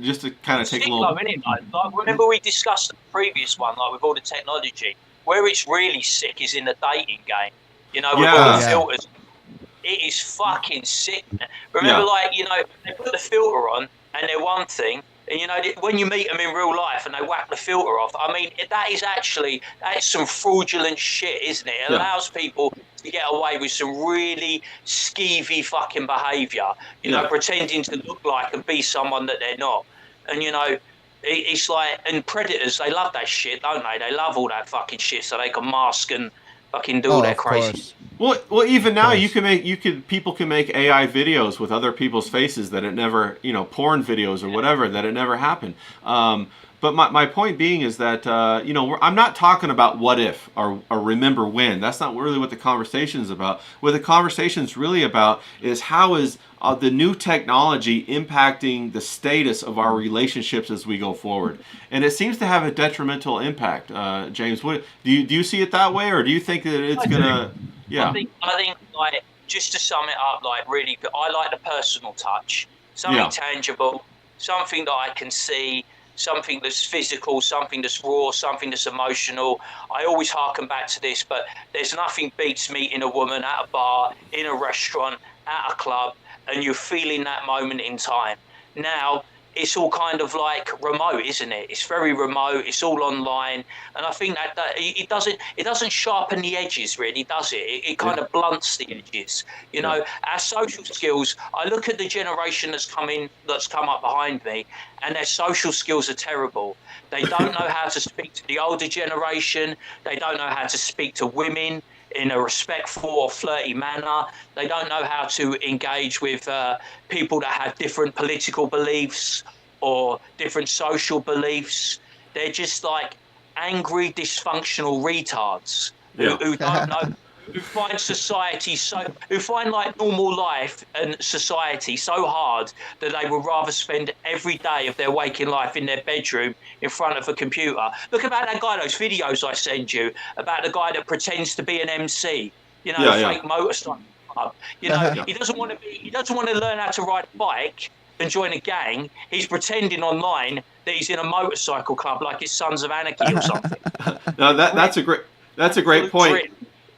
just to kind of take a little. Like, remember we discussed the previous one, like with all the technology, where it's really sick is in the dating game. You know, with all the filters. It is fucking sick. Remember, like, you know, they put the filter on and they're one thing, and you know, when you meet them in real life and they whack the filter off, I mean, that is some fraudulent shit, isn't it? It allows people to get away with some really skeevy fucking behaviour, you know, pretending to look like and be someone that they're not. And, you know, it's like, and predators, they love that shit, don't they? They love all that fucking shit so they can mask and fucking do all their crazy. Well, even now people can make AI videos with other people's faces that it never, you know, porn videos or whatever, that it never happened. But my point being is that, you know, I'm not talking about what if or remember when. That's not really what the conversation is about. What the conversation is really about is how is the new technology impacting the status of our relationships as we go forward. And it seems to have a detrimental impact. James, what do you see it that way, or do you think that it's going to... Yeah. I think, like, just to sum it up, like, really, I like the personal touch. Something tangible, something that I can see, something that's physical, something that's raw, something that's emotional. I always harken back to this, but there's nothing beats meeting a woman at a bar, in a restaurant, at a club, and you're feeling that moment in time. Now, it's all kind of like remote, isn't it? It's very remote. It's all online, and I think that it doesn't sharpen the edges, really, does it? It kind of blunts the edges. You know, our social skills. I look at the generation that's come up behind me, and their social skills are terrible. They don't know how to speak to the older generation. They don't know how to speak to women in a respectful or flirty manner. They don't know how to engage with people that have different political beliefs or different social beliefs. They're just like angry, dysfunctional retards who don't know, who find who find like normal life and society so hard that they would rather spend every day of their waking life in their bedroom in front of a computer. Look about that guy, those videos I send you about the guy that pretends to be an MC, you know, fake motorcycle club. You know, he doesn't want to learn how to ride a bike and join a gang. He's pretending online that he's in a motorcycle club like it's Sons of Anarchy or something. No, that's a great point.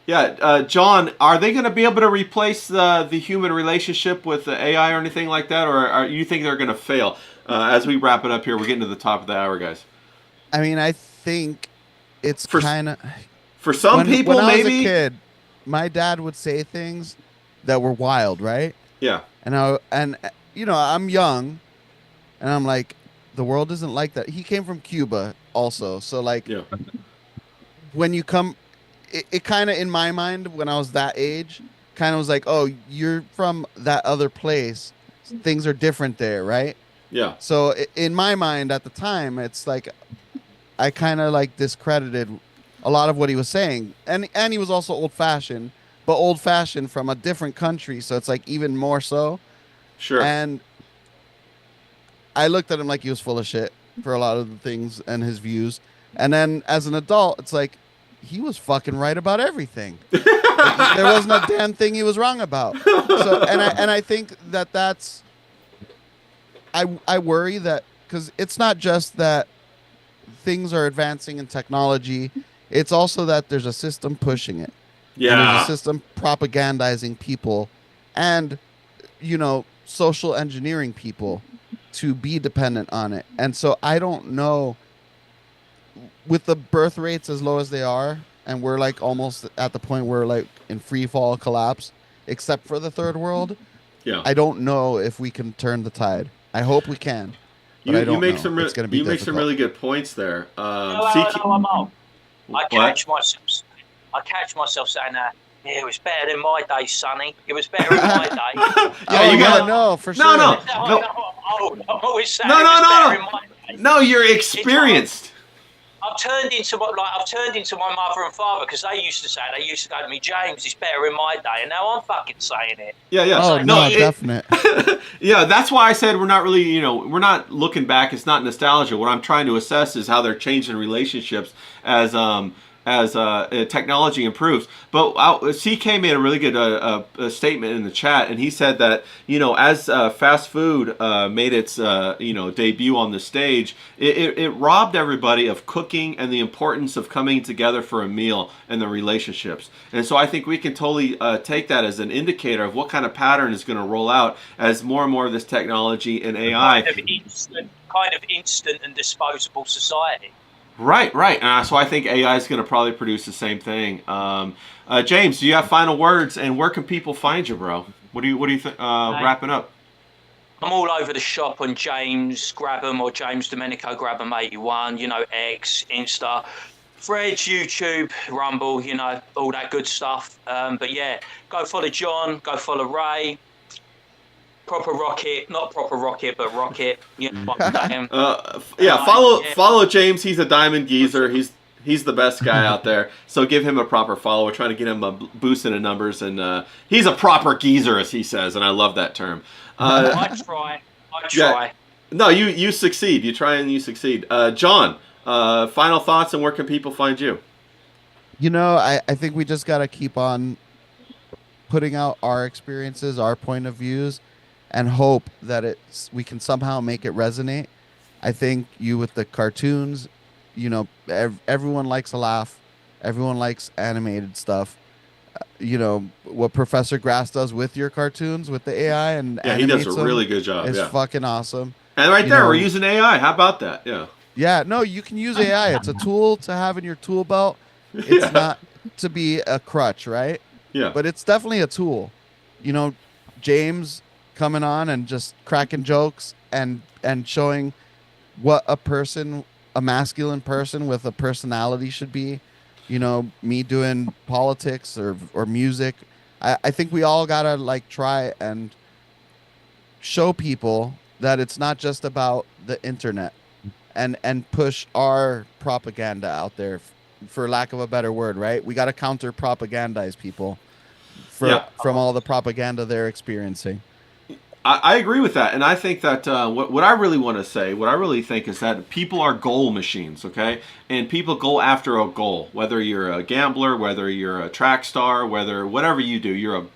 Yeah, John, are they going to be able to replace the human relationship with the AI or anything like that, or you think they're going to fail? As we wrap it up here, we're getting to the top of the hour, guys. I mean, I think it's kind of... For some people, when maybe... When I was a kid, my dad would say things that were wild, right? Yeah. And you know, I'm young, and I'm like, the world isn't like that. He came from Cuba also, so like, when you come... It kind of, in my mind, when I was that age, kind of was like, oh, you're from that other place. Things are different there, right? Yeah. So in my mind at the time, it's like I kind of like discredited a lot of what he was saying. And he was also old-fashioned, but old-fashioned from a different country. So it's like even more so. Sure. And I looked at him like he was full of shit for a lot of the things and his views. And then as an adult, it's like, he was fucking right about everything. There wasn't a damn thing he was wrong about. So, and I think that's, I worry that, because it's not just that things are advancing in technology, it's also that there's a system pushing it. Yeah. And there's a system propagandizing people and, you know, social engineering people to be dependent on it. And so I don't know, with the birth rates as low as they are, and we're like almost at the point where like in free fall collapse, except for the third world. Yeah. I don't know if we can turn the tide. I hope we can. But I don't know. It's going to be make some really good points there. I catch myself saying that. Yeah, it was better than my day, Sonny. It was better than my day. You gotta know for sure. No. I'm always saying it was better in my day. No, you're experienced. I've turned into my mother and father, because they used to go to me, James, it's better in my day, and now I'm fucking saying it. Yeah. Oh, no, it- definite. Yeah, that's why I said we're not really, we're not looking back. It's not nostalgia. What I'm trying to assess is how they're changing relationships as technology improves. But CK made a really good statement in the chat, and he said that as fast food made its debut on the stage, it robbed everybody of cooking and the importance of coming together for a meal and the relationships. And so I think we can totally take that as an indicator of what kind of pattern is going to roll out as more and more of this technology and AI. Kind of instant and disposable society. Right. So I think AI is going to probably produce the same thing. James, do you have final words? And where can people find you, bro? What do you think? Wrapping up. I'm all over the shop on James Grabham or James Domenico Grabham 81. X, Insta, Threads, YouTube, Rumble. All that good stuff. But yeah, go follow John. Go follow Ray. Proper Rocket, not proper Rocket, but Rocket. What I'm saying. Follow James. He's a diamond geezer. He's the best guy out there. So give him a proper follow. We're trying to get him a boost in the numbers, and he's a proper geezer, as he says, and I love that term. I try. Yeah, no, you succeed. You try and you succeed. John, final thoughts, and where can people find you? I think we just got to keep on putting out our experiences, our point of views, and hope that we can somehow make it resonate. I think with the cartoons, everyone likes a laugh. Everyone likes animated stuff. What Professor Grass does with your cartoons, with the AI, and he does a really good job. It's fucking awesome. And we're using AI. How about that? Yeah. Yeah, no, you can use AI. It's a tool to have in your tool belt. It's not to be a crutch, right? Yeah. But it's definitely a tool. James coming on and just cracking jokes and showing what a masculine person with a personality should be. Me doing politics or music. I think we all gotta try and show people that it's not just about the internet and push our propaganda out there, for lack of a better word, right? We gotta counter propagandize people from all the propaganda they're experiencing. I agree with that, and I think that what I really want to say, what I really think is that people are goal machines, okay? And people go after a goal, whether you're a gambler, whether you're a track star, whatever you do,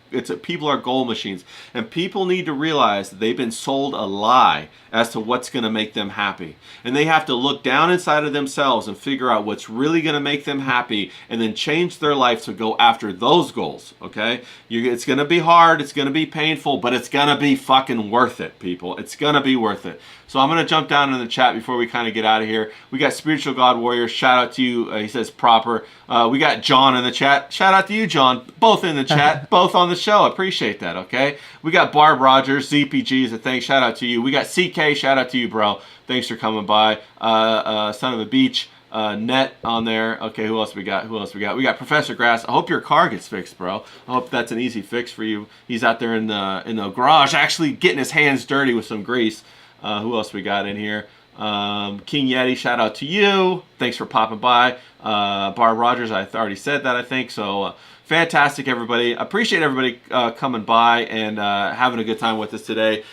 people are goal machines, and people need to realize that they've been sold a lie as to what's going to make them happy, and they have to look down inside of themselves and figure out what's really going to make them happy, and then change their life to go after those goals. Okay, it's going to be hard, it's going to be painful, but it's going to be fucking worth it, people. It's going to be worth it. So I'm going to jump down in the chat before we kind of get out of here. We got Spiritual God Warrior. Shout out to you. He says proper. We got John in the chat. Shout out to you, John. Both in the chat. Both on the show. Appreciate that, okay? We got Barb Rogers. ZPGs. Thanks. Shout out to you. We got CK. Shout out to you, bro. Thanks for coming by. Son of a Beach. Net on there. Okay, who else we got? We got Professor Grass. I hope your car gets fixed, bro. I hope that's an easy fix for you. He's out there in the garage actually getting his hands dirty with some grease. Who else we got in here? King Yeti, shout out to you. Thanks for popping by. Barb Rogers, I already said that, I think. So fantastic, everybody. Appreciate everybody coming by and having a good time with us today.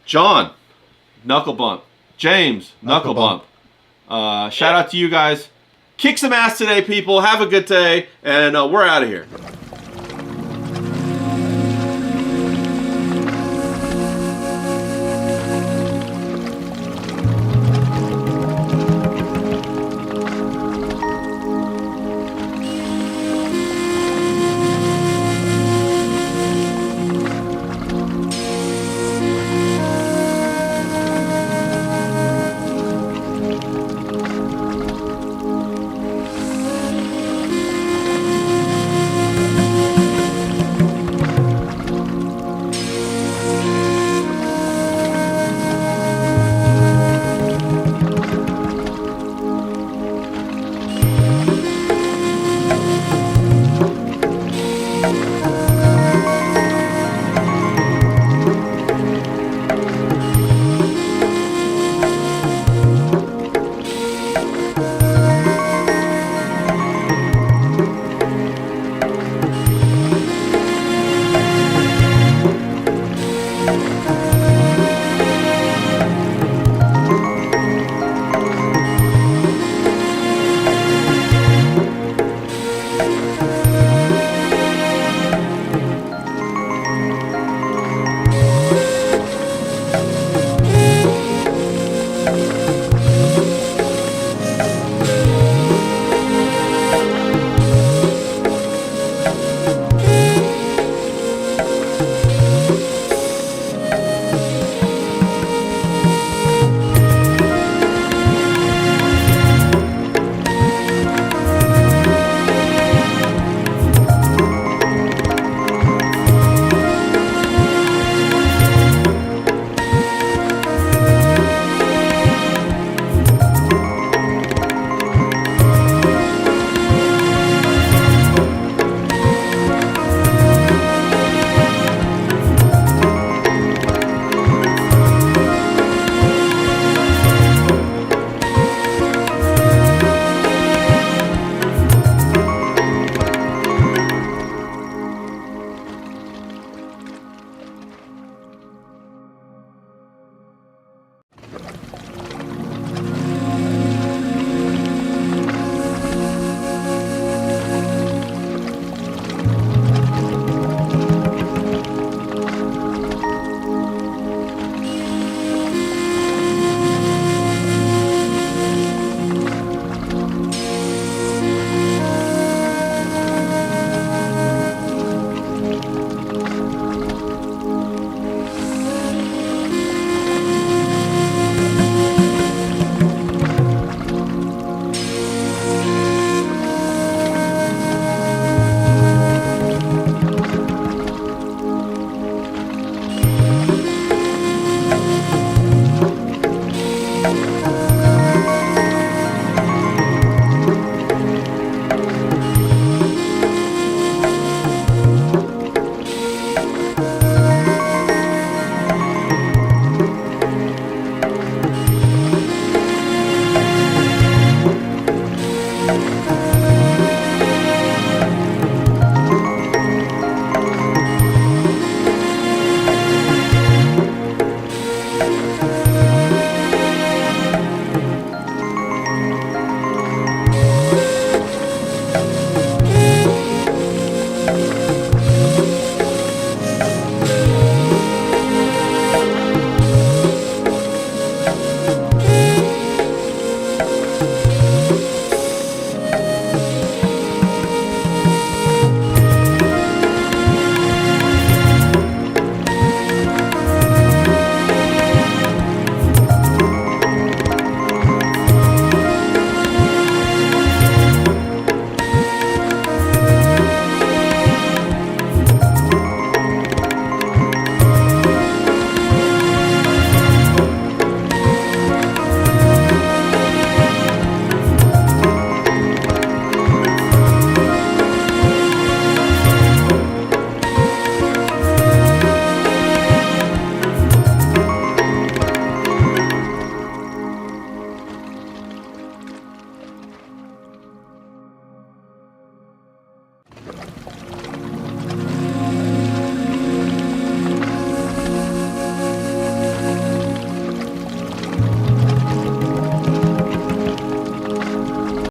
John, Knuckle Bump. James, Knuckle Bump. Shout out to you guys. Kick some ass today, people. Have a good day. And we're out of here.